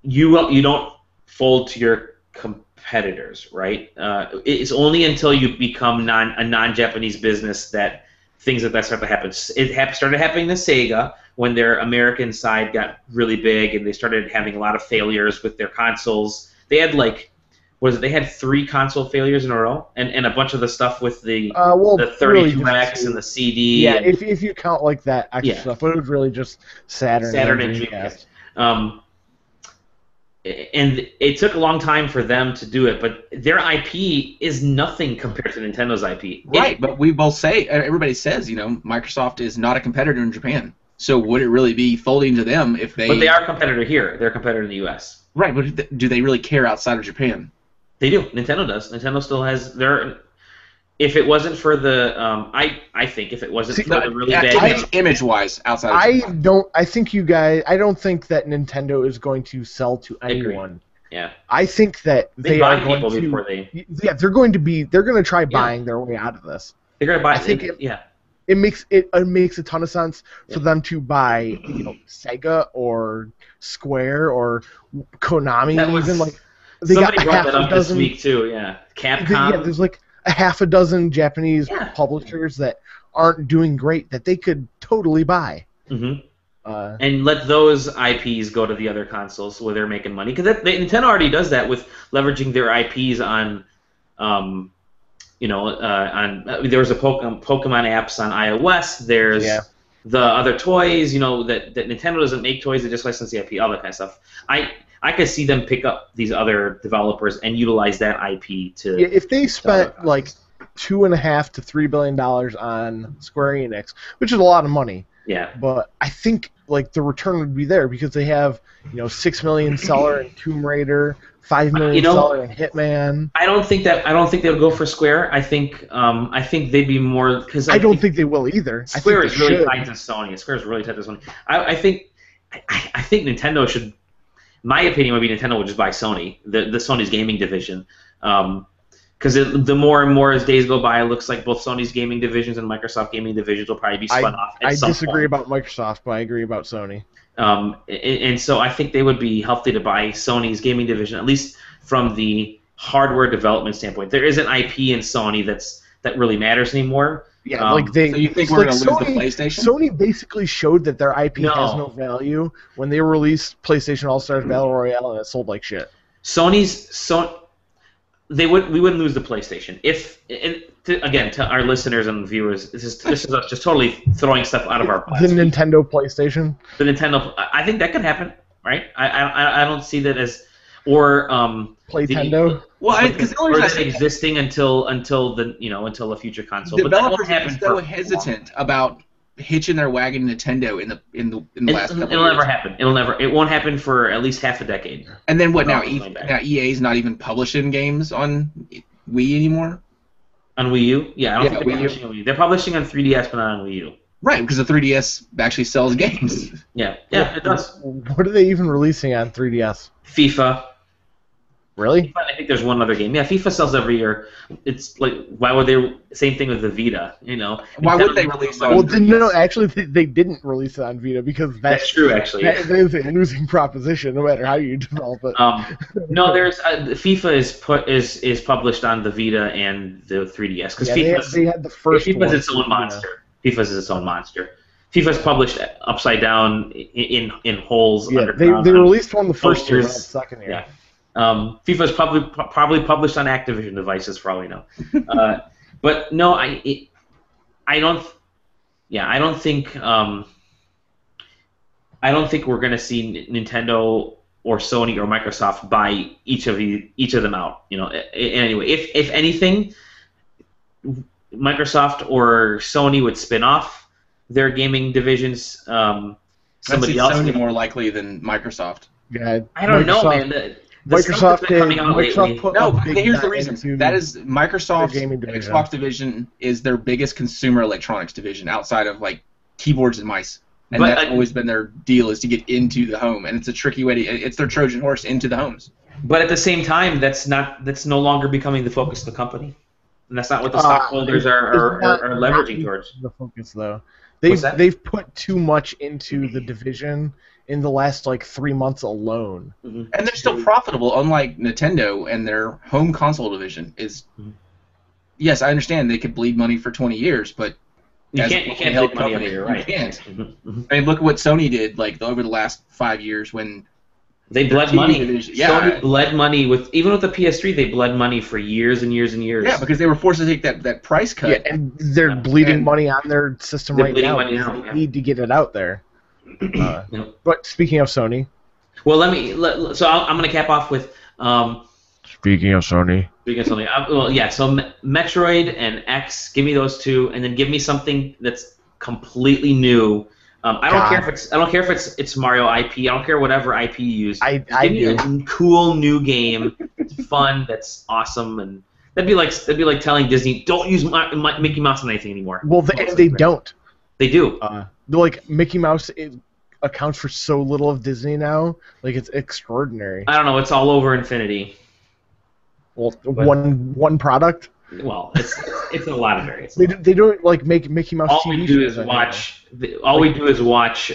[SPEAKER 1] you don't fold to your competitors, right? It's only until you become a non-Japanese business that things like that start to happen. It started happening to Sega when their American side got really big, and they started having a lot of failures with their consoles. They had was it? They had 3 console failures in a row, and a bunch of the stuff with the the 32X
[SPEAKER 4] really
[SPEAKER 1] and the CD.
[SPEAKER 4] Yeah,
[SPEAKER 1] and,
[SPEAKER 4] if you count like that extra stuff, but it was really just Saturn and Dreamcast.
[SPEAKER 1] And it took a long time for them to do it, but their IP is nothing compared to Nintendo's IP.
[SPEAKER 2] Right, but we both say, everybody says, Microsoft is not a competitor in Japan. So would it really be folding to them if they...
[SPEAKER 1] But they are a competitor here. They're a competitor in the U.S.
[SPEAKER 2] Right, but do they really care outside of Japan?
[SPEAKER 1] They do. Nintendo does. Nintendo still has their... If it wasn't for the... I think if it wasn't for the really bad...
[SPEAKER 2] Image-wise, outside of Japan.
[SPEAKER 4] I don't think that Nintendo is going to sell to anyone.
[SPEAKER 1] Yeah.
[SPEAKER 4] I think that they are going to...
[SPEAKER 1] before they...
[SPEAKER 4] Yeah, they're going to try buying their way out of this.
[SPEAKER 1] They're going to buy...
[SPEAKER 4] I think it makes a ton of sense for them to buy, Sega or Square or Konami. They
[SPEAKER 1] somebody
[SPEAKER 4] got
[SPEAKER 1] brought that up this week too. Yeah, Capcom.
[SPEAKER 4] There's like a half a dozen Japanese publishers that aren't doing great that they could totally buy.
[SPEAKER 1] Mm-hmm. And let those IPs go to the other consoles where they're making money, because Nintendo already does that with leveraging their IPs on. There's a Pokemon apps on iOS. There's the other toys. That Nintendo doesn't make toys; they just license the IP, all that kind of stuff. I could see them pick up these other developers and utilize that IP to. Yeah,
[SPEAKER 4] if they spent like $2.5 to $3 billion on Square Enix, which is a lot of money.
[SPEAKER 1] Yeah.
[SPEAKER 4] But I think the return would be there because they have 6 million seller in Tomb Raider. 5 million seller in Hitman.
[SPEAKER 1] I don't think they'll go for Square. I think they'd be more because
[SPEAKER 4] I don't think they will either.
[SPEAKER 1] Square is really tied to Sony. Square is really tied to Sony. I think Nintendo should. My opinion would be Nintendo would just buy Sony, the Sony's gaming division, because the more and more as days go by, it looks like both Sony's gaming divisions and Microsoft gaming divisions will probably be spun off. I
[SPEAKER 4] disagree about Microsoft, but I agree about Sony.
[SPEAKER 1] And so I think they would be healthy to buy Sony's gaming division, at least from the hardware development standpoint. There isn't IP in Sony that really matters anymore.
[SPEAKER 4] Yeah,
[SPEAKER 2] so you think we're going to lose the PlayStation?
[SPEAKER 4] Sony basically showed that their IP has no value when they released PlayStation All-Stars Battle Royale and it sold like shit.
[SPEAKER 1] We wouldn't lose the PlayStation to our listeners and viewers. This is us just totally throwing stuff out of our
[SPEAKER 4] The Nintendo PlayStation.
[SPEAKER 1] The Nintendo. I think that could happen, right? I don't see that as
[SPEAKER 4] Playtendo.
[SPEAKER 2] Because the only reason
[SPEAKER 1] existing until a future console.
[SPEAKER 2] Developers are so hesitant about hitching their wagon to Nintendo in the last couple of years.
[SPEAKER 1] It'll never happen. It won't happen for at least half a decade.
[SPEAKER 2] And then what now? EA's not even publishing games on Wii anymore?
[SPEAKER 1] On Wii U? Yeah, I don't think they're publishing on Wii U. They're publishing on 3DS, but not on Wii U.
[SPEAKER 2] Right, because the 3DS actually sells games.
[SPEAKER 1] Yeah, it does.
[SPEAKER 4] What are they even releasing on 3DS?
[SPEAKER 1] FIFA.
[SPEAKER 4] Really?
[SPEAKER 1] FIFA, I think there's one other game. Yeah, FIFA sells every year. It's like, why would they? Same thing with the Vita.
[SPEAKER 2] Why would they release it?
[SPEAKER 4] Well, no, actually, they didn't release it on Vita because
[SPEAKER 1] that's true. Actually,
[SPEAKER 4] that is a losing proposition, no matter how you develop it.
[SPEAKER 1] No, there's FIFA is published on the Vita and the 3DS because
[SPEAKER 4] they had the first.
[SPEAKER 1] FIFA's its own monster. FIFA's its own monster. FIFA's published upside down in holes.
[SPEAKER 4] Yeah, they released one the first year, not the second year.
[SPEAKER 1] Yeah. FIFA's probably published on Activision devices for all we know. But no, I don't think we're going to see Nintendo or Sony or Microsoft buy each of them out. Anyway, if anything, Microsoft or Sony would spin off their gaming diviings. Somebody else
[SPEAKER 2] Sony more likely than Microsoft.
[SPEAKER 4] Yeah,
[SPEAKER 1] I don't know, man.
[SPEAKER 4] Microsoft put
[SPEAKER 2] no, here's the reason. That is Microsoft's Xbox division is their biggest consumer electronics division outside of like keyboards and mice. And that's always been their deal is to get into the home, and it's a tricky way it's their Trojan horse into the homes.
[SPEAKER 1] But at the same time, that's no longer becoming the focus of the company, and that's not what the stockholders are leveraging towards.
[SPEAKER 4] The focus though, they've put too much into the division in the last 3 months alone.
[SPEAKER 2] Mm-hmm. And they're still profitable, unlike Nintendo and their home console division is. Mm-hmm. Yes, I understand they could bleed money for 20 years, but
[SPEAKER 1] you can't bleed money every year, right?
[SPEAKER 2] You can't. Mm-hmm. I mean, look at what Sony did over the last 5 years when
[SPEAKER 1] They bled
[SPEAKER 2] TV
[SPEAKER 1] money.
[SPEAKER 2] division. Yeah.
[SPEAKER 1] Sony bled money even with the PS3. They bled money for years and years and years.
[SPEAKER 2] Yeah, because they were forced to take that price cut.
[SPEAKER 4] Yeah, and they're bleeding money on their system right now.
[SPEAKER 1] They
[SPEAKER 4] need to get it out there.
[SPEAKER 1] Yep.
[SPEAKER 4] But speaking of Sony,
[SPEAKER 1] well, I'm going to cap off with.
[SPEAKER 4] Speaking of Sony.
[SPEAKER 1] So Metroid and X, give me those two, and then give me something that's completely new. I don't care if it's Mario IP. I don't care whatever IP you use.
[SPEAKER 4] I
[SPEAKER 1] give me a cool new game, it's fun, that's awesome, and that'd be like telling Disney don't use Mickey Mouse on anything anymore.
[SPEAKER 4] Well, they don't.
[SPEAKER 1] They do.
[SPEAKER 4] Like Mickey Mouse accounts for so little of Disney now. Like it's extraordinary.
[SPEAKER 1] I don't know. It's all over Infinity.
[SPEAKER 4] Well, one product.
[SPEAKER 1] Well, it's a lot of areas.
[SPEAKER 4] They don't like make Mickey Mouse
[SPEAKER 1] all
[SPEAKER 4] TV
[SPEAKER 1] we do
[SPEAKER 4] shows
[SPEAKER 1] is watch. All we do is watch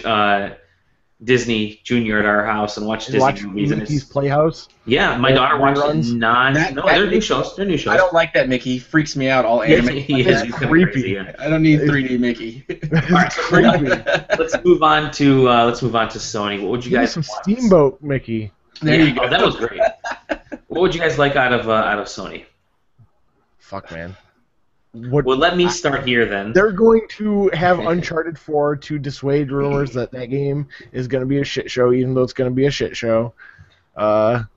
[SPEAKER 1] Disney Junior at our house and watch Disney movies.
[SPEAKER 4] Mickey's Playhouse.
[SPEAKER 1] Yeah, my daughter watches they're new shows. They're new shows.
[SPEAKER 2] I don't like that Mickey. He freaks me out. All animated.
[SPEAKER 1] He's
[SPEAKER 4] creepy.
[SPEAKER 1] Crazy, yeah.
[SPEAKER 2] I don't need 3D Mickey.
[SPEAKER 1] Let's move on to Sony. What would you guys?
[SPEAKER 4] Some Steamboat Mickey.
[SPEAKER 2] There you go.
[SPEAKER 1] Oh, that was great. What would you guys like out of Sony?
[SPEAKER 4] Fuck, man.
[SPEAKER 1] Well, let me start here then.
[SPEAKER 4] They're going to have Uncharted 4 to dissuade rumors that game is going to be a shit show, even though it's going to be a shit show. They'll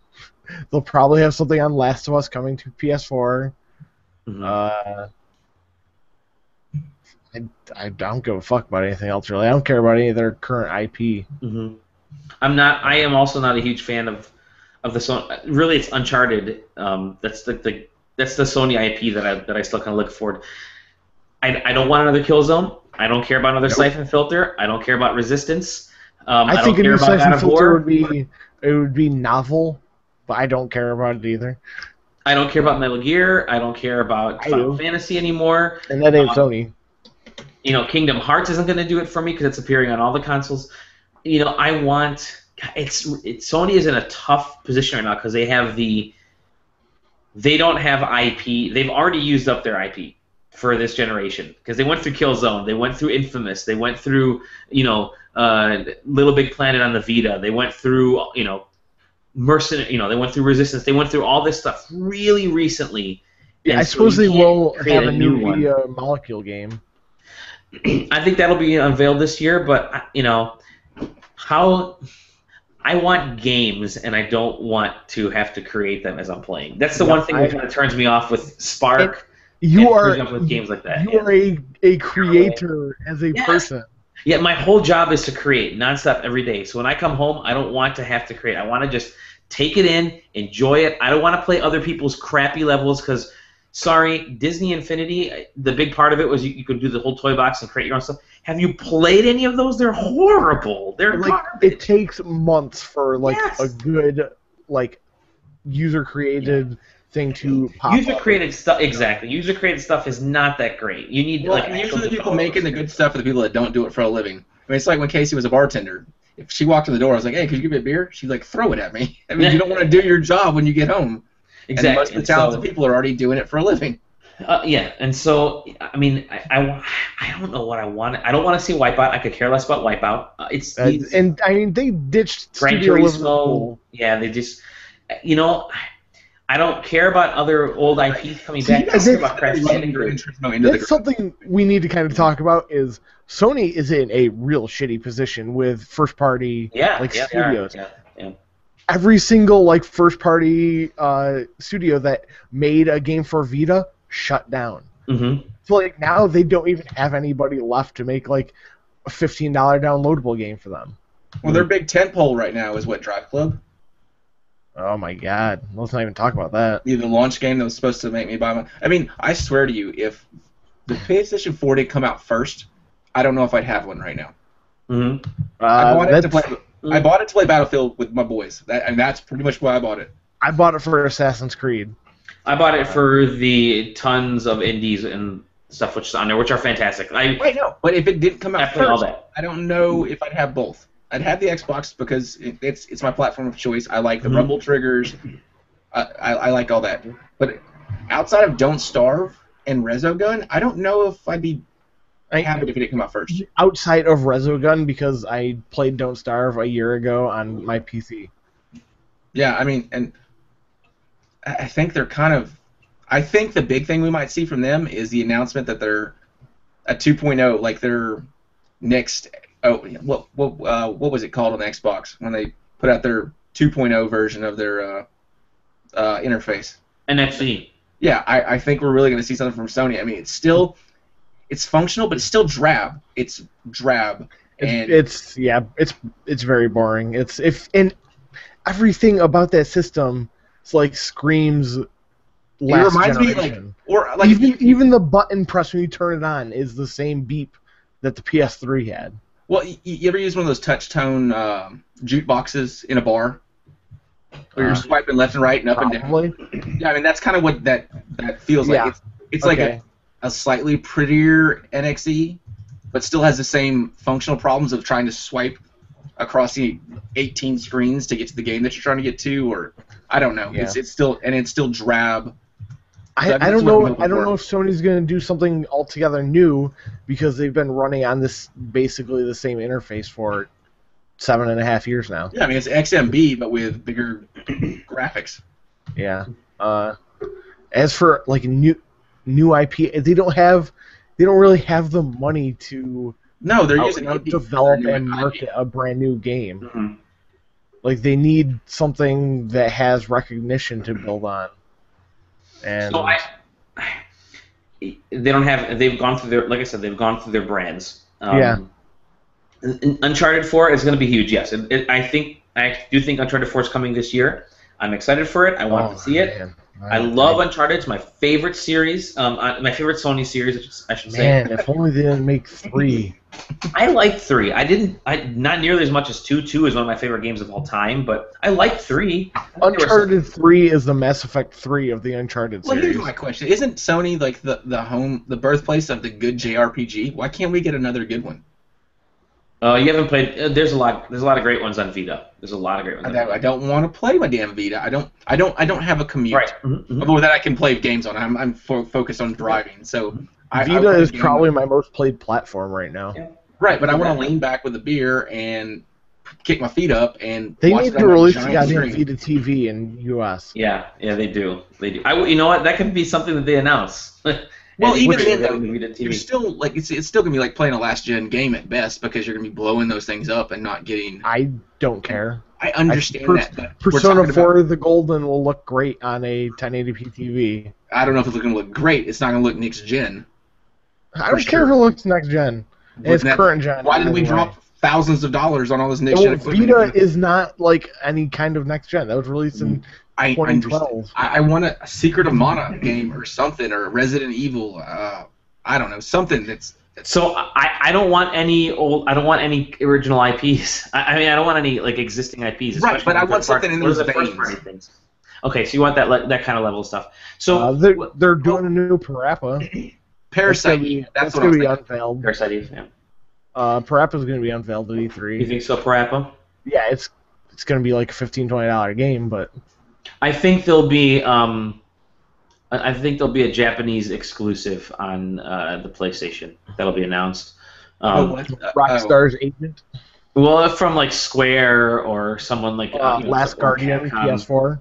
[SPEAKER 4] probably have something on Last of Us coming to PS4. Mm-hmm. I don't give a fuck about anything else, really. I don't care about any of their current IP.
[SPEAKER 1] Mm-hmm. I am also not a huge fan of the Sony. Really, it's Uncharted. That's the Sony IP that I still kind of look forward. I don't want another Killzone. I don't care about another Siphon Filter. I don't care about Resistance.
[SPEAKER 4] I think a new Siphon Filter would be novel, but I don't care about it either.
[SPEAKER 1] I don't care about Metal Gear. I don't care about Final Fantasy anymore.
[SPEAKER 4] And that ain't Sony.
[SPEAKER 1] Kingdom Hearts isn't going to do it for me because it's appearing on all the consoles. Sony is in a tough position right now because they don't have IP. They've already used up their IP for this generation because they went through Killzone, they went through Infamous, they went through Little Big Planet on the Vita, they went through Mercenary, they went through Resistance, they went through all this stuff really recently.
[SPEAKER 4] Yeah, I suppose they will have a new Media Molecule game.
[SPEAKER 1] I think that'll be unveiled this year, but I want games, and I don't want to have to create them as I'm playing. That's the one thing that kind of turns me off with Spark. With games like that.
[SPEAKER 4] You are a creator as a person.
[SPEAKER 1] Yeah, my whole job is to create nonstop every day. So when I come home, I don't want to have to create. I want to just take it in, enjoy it. I don't want to play other people's crappy levels because, sorry, Disney Infinity, the big part of it was you could do the whole toy box and create your own stuff. Have you played any of those? They're horrible. They're garbage.
[SPEAKER 4] It takes months for a good user created thing to pop
[SPEAKER 1] User created stuff, exactly. User created stuff is not that great. You need
[SPEAKER 2] usually the people making the good stuff are the people that don't do it for a living. I mean, it's like when Casey was a bartender. If she walked in the door, I was like, "Hey, could you give me a beer?" She's like, "Throw it at me." I mean, you don't want to do your job when you get home. Exactly. And most of the talented people are already doing it for a living.
[SPEAKER 1] And so I mean, I don't know what I want. I don't want to see Wipeout. I could care less about Wipeout.
[SPEAKER 4] And I mean, they ditched
[SPEAKER 1] Gran Turismo. Yeah, they just I don't care about other old IPs coming back. I care about Crash Bandicoot.
[SPEAKER 4] That's something we need to kind of talk about. Is Sony is in a real shitty position with first party studios. Yeah. Every single first party studio that made a game for Vita shut down.
[SPEAKER 1] Mm-hmm.
[SPEAKER 4] So now they don't even have anybody left to make a $15 downloadable game for them.
[SPEAKER 2] Well, their big tentpole right now is Drive Club.
[SPEAKER 4] Oh my God! Let's not even talk about that.
[SPEAKER 2] The launch game that was supposed to make me buy one. I mean, I swear to you, if the PlayStation 4 did come out first, I don't know if I'd have one right now.
[SPEAKER 1] Mm-hmm.
[SPEAKER 2] I bought it to play Battlefield with my boys, and that's pretty much why I bought it.
[SPEAKER 4] I bought it for Assassin's Creed.
[SPEAKER 1] I bought it for the tons of indies and stuff which is on there, which are fantastic. I
[SPEAKER 2] know, but if it didn't come out first, I don't know if I'd have both. I'd have the Xbox because it's my platform of choice. I like the rumble triggers. I like all that. But outside of Don't Starve and Resogun, I don't know if I'd be happy if it didn't come out first.
[SPEAKER 4] Outside of Resogun, because I played Don't Starve a year ago on my PC.
[SPEAKER 2] Yeah, I mean, and I think they're kind of. I think the big thing we might see from them is the announcement that they're a 2.0, like their next. Oh, what was it called on the Xbox when they put out their 2.0 version of their interface?
[SPEAKER 1] NFC.
[SPEAKER 2] Yeah, I think we're really going to see something from Sony. I mean, it's functional, but it's still drab. It's drab, and
[SPEAKER 4] it's very boring. And everything about that system, it's like screams.
[SPEAKER 2] It reminds
[SPEAKER 4] generation.
[SPEAKER 2] me like
[SPEAKER 4] even the button press when you turn it on is the same beep that the PS3 had.
[SPEAKER 2] Well, you ever use one of those touch tone jukeboxes in a bar? Where you're swiping left and right and up
[SPEAKER 4] probably.
[SPEAKER 2] and down. Yeah, I mean that's kind of what that feels like.
[SPEAKER 4] Yeah.
[SPEAKER 2] It's like a slightly prettier NXE, but still has the same functional problems of trying to swipe across the 18 screens to get to the game that you're trying to get to, or I don't know.
[SPEAKER 4] Yeah.
[SPEAKER 2] It's still drab.
[SPEAKER 4] I don't know if Sony's going to do something altogether new because they've been running on this basically the same interface for 7.5 years now.
[SPEAKER 2] Yeah, I mean it's XMB but with bigger graphics.
[SPEAKER 4] Yeah. As for like new IP, they don't really have the money to
[SPEAKER 2] they're using
[SPEAKER 4] develop and market a brand new game.
[SPEAKER 1] Mm-hmm.
[SPEAKER 4] Like they need something that has recognition to build on. And
[SPEAKER 1] so they don't have. They've gone through their, like I said, they've gone through their brands. Uncharted 4 is going to be huge. Yes, I do think Uncharted 4 is coming this year. I'm excited for it. I want to see it.
[SPEAKER 4] Man.
[SPEAKER 1] I love Uncharted. It's my favorite series. My favorite Sony series, I should say.
[SPEAKER 4] Man, if only they didn't make 3.
[SPEAKER 1] I liked 3. Not nearly as much as 2. 2 is one of my favorite games of all time, but I liked 3.
[SPEAKER 4] Uncharted 3 is the Mass Effect 3 of the Uncharted series.
[SPEAKER 2] Well, here's my question: isn't Sony like the birthplace of the good JRPG? Why can't we get another good one?
[SPEAKER 1] You haven't played. There's a lot of great ones on Vita. There's a lot of great ones.
[SPEAKER 2] I don't want to play my damn Vita. I don't have a commute.
[SPEAKER 1] Right. Mm-hmm.
[SPEAKER 2] Although that I can play games on. I'm focused on driving. So
[SPEAKER 4] Vita is probably my most played platform right now.
[SPEAKER 1] Yeah.
[SPEAKER 2] Right, but I want to lean back with a beer and kick my feet up and
[SPEAKER 4] they
[SPEAKER 2] watch
[SPEAKER 4] need
[SPEAKER 2] it
[SPEAKER 4] to
[SPEAKER 2] on a
[SPEAKER 4] release the
[SPEAKER 2] giant
[SPEAKER 4] goddamn
[SPEAKER 2] screen.
[SPEAKER 4] Vita TV in US.
[SPEAKER 1] Yeah, they do. You know what? That could be something that they announce.
[SPEAKER 2] Well, even then,
[SPEAKER 1] though,
[SPEAKER 2] you're still like it's still gonna be like playing a last gen game at best because you're gonna be blowing those things up and not getting.
[SPEAKER 4] I don't care.
[SPEAKER 2] I understand that. But
[SPEAKER 4] Persona 4 the Golden will look great on a 1080p TV.
[SPEAKER 2] I don't know if it's gonna look great. It's not gonna look next gen.
[SPEAKER 4] I don't care if it looks next gen. It's current gen.
[SPEAKER 2] Why did we drop thousands of dollars on all this next gen equipment?
[SPEAKER 4] Vita is not like any kind of next gen. That was released in 2012.
[SPEAKER 2] I want a Secret of Mana game or something, or Resident Evil. I don't know, something that's.
[SPEAKER 1] So I don't want any original IPs. I mean, I don't want any like existing IPs.
[SPEAKER 2] Right, but I want something in those veins.
[SPEAKER 1] Okay, so you want that kind of level of stuff. So
[SPEAKER 4] they're doing a new Parappa.
[SPEAKER 2] Parasite.
[SPEAKER 4] That's going to be unveiled.
[SPEAKER 1] Parasite, yeah.
[SPEAKER 4] Parappa's going to be unveiled at E3.
[SPEAKER 1] You think so, Parappa?
[SPEAKER 4] Yeah, it's going to be like a $15-20 game, but
[SPEAKER 1] I think there'll be a Japanese exclusive on the PlayStation that'll be announced.
[SPEAKER 4] Rockstar's agent.
[SPEAKER 1] Well, from like Square or someone like
[SPEAKER 4] Last Guardian PS4.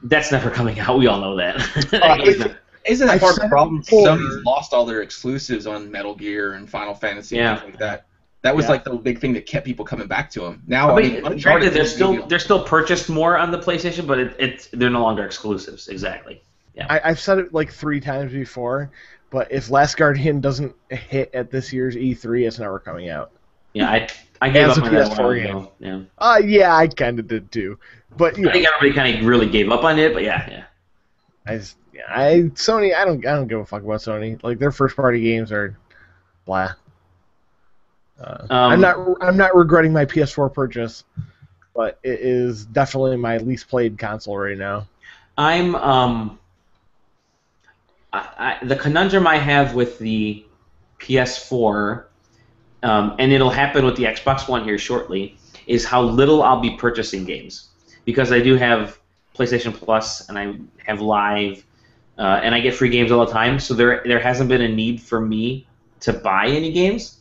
[SPEAKER 1] That's never coming out. We all know that.
[SPEAKER 2] Isn't that part of the problem? Sony's lost all their exclusives on Metal Gear and Final Fantasy and things like that. That was like the big thing that kept people coming back to them. Now,
[SPEAKER 1] granted, they're still purchased more on the PlayStation, but they're no longer exclusives. Exactly. Yeah.
[SPEAKER 4] I've said it like 3 times before, but if Last Guardian doesn't hit at this year's E3, it's never coming out.
[SPEAKER 1] Yeah, I gave up on that
[SPEAKER 4] PS4 game. Yeah, I kind of did too. But
[SPEAKER 1] I think everybody kind of really gave up on it. But yeah.
[SPEAKER 4] Sony, I don't give a fuck about Sony. Like their first party games are blah. I'm not regretting my PS4 purchase, but it is definitely my least played console right now.
[SPEAKER 1] The conundrum I have with the PS4, and it'll happen with the Xbox One here shortly, is how little I'll be purchasing games, because I do have PlayStation Plus and I have Live, and I get free games all the time. So there hasn't been a need for me to buy any games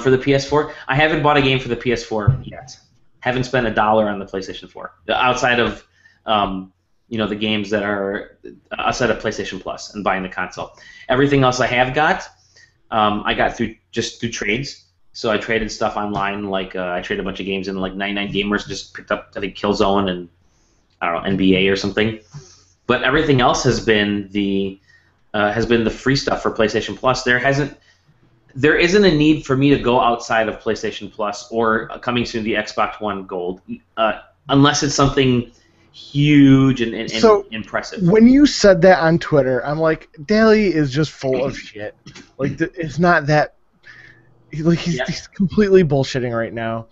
[SPEAKER 1] for the PS4. I haven't bought a game for the PS4 yet. haven't spent $1 on the PlayStation 4 outside of the games that are outside of PlayStation Plus and buying the console. Everything else I have got, I got through trades. So I traded stuff online, like I traded a bunch of games in, like 99 Gamers just picked up, I think, Killzone and I don't know, NBA or something. But everything else has been the free stuff for PlayStation Plus. There isn't a need for me to go outside of PlayStation Plus or coming soon the Xbox One Gold, unless it's something huge and impressive.
[SPEAKER 4] When you said that on Twitter, I'm like, Daly is just full of shit. Like, it's not that. Like, he's completely bullshitting right now.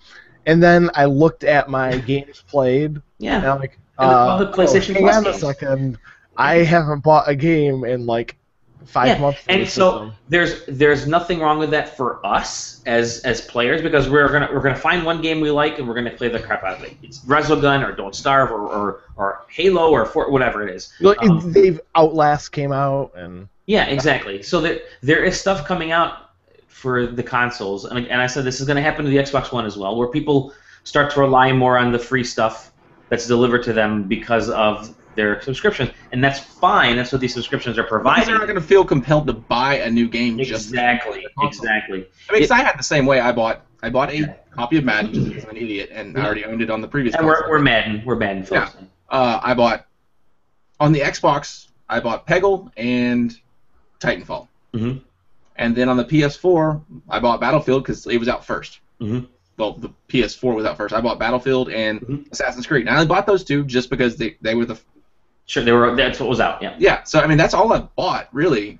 [SPEAKER 4] And then I looked at my games played.
[SPEAKER 1] Yeah.
[SPEAKER 4] And I'm like,
[SPEAKER 1] the PlayStation Plus
[SPEAKER 4] hang on
[SPEAKER 1] games.
[SPEAKER 4] a second. I haven't bought a game in like 5 months.
[SPEAKER 1] And so there's nothing wrong with that for us as players, because we're gonna find one game we like and we're gonna play the crap out of it. It's Resogun or Don't Starve or Halo or whatever it is.
[SPEAKER 4] Like, they've Outlast came out and
[SPEAKER 1] yeah, exactly. So there is stuff coming out for the consoles, and I said this is going to happen to the Xbox One as well, where people start to rely more on the free stuff that's delivered to them because of their subscription, and that's fine. That's what these subscriptions are providing.
[SPEAKER 2] Because they're not going to feel compelled to buy a new game
[SPEAKER 1] exactly.
[SPEAKER 2] I mean, I had the same way. I bought a copy of Madden just because I'm an idiot, and I already owned it on the previous.
[SPEAKER 1] And
[SPEAKER 2] console.
[SPEAKER 1] we're Madden folks.
[SPEAKER 2] Yeah. I bought on the Xbox. I bought Peggle and Titanfall.
[SPEAKER 1] Mm-hmm.
[SPEAKER 2] And then on the PS4, I bought Battlefield because it was out first.
[SPEAKER 1] Mm-hmm.
[SPEAKER 2] Well, the PS4 was out first. I bought Battlefield and Assassin's Creed. Now I bought those two just because they were the.
[SPEAKER 1] Sure, that's what was out. Yeah.
[SPEAKER 2] Yeah. So I mean, that's all I bought really,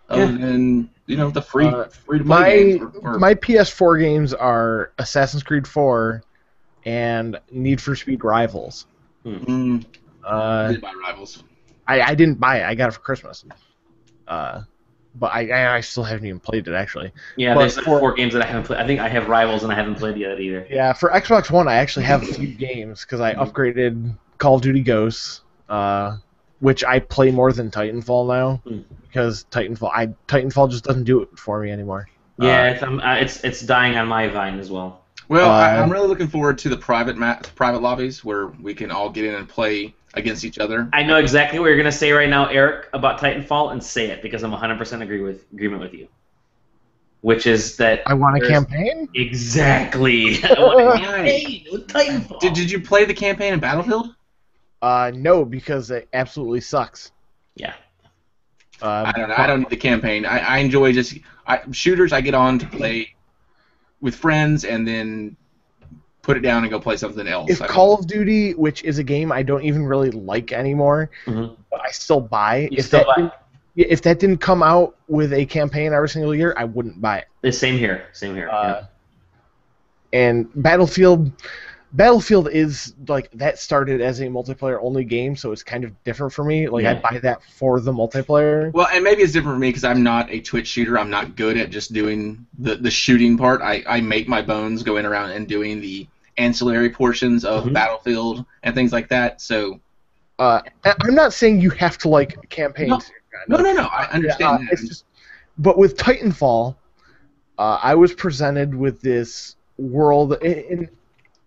[SPEAKER 2] other than the free to play games.
[SPEAKER 4] My PS4 games are Assassin's Creed 4 and Need for Speed Rivals.
[SPEAKER 2] I did buy Rivals.
[SPEAKER 4] I didn't buy it. I got it for Christmas. But I still haven't even played it, actually.
[SPEAKER 1] Yeah, there's 4 games that I haven't played. I think I have Rivals and I haven't played yet either.
[SPEAKER 4] Yeah, for Xbox One, I actually have a few games because I upgraded Call of Duty Ghosts, which I play more than Titanfall now because Titanfall just doesn't do it for me anymore.
[SPEAKER 1] Yeah, it's dying on my vine as well.
[SPEAKER 2] Well, I'm really looking forward to the private lobbies where we can all get in and play against each other.
[SPEAKER 1] I know exactly what you're going to say right now, Eric, about Titanfall, and say it because I'm 100% agreement with you. Which is that
[SPEAKER 4] I want a campaign?
[SPEAKER 1] Exactly. I want a campaign with Titanfall.
[SPEAKER 2] Did you play the campaign in Battlefield?
[SPEAKER 4] No, because it absolutely sucks.
[SPEAKER 1] Yeah.
[SPEAKER 2] I don't know. I don't need the campaign. I enjoy shooters. I get on to play with friends and then put it down and go play something else.
[SPEAKER 4] If Call of Duty, which is a game I don't even really like anymore, but I still buy. If that didn't come out with a campaign every single year, I wouldn't buy it.
[SPEAKER 1] The same here. Yeah.
[SPEAKER 4] And Battlefield is like that started as a multiplayer only game, so it's kind of different for me. Like I buy that for the multiplayer.
[SPEAKER 2] Well, and maybe it's different for me because I'm not a Twitch shooter. I'm not good at just doing the shooting part. I make my bones going around and doing the ancillary portions of Battlefield and things like that. So
[SPEAKER 4] I'm not saying you have to like campaigns.
[SPEAKER 2] No. I understand that.
[SPEAKER 4] It's just, but with Titanfall, I was presented with this world in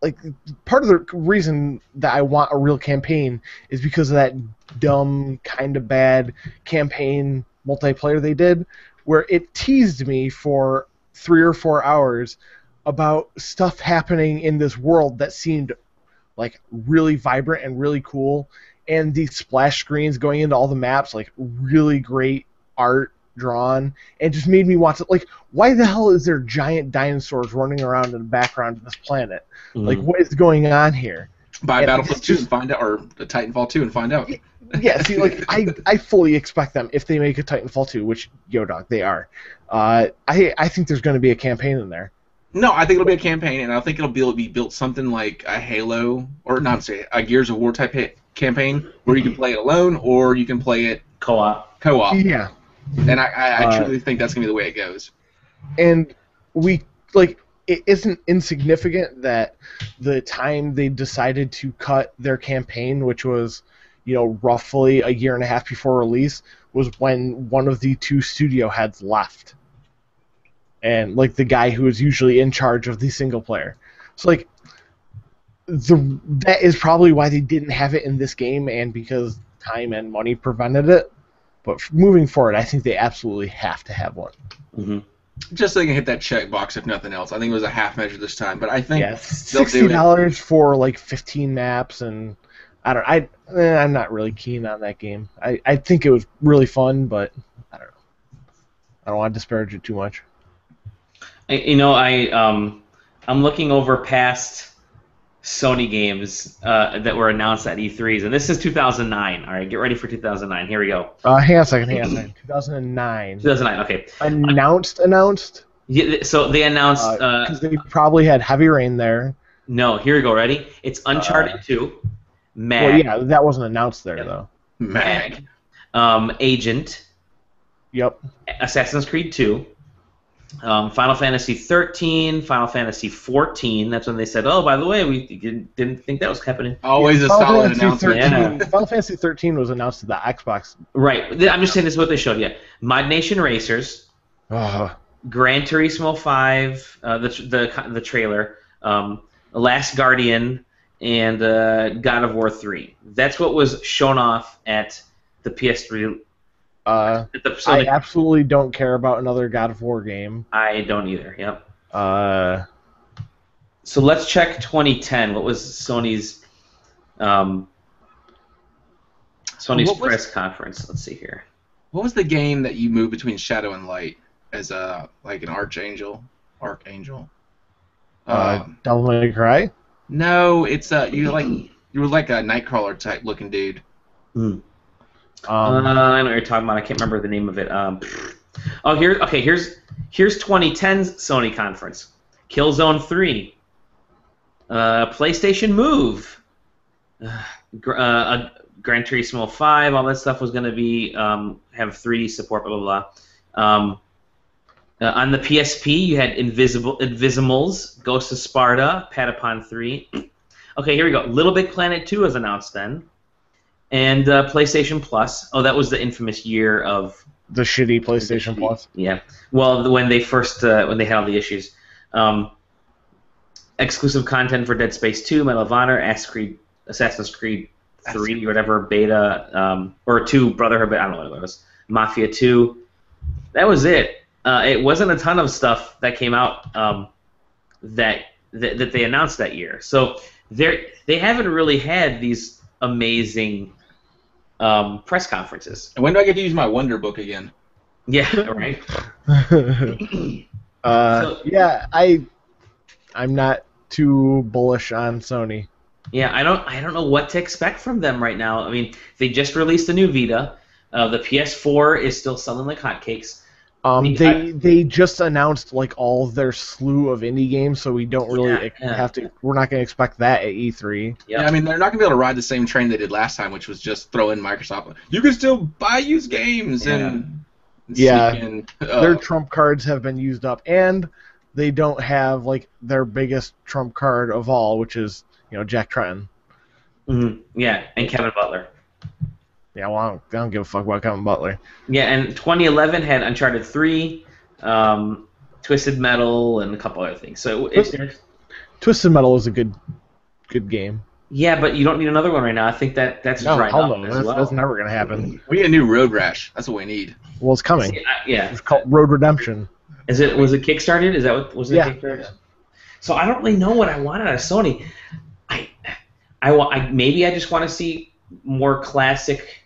[SPEAKER 4] like part of the reason that I want a real campaign is because of that dumb, kind of bad campaign multiplayer they did, where it teased me for 3 or 4 hours about stuff happening in this world that seemed like really vibrant and really cool, and these splash screens going into all the maps, like really great art drawn, and just made me want to, like, why the hell is there giant dinosaurs running around in the background of this planet? Like, what is going on here?
[SPEAKER 2] Buy Battlefield 2 and find out, or the Titanfall 2 and find out.
[SPEAKER 4] Yeah, see, like, I fully expect them, if they make a Titanfall 2, which, dog, they are, I think there's going to be a campaign in there.
[SPEAKER 2] No, I think it'll be a campaign, and I think it'll be built something like a Halo, or not say a Gears of War type campaign, where you can play it alone, or you can play it
[SPEAKER 1] co-op.
[SPEAKER 4] Yeah.
[SPEAKER 2] And I truly think that's going to be the way it goes.
[SPEAKER 4] And it isn't insignificant that the time they decided to cut their campaign, which was, roughly a year and a half before release, was when one of the 2 studio heads left. And, like, the guy who was usually in charge of the single player. So, like, that is probably why they didn't have it in this game, and because time and money prevented it. But moving forward, I think they absolutely have to have one.
[SPEAKER 1] Mm-hmm.
[SPEAKER 2] Just so they can hit that checkbox, if nothing else. I think it was a half measure this time, but I think
[SPEAKER 4] $60 for like 15 maps, and I'm not really keen on that game. I think it was really fun, but I don't know. I don't want to disparage it too much.
[SPEAKER 1] I'm looking over past Sony games that were announced at E3s, and this is 2009. All right, get ready for 2009. Here we go.
[SPEAKER 4] Hang on a second. 2009.
[SPEAKER 1] 2009. Okay.
[SPEAKER 4] Announced.
[SPEAKER 1] Yeah, so they announced
[SPEAKER 4] because they probably had Heavy Rain there.
[SPEAKER 1] No, here we go. Ready? It's Uncharted 2. Mag.
[SPEAKER 4] Well, yeah, that wasn't announced there though.
[SPEAKER 1] Mag. Agent.
[SPEAKER 4] Yep.
[SPEAKER 1] Assassin's Creed 2. Final Fantasy 13, Final Fantasy 14. That's when they said, "Oh, by the way, we didn't think that was happening."
[SPEAKER 2] Always a solid announcement.
[SPEAKER 4] Final Fantasy 13 was announced to the Xbox.
[SPEAKER 1] Right. I'm just saying this is what they showed you. Mod Nation Racers. Gran Turismo 5. The trailer. Last Guardian and God of War 3. That's what was shown off at the PS3.
[SPEAKER 4] I absolutely don't care about another God of War game.
[SPEAKER 1] I don't either. Yep. So let's check 2010. What was Sony's press conference? Let's see here.
[SPEAKER 2] What was the game that you moved between Shadow and Light as like an Archangel?
[SPEAKER 4] Devil May Cry?
[SPEAKER 2] No, it's you were like a Nightcrawler type looking dude.
[SPEAKER 1] I know what you're talking about. I can't remember the name of it. Here's 2010's Sony conference. Killzone 3. PlayStation Move. Gran Turismo 5. All that stuff was going to be have 3D support. Blah blah blah. On the PSP, you had Invisimals, Ghost of Sparta, Patapon 3. Okay, here we go. Little Big Planet 2 was announced then. And PlayStation Plus. Oh, that was the infamous year of
[SPEAKER 4] the shitty PlayStation Plus.
[SPEAKER 1] Yeah. Well, when they first when they had all the issues. Exclusive content for Dead Space 2, Medal of Honor, Assassin's Creed 3, whatever beta, or 2 Brotherhood. I don't know what it was. Mafia 2. That was it. It wasn't a ton of stuff that came out that they announced that year. So they haven't really had these amazing press conferences.
[SPEAKER 2] And when do I get to use my Wonder Book again?
[SPEAKER 1] Yeah, right.
[SPEAKER 4] Yeah, I'm not too bullish on Sony.
[SPEAKER 1] Yeah, I don't know what to expect from them right now. I mean, they just released a new Vita. The PS4 is still selling like hotcakes.
[SPEAKER 4] They just announced like all their slew of indie games, so we don't really have to. We're not going to expect that at E3.
[SPEAKER 1] Yep.
[SPEAKER 2] Yeah, I mean they're not going to be able to ride the same train they did last time, which was just throw in Microsoft. You can still buy used games and
[SPEAKER 4] their trump cards have been used up, and they don't have like their biggest trump card of all, which is Jack Tretton.
[SPEAKER 1] Mm-hmm. Yeah, and Kevin Butler.
[SPEAKER 4] Yeah, well, I don't give a fuck about Kevin Butler.
[SPEAKER 1] Yeah, and 2011 had Uncharted 3, Twisted Metal, and a couple other things. So
[SPEAKER 4] Twisted Metal is a good game.
[SPEAKER 1] Yeah, but you don't need another one right now. I think that's dried up as well.
[SPEAKER 4] That's never going to happen.
[SPEAKER 2] We need a new Road Rash. That's what we need.
[SPEAKER 4] Well, it's coming.
[SPEAKER 1] Yeah.
[SPEAKER 4] It's called Road Redemption.
[SPEAKER 1] Was it Kickstarted? Is that what was it?
[SPEAKER 4] Yeah.
[SPEAKER 1] Kickstarted? So I don't really know what I want out of Sony. Maybe I just want to see more classic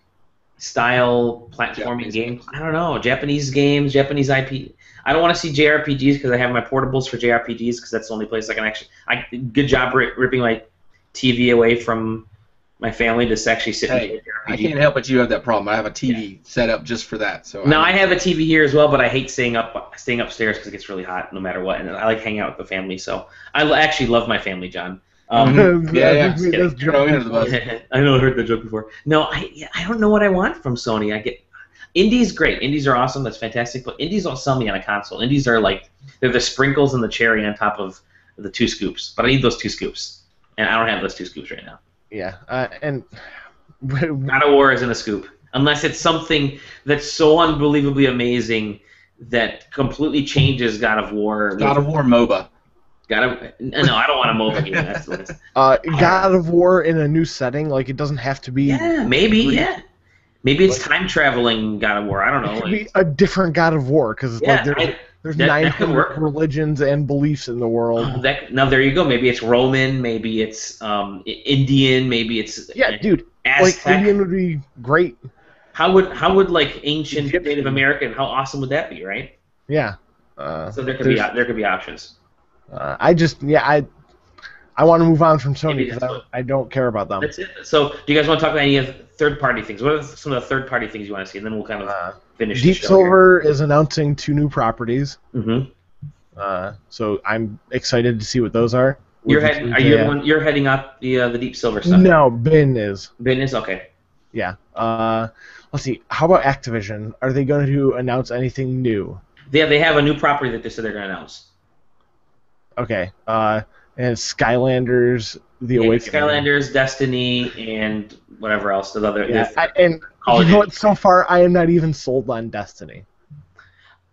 [SPEAKER 1] style platforming games. I don't know. Japanese games, Japanese IP. I don't want to see JRPGs because I have my portables for JRPGs because that's the only place I can actually. Good job ripping my TV away from my family to actually sit and play JRPG.
[SPEAKER 2] I can't help but you have that problem. I have a TV set up just for that. So
[SPEAKER 1] now I have a TV here as well, but I hate staying upstairs because it gets really hot no matter what, and I like hanging out with the family. So I actually love my family, John.
[SPEAKER 2] Yeah.
[SPEAKER 1] I know I heard that joke before. No, I don't know what I want from Sony. I get indies, great. Indies are awesome. That's fantastic. But indies don't sell me on a console. Indies are like they're the sprinkles and the cherry on top of the 2 scoops. But I need those 2 scoops, and I don't have those 2 scoops right now.
[SPEAKER 4] Yeah, and
[SPEAKER 1] God of War isn't a scoop unless it's something that's so unbelievably amazing that completely changes God of War.
[SPEAKER 2] God of War MOBA.
[SPEAKER 1] No, I don't want a mobile game. That's the list.
[SPEAKER 4] God of War in a new setting, like it doesn't have to be.
[SPEAKER 1] Yeah, maybe. Yeah, maybe it's time traveling God of War. I don't know.
[SPEAKER 4] It could be a different God of War because there's
[SPEAKER 1] that
[SPEAKER 4] 900
[SPEAKER 1] could work.
[SPEAKER 4] religions and beliefs in the world.
[SPEAKER 1] Now there you go. Maybe it's Roman. Maybe it's Indian. Maybe it's
[SPEAKER 4] dude.
[SPEAKER 1] Aztec.
[SPEAKER 4] Like Indian would be great.
[SPEAKER 1] How would like ancient
[SPEAKER 4] Egyptian.
[SPEAKER 1] Native American? How awesome would that be, right?
[SPEAKER 4] Yeah.
[SPEAKER 1] So there could be options.
[SPEAKER 4] I want to move on from Sony
[SPEAKER 1] Maybe
[SPEAKER 4] because I don't care about them.
[SPEAKER 1] That's it. So, do you guys want to talk about any of third-party things? What are some of the third-party things you want to see? And then we'll kind of finish.
[SPEAKER 4] Deep
[SPEAKER 1] the show
[SPEAKER 4] Silver is announcing 2 new properties.
[SPEAKER 1] Mm-hmm.
[SPEAKER 4] So I'm excited to see what those are.
[SPEAKER 1] You're heading up the Deep Silver stuff?
[SPEAKER 4] No, Ben is.
[SPEAKER 1] Ben is okay.
[SPEAKER 4] Yeah. Let's see. How about Activision? Are they going to announce anything new?
[SPEAKER 1] They have a new property that they said they're going to announce.
[SPEAKER 4] Okay. And Skylanders, The Awakening.
[SPEAKER 1] Skylanders, Destiny, and whatever else. The other.
[SPEAKER 4] Yeah. And you know what? So far, I am not even sold on Destiny.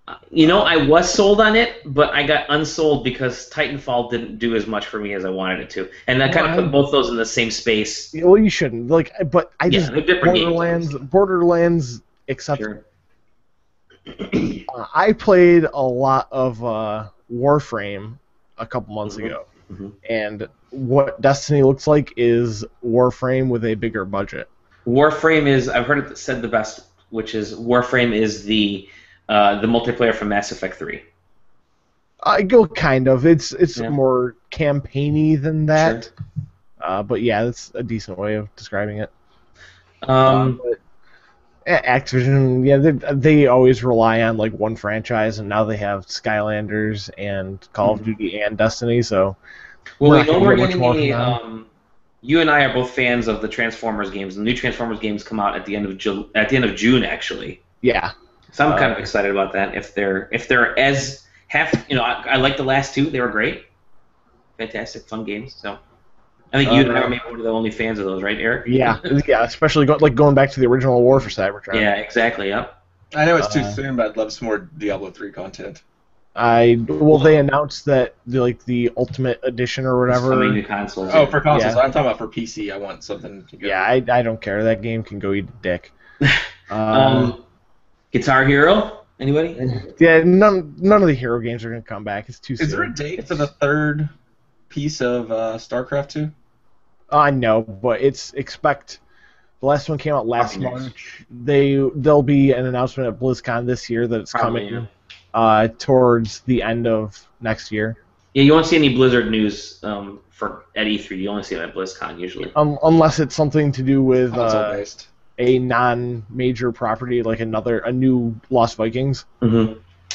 [SPEAKER 1] I was sold on it, but I got unsold because Titanfall didn't do as much for me as I wanted it to, and I kind of put both those in the same space.
[SPEAKER 4] Well, you shouldn't. But I just
[SPEAKER 1] they're different
[SPEAKER 4] Borderlands, except
[SPEAKER 1] sure.
[SPEAKER 4] I played a lot of Warframe a couple months ago, and what Destiny looks like is Warframe with a bigger budget.
[SPEAKER 1] Warframe is, I've heard it said the best, which is Warframe is the multiplayer from Mass Effect 3.
[SPEAKER 4] I go kind of. It's more campaigny than that.
[SPEAKER 1] Sure.
[SPEAKER 4] But yeah, that's a decent way of describing it. But Activision, they always rely on like one franchise, and now they have Skylanders and Call of Duty and Destiny. So,
[SPEAKER 1] we're getting you and I are both fans of the Transformers games. The new Transformers games come out at the end of June, actually.
[SPEAKER 4] Yeah.
[SPEAKER 1] So I'm kind of excited about that. If they're as I like the last 2. They were great, fantastic, fun games. So. I think you and I are maybe one of the only fans of those, right, Eric?
[SPEAKER 4] Yeah, especially going back to the original War for Cybertron.
[SPEAKER 1] Yeah, exactly. Yep.
[SPEAKER 2] I know it's too soon, but I'd love some more Diablo 3 content.
[SPEAKER 4] They announced that the Ultimate Edition or whatever.
[SPEAKER 1] So many new consoles.
[SPEAKER 2] Oh, for consoles. Yeah. I'm talking about for PC. I want something to go.
[SPEAKER 4] Yeah, I don't care. That game can go eat a dick.
[SPEAKER 1] Guitar Hero. Anybody?
[SPEAKER 4] Yeah, none of the hero games are gonna come back. It's too soon.
[SPEAKER 2] Is there a date for the third piece of StarCraft 2?
[SPEAKER 4] No, but expect the last one came out last March. There'll be an announcement at BlizzCon this year that it's coming towards the end of next year.
[SPEAKER 1] Yeah, you won't see any Blizzard news at E3. You only see them at BlizzCon usually.
[SPEAKER 4] Unless it's something to do with
[SPEAKER 2] console-based.
[SPEAKER 4] A non-major property like a new Lost Vikings.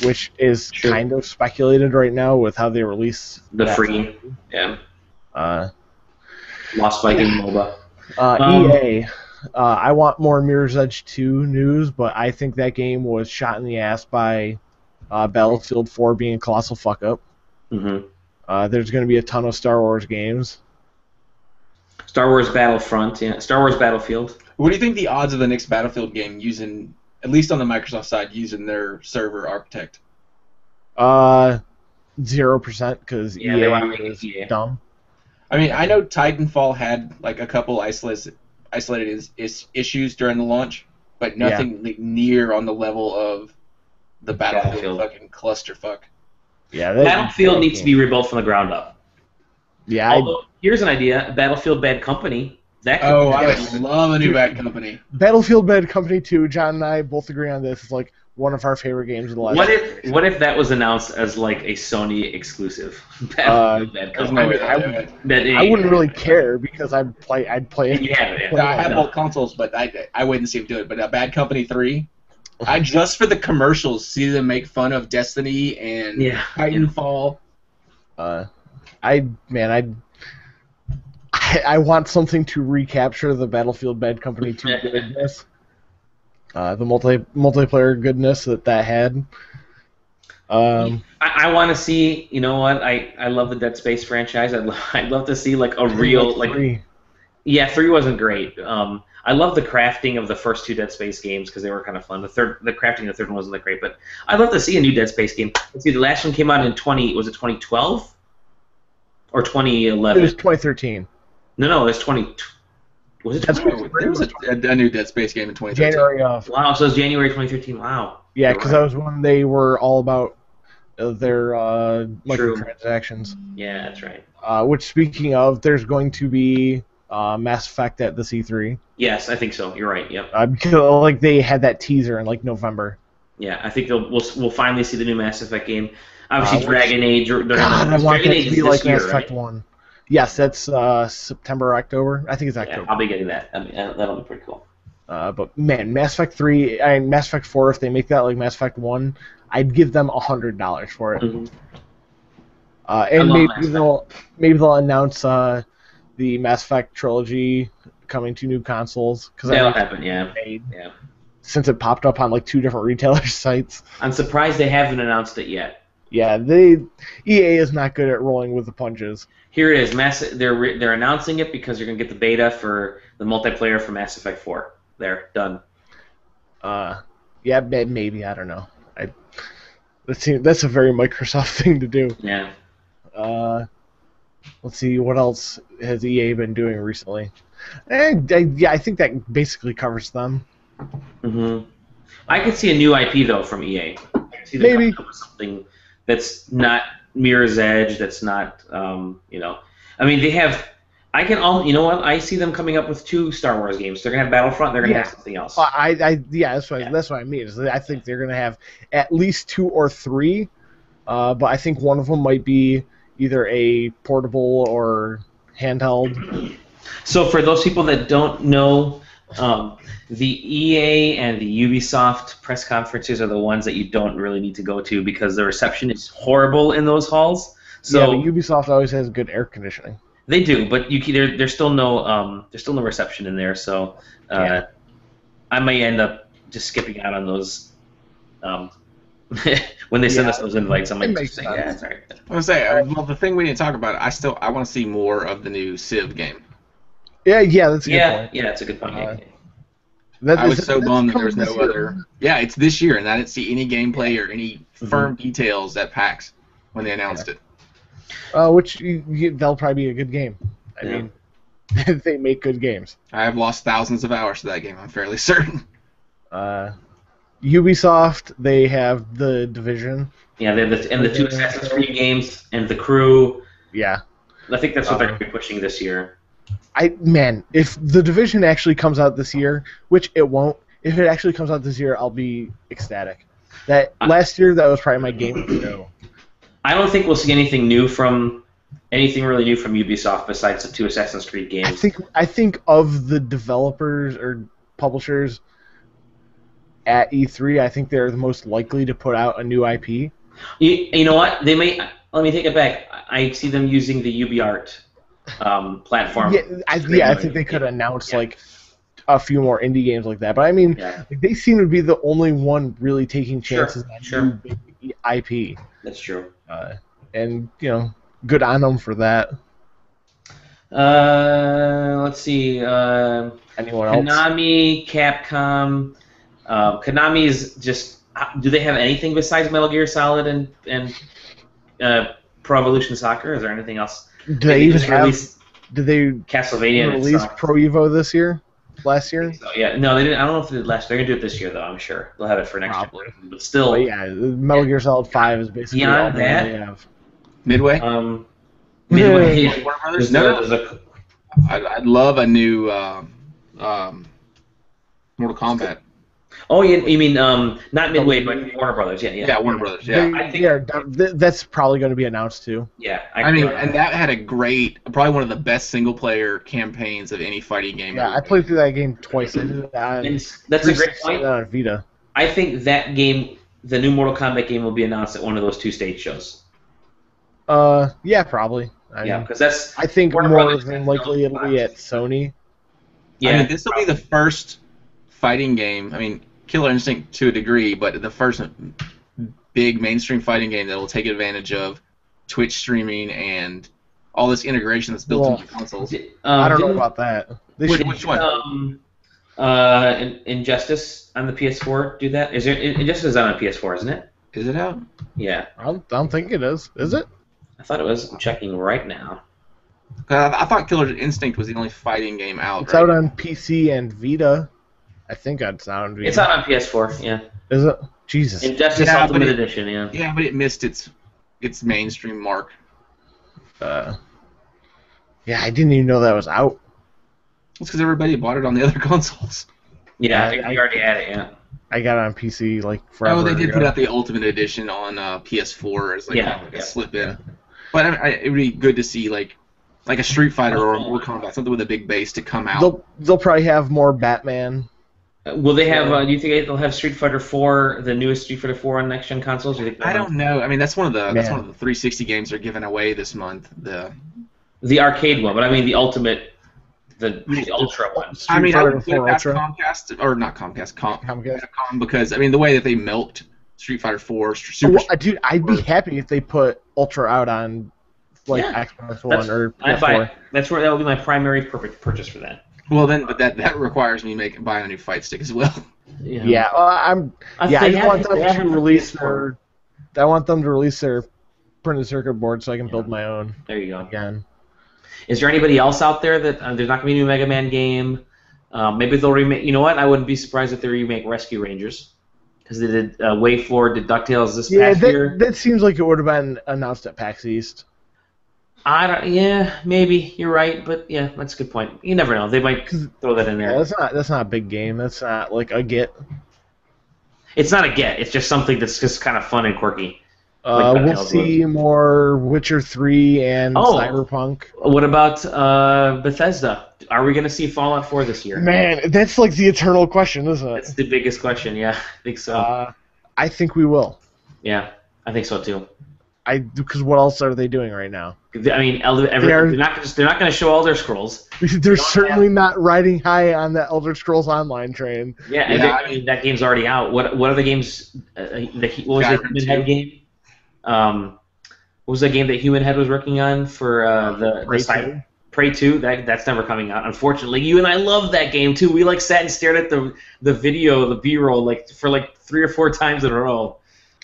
[SPEAKER 4] Which is kind of speculated right now with how they release
[SPEAKER 1] the free, Lost Viking MOBA.
[SPEAKER 4] EA, I want more Mirror's Edge 2 news, but I think that game was shot in the ass by Battlefield 4 being a colossal fuck up. There's going to be a ton of Star Wars games.
[SPEAKER 1] Star Wars Battlefront, Star Wars Battlefield.
[SPEAKER 2] What do you think the odds of the next Battlefield game using, at least on the Microsoft side, using their server architect?
[SPEAKER 4] 0%, because
[SPEAKER 1] EA
[SPEAKER 4] is dumb.
[SPEAKER 2] I mean, I know Titanfall had like a couple isolated issues during the launch, but nothing near on the level of the Battlefield fucking clusterfuck.
[SPEAKER 4] Yeah,
[SPEAKER 1] Battlefield needs to be rebuilt from the ground up.
[SPEAKER 4] Yeah.
[SPEAKER 1] Although, here's an idea: Battlefield Bad Company.
[SPEAKER 2] I would love a new Bad Company.
[SPEAKER 4] Battlefield Bad Company 2. John and I both agree on this. It's like one of our favorite games of the last.
[SPEAKER 1] What if that was announced as like a Sony exclusive? Battlefield Bad Company.
[SPEAKER 4] I wouldn't really care because I'd play it.
[SPEAKER 1] Yeah.
[SPEAKER 2] I have both consoles, but I wouldn't see them do it. But Bad Company 3, I just for the commercials see them make fun of Destiny and Titanfall.
[SPEAKER 4] I want something to recapture the Battlefield Bad Company 2 goodness. The multiplayer goodness that had.
[SPEAKER 1] I want to see. You know what? I love the Dead Space franchise. I'd love to see like a real 3. Yeah, 3 wasn't great. I love the crafting of the first 2 Dead Space games because they were kind of fun. The crafting of the third one wasn't that great, but I'd love to see a new Dead Space game. Let's see, the last one came out in 2012? or
[SPEAKER 4] It
[SPEAKER 1] 2011.
[SPEAKER 4] was 2013.
[SPEAKER 1] No, it's 20. Was it?
[SPEAKER 4] That's
[SPEAKER 1] 20?
[SPEAKER 2] There was a new Dead Space game in 2013.
[SPEAKER 4] January of.
[SPEAKER 1] Wow, so it's January 2013. Wow.
[SPEAKER 4] Yeah,
[SPEAKER 1] You're
[SPEAKER 4] because
[SPEAKER 1] right.
[SPEAKER 4] that was when they were all about their
[SPEAKER 1] True.
[SPEAKER 4] microtransactions.
[SPEAKER 1] Yeah, that's right.
[SPEAKER 4] Which, speaking of, there's going to be Mass Effect at the C3.
[SPEAKER 1] Yes, I think so. You're right. Yep.
[SPEAKER 4] Because they had that teaser in November.
[SPEAKER 1] Yeah, I think we'll finally see the new Mass Effect game. Obviously,
[SPEAKER 4] Which-
[SPEAKER 1] Dragon Age.
[SPEAKER 4] God, I want
[SPEAKER 1] Dragon
[SPEAKER 4] that
[SPEAKER 1] Age
[SPEAKER 4] to
[SPEAKER 1] is
[SPEAKER 4] be
[SPEAKER 1] this
[SPEAKER 4] like
[SPEAKER 1] year,
[SPEAKER 4] Mass Effect
[SPEAKER 1] right?
[SPEAKER 4] 1. Yes, that's September or October. I think it's
[SPEAKER 1] Yeah,
[SPEAKER 4] October.
[SPEAKER 1] I'll be getting that. I mean, that'll be pretty cool.
[SPEAKER 4] But man, Mass Effect 3 and Mass Effect 4, if they make that like Mass Effect 1, I'd give them $100 for it.
[SPEAKER 1] Mhm.
[SPEAKER 4] And
[SPEAKER 1] love
[SPEAKER 4] maybe
[SPEAKER 1] Mass Effect.
[SPEAKER 4] they'll announce the Mass Effect trilogy coming to new consoles
[SPEAKER 1] That'll happen. Yeah.
[SPEAKER 4] made,
[SPEAKER 1] Yeah.
[SPEAKER 4] since it popped up on like 2 different retailer sites.
[SPEAKER 1] I'm surprised they haven't announced it yet.
[SPEAKER 4] Yeah, EA is not good at rolling with the punches.
[SPEAKER 1] Here it is. They're announcing it because you're gonna get the beta for the multiplayer for Mass Effect 4. There, done.
[SPEAKER 4] Yeah, maybe, I don't know. That's a very Microsoft thing to do.
[SPEAKER 1] Yeah.
[SPEAKER 4] Let's see, what else has EA been doing recently? I think that basically covers them.
[SPEAKER 1] Mm-hmm. I could see a new IP though from EA. I could see them
[SPEAKER 4] Maybe.
[SPEAKER 1] coming up with something that's not Mirror's Edge. That's not, I mean, they have. I can all. You know what? I see them coming up with 2 Star Wars games. They're gonna have Battlefront. They're gonna have something else.
[SPEAKER 4] That's what I mean. I think they're gonna have at least 2 or 3, but I think one of them might be either a portable or handheld.
[SPEAKER 1] So for those people that don't know, the EA and the Ubisoft press conferences are the ones that you don't really need to go to because the reception is horrible in those halls. So
[SPEAKER 4] yeah, but Ubisoft always has good air conditioning.
[SPEAKER 1] they do, but there's still no reception in there. So I may end up just skipping out on those. When they send us those invites, I might just say, yeah, it's all right.
[SPEAKER 2] I was gonna say, well, the thing we didn't talk about, I want to see more of the new Civ game.
[SPEAKER 4] Yeah, that's a good point.
[SPEAKER 1] Yeah, that's a good point.
[SPEAKER 2] I was so bummed that there was no other. Yeah, it's this year, and I didn't see any gameplay or any firm details at PAX when they announced it.
[SPEAKER 4] Which that'll probably be a good game. I mean, they make good games.
[SPEAKER 2] I have lost thousands of hours to that game. I'm fairly certain.
[SPEAKER 4] Ubisoft, they have The Division.
[SPEAKER 1] Yeah, they have and the 2 Assassin's Creed games and The Crew.
[SPEAKER 4] Yeah.
[SPEAKER 1] I think that's what they're going to be pushing this year.
[SPEAKER 4] If The Division actually comes out this year, which it won't, if it actually comes out this year, I'll be ecstatic. Last year, that was probably my game to know.
[SPEAKER 1] I don't think we'll see anything really new from Ubisoft besides the 2 Assassin's Creed games.
[SPEAKER 4] I think of the developers or publishers at E3, I think they're the most likely to put out a new IP.
[SPEAKER 1] You know what? They may. Let me take it back. I see them using the UbiArt platform.
[SPEAKER 4] Yeah, I think they could announce like a few more indie games like that. But I mean, they seem to be the only one really taking chances on new big IP.
[SPEAKER 1] That's true.
[SPEAKER 4] And good on them for that.
[SPEAKER 1] Let's see.
[SPEAKER 4] Anyone else?
[SPEAKER 1] Konami, Capcom. Konami is just. Do they have anything besides Metal Gear Solid and Pro Evolution Soccer? Is there anything else?
[SPEAKER 4] Do they even have? Did they
[SPEAKER 1] Castlevania
[SPEAKER 4] release Pro Evo last year?
[SPEAKER 1] So, yeah, no, they didn't. I don't know if they did last year. They're gonna do it this year, though. I'm sure they'll have it for next year. But still,
[SPEAKER 4] Metal Gear Solid 5 is basically
[SPEAKER 1] beyond
[SPEAKER 4] all
[SPEAKER 1] that.
[SPEAKER 4] they have.
[SPEAKER 2] Midway.
[SPEAKER 1] Midway.
[SPEAKER 2] I'd love a new Mortal Kombat.
[SPEAKER 1] Oh, you mean not Midway, but Warner Brothers? Yeah,
[SPEAKER 2] Warner Brothers. Yeah,
[SPEAKER 1] I think
[SPEAKER 4] that's probably going to be announced too.
[SPEAKER 1] Yeah,
[SPEAKER 2] I mean, and that had probably one of the best single-player campaigns of any fighting game.
[SPEAKER 4] Yeah, I played through that game twice.
[SPEAKER 1] That's a great point.
[SPEAKER 4] On Vita.
[SPEAKER 1] I think that game, the new Mortal Kombat game, will be announced at one of those 2 stage shows.
[SPEAKER 4] Yeah, probably.
[SPEAKER 1] Because that's.
[SPEAKER 4] I think
[SPEAKER 1] Warner
[SPEAKER 4] more
[SPEAKER 1] Brothers
[SPEAKER 4] than likely it'll be at Sony.
[SPEAKER 2] Yeah, I mean, this will be the first fighting game. I mean, Killer Instinct to a degree, but the first big mainstream fighting game that will take advantage of Twitch streaming and all this integration that's built into consoles.
[SPEAKER 4] I don't know about that.
[SPEAKER 2] Which one?
[SPEAKER 1] Injustice on the PS4 do that? Injustice is on PS4, isn't it?
[SPEAKER 2] Is it out?
[SPEAKER 1] Yeah.
[SPEAKER 4] I don't think it is. Is it?
[SPEAKER 1] I thought it was. I'm checking right now.
[SPEAKER 2] I thought Killer Instinct was the only fighting game out.
[SPEAKER 4] It's
[SPEAKER 2] right?
[SPEAKER 4] out on PC and Vita. I think it's out on Vita.
[SPEAKER 1] It's out on PS4. Yeah.
[SPEAKER 4] Is it? Jesus.
[SPEAKER 1] Injustice
[SPEAKER 2] Yeah,
[SPEAKER 1] Ultimate
[SPEAKER 2] but
[SPEAKER 1] Edition. Yeah.
[SPEAKER 2] Yeah, but it missed its mainstream mark.
[SPEAKER 4] Yeah, I didn't even know that was out.
[SPEAKER 2] It's because everybody bought it on the other consoles.
[SPEAKER 1] Yeah, I think we already had it. Yeah.
[SPEAKER 4] I got it on PC like forever.
[SPEAKER 2] Oh, they did
[SPEAKER 4] ago.
[SPEAKER 2] put out the Ultimate Edition on PS4 as like
[SPEAKER 1] Yeah,
[SPEAKER 2] kind of like
[SPEAKER 1] yeah.
[SPEAKER 2] a slip in. But it would be good to see like a Street Fighter or a Mortal Kombat, something with a big base to come out.
[SPEAKER 4] They'll probably have more Batman.
[SPEAKER 1] Will they have? Do you think they'll have Street Fighter 4, the newest Street Fighter 4 on next gen consoles? Do you think
[SPEAKER 2] I don't know. I mean, that's one of the
[SPEAKER 4] Man.
[SPEAKER 2] 360 games they're giving away this month.
[SPEAKER 1] The arcade one, but I mean the ultimate, the Ultra one.
[SPEAKER 4] Street
[SPEAKER 2] I mean, I
[SPEAKER 4] Fighter
[SPEAKER 2] would put it
[SPEAKER 4] 4
[SPEAKER 2] past
[SPEAKER 4] Ultra.
[SPEAKER 2] Comcast or not Comcast,
[SPEAKER 4] Comcast.
[SPEAKER 2] Capcom, because I mean the way that they milked Street Fighter 4, Super.
[SPEAKER 4] Well, dude, I'd be happy if they put Ultra out on like
[SPEAKER 1] Yeah.
[SPEAKER 4] Xbox One or
[SPEAKER 1] I'd buy
[SPEAKER 4] PS4.
[SPEAKER 1] it. That will be my primary purchase for that.
[SPEAKER 2] Well, then, but that requires me buying a new fight stick as well.
[SPEAKER 4] Yeah, I just want them to release their. I want them to release their printed circuit board so I can build my own
[SPEAKER 1] There you go.
[SPEAKER 4] again.
[SPEAKER 1] Is there anybody else out there that there's not going to be a new Mega Man game? Maybe they'll remake. You know what? I wouldn't be surprised if they remake Rescue Rangers because they did WayForward, did DuckTales this past year.
[SPEAKER 4] That seems like it would have been announced at PAX East.
[SPEAKER 1] Yeah, maybe you're right, but yeah, that's a good point. You never know; they might throw that in there.
[SPEAKER 4] Yeah, that's not a big game. That's not like a get.
[SPEAKER 1] It's not a get; it's just something that's just kind of fun and quirky.
[SPEAKER 4] We'll
[SPEAKER 1] DuckTales
[SPEAKER 4] see more Witcher 3 and Cyberpunk.
[SPEAKER 1] What about Bethesda? Are we going to see Fallout 4 this year?
[SPEAKER 4] Man, that's like the eternal question, isn't it?
[SPEAKER 1] That's the biggest question. Yeah, I think so.
[SPEAKER 4] I think we will.
[SPEAKER 1] Yeah, I think so too.
[SPEAKER 4] Because what else are they doing right now?
[SPEAKER 1] I mean, they're not going to show Elder Scrolls.
[SPEAKER 4] They're certainly not riding high on the Elder Scrolls Online train.
[SPEAKER 1] Yeah, I mean that game's already out. What other games? What was the Human Head game? What was the game that Human Head was working on for the Prey 2? That's never coming out. Unfortunately, you and I love that game too. We sat and stared at the video, the B-roll, for 3 or 4 times in a row.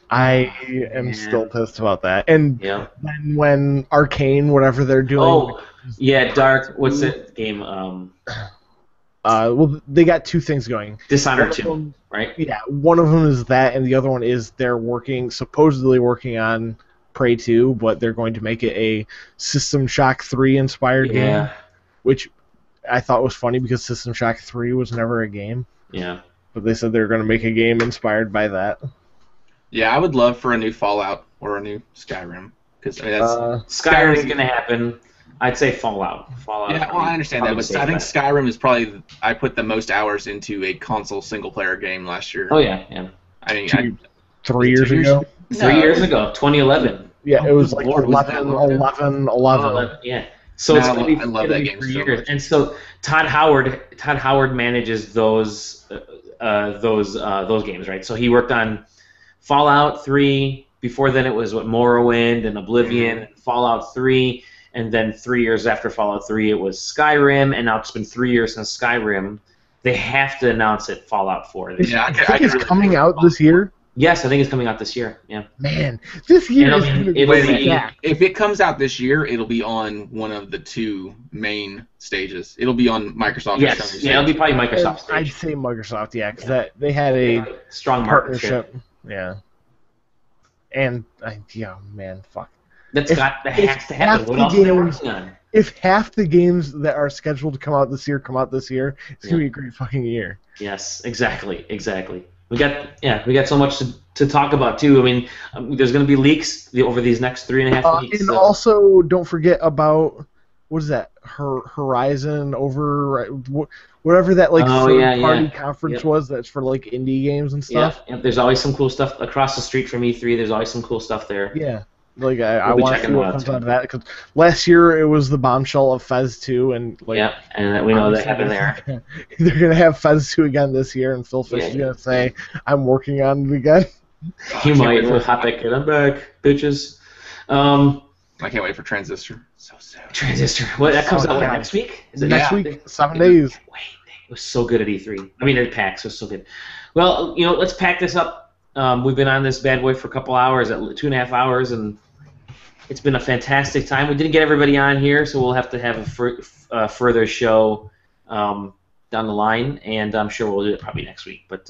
[SPEAKER 4] I am still pissed about that. And
[SPEAKER 1] Yeah.
[SPEAKER 4] when Arcane, whatever they're doing.
[SPEAKER 1] Oh, yeah, Dark. What's that game?
[SPEAKER 4] Well, they got 2 things going.
[SPEAKER 1] Dishonored 2, right?
[SPEAKER 4] Yeah, one of them is that, and the other one is they're supposedly working on Prey 2, but they're going to make it a System Shock 3 inspired game, which I thought was funny because System Shock 3 was never a game.
[SPEAKER 1] Yeah.
[SPEAKER 4] But they said they're going to make a game inspired by that.
[SPEAKER 2] Yeah, I would love for a new Fallout or a new Skyrim because
[SPEAKER 1] Skyrim's going to happen. I'd say Fallout.
[SPEAKER 2] Yeah, well, I understand that, but I think Skyrim is probably I put the most hours into a console single player game last year.
[SPEAKER 1] Oh yeah.
[SPEAKER 2] I mean,
[SPEAKER 4] 3 years ago.
[SPEAKER 1] 3 years ago, 2011.
[SPEAKER 4] Yeah, it was like
[SPEAKER 2] Lord,
[SPEAKER 4] 11.
[SPEAKER 1] Yeah. So it's
[SPEAKER 2] No,
[SPEAKER 1] going to be
[SPEAKER 2] I love that game
[SPEAKER 1] 3
[SPEAKER 2] so
[SPEAKER 1] years.
[SPEAKER 2] much.
[SPEAKER 1] And so Todd Howard manages those games, right? So he worked on Fallout 3. Before then, it was Morrowind and Oblivion and Fallout 3. And then 3 years after Fallout 3, it was Skyrim. And now it's been 3 years since Skyrim. They have to announce it Fallout 4.
[SPEAKER 4] I think it's coming out this year.
[SPEAKER 1] Yes, I think it's coming out this year. Yeah.
[SPEAKER 4] Man, this year is going to be
[SPEAKER 2] if it comes out this year, it'll be on one of the 2 main stages. It'll be on Microsoft.
[SPEAKER 1] Yes, yeah, it'll be probably Microsoft stage.
[SPEAKER 4] I'd say Microsoft, yeah, because they had a
[SPEAKER 1] strong
[SPEAKER 4] partnership. Yeah. And, man, fuck.
[SPEAKER 1] That has to happen. What else are they working on?
[SPEAKER 4] If half the games that are scheduled to come out this year, it's going to be a great fucking year.
[SPEAKER 1] Yes, exactly. We got so much to talk about too. I mean, there's going to be leaks over these next 3.5 weeks.
[SPEAKER 4] And also, don't forget about what is that? Horizon whatever that third-party conference was. That's for indie games and stuff.
[SPEAKER 1] Yeah. There's always some cool stuff across the street from E3. There's always some cool stuff there.
[SPEAKER 4] Yeah. I want to see what comes out of that because last year it was the bombshell of Fez 2 and
[SPEAKER 1] and we know that happened there.
[SPEAKER 4] They're gonna have Fez 2 again this year, and Phil Fish is gonna say, "I'm working on it again."
[SPEAKER 1] He might hop back in. I'm back, bitches.
[SPEAKER 2] I can't wait for Transistor. So soon.
[SPEAKER 1] Transistor. What that comes out next week? Is it
[SPEAKER 4] next week? 7 days.
[SPEAKER 1] Wait, it was so good at E3. I mean, at PAX, it was so good. Well, let's pack this up. We've been on this bad boy for a couple hours, at 2.5 hours, and It's been a fantastic time. We didn't get everybody on here, so we'll have to have a further show down the line, and I'm sure we'll do it probably next week. But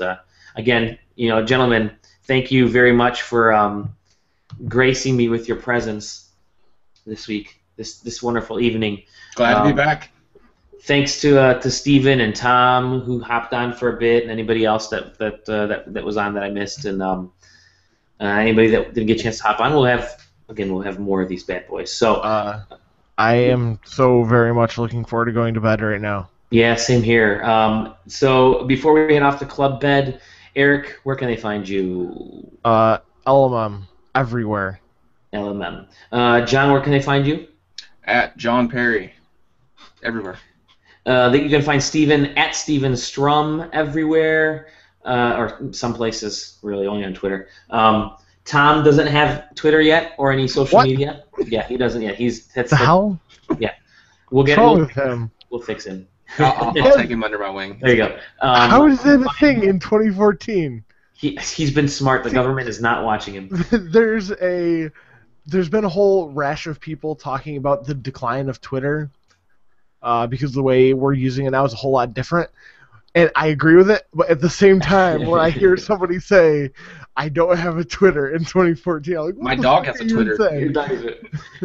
[SPEAKER 1] again, gentlemen, thank you very much for gracing me with your presence this week, this wonderful evening.
[SPEAKER 2] Glad to be back.
[SPEAKER 1] Thanks to Steven and Tom, who hopped on for a bit, and anybody else that was on that I missed, and anybody that didn't get a chance to hop on. We'll have more of these bad boys. So
[SPEAKER 4] I am so very much looking forward to going to bed right now.
[SPEAKER 1] Yeah, same here. So before we get off the club bed, Eric, where can they find you?
[SPEAKER 4] LMM everywhere.
[SPEAKER 1] LMM. John, where can they find you?
[SPEAKER 2] At John Perry, everywhere.
[SPEAKER 1] You can find Steven at Steven Strum everywhere, or some places, really, only on Twitter. Tom doesn't have Twitter yet or any social media. Yeah, he doesn't yet.
[SPEAKER 4] How?
[SPEAKER 1] Yeah, we'll get
[SPEAKER 4] wrong with him.
[SPEAKER 1] We'll fix him.
[SPEAKER 2] I'll take him under my wing.
[SPEAKER 1] There you go.
[SPEAKER 4] How is that a thing in 2014?
[SPEAKER 1] He's been smart. The government is not watching him.
[SPEAKER 4] There's been a whole rash of people talking about the decline of Twitter because the way we're using it now is a whole lot different. And I agree with it, but at the same time, when I hear somebody say, I don't have a Twitter in 2014, I'm like,
[SPEAKER 2] my dog has a Twitter.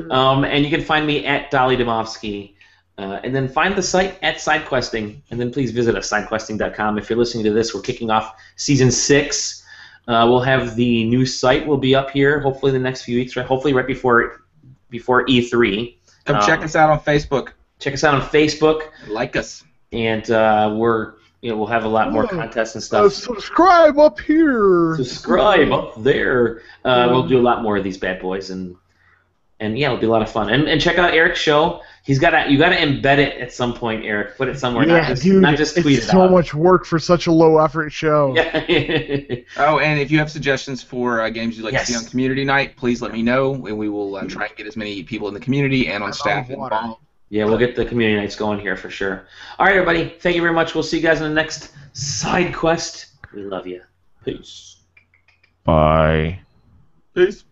[SPEAKER 1] And you can find me at Dolly Domovsky. And then find the site at SideQuesting. And then please visit us, SideQuesting.com. If you're listening to this, we're kicking off Season 6. We'll have the new site will be up here hopefully in the next few weeks, right? Hopefully right before E3.
[SPEAKER 2] Come check us out on Facebook.
[SPEAKER 1] Check us out on Facebook.
[SPEAKER 2] Like us.
[SPEAKER 1] And we'll have a lot more contests and stuff.
[SPEAKER 4] Subscribe up here.
[SPEAKER 1] Subscribe up there. We'll do a lot more of these bad boys, and yeah, it'll be a lot of fun. And check out Eric's show. You got to embed it at some point, Eric. Put it somewhere.
[SPEAKER 4] Yeah,
[SPEAKER 1] not just tweet it out.
[SPEAKER 4] It's so much work for such a low effort show.
[SPEAKER 1] Yeah.
[SPEAKER 2] Oh, and if you have suggestions for games you'd like to see on community night, please let me know, and we will try and get as many people in the community and on staff involved.
[SPEAKER 1] Yeah, we'll get the community nights going here for sure. All right, everybody. Thank you very much. We'll see you guys in the next side quest. We love you. Peace.
[SPEAKER 4] Bye.
[SPEAKER 2] Peace.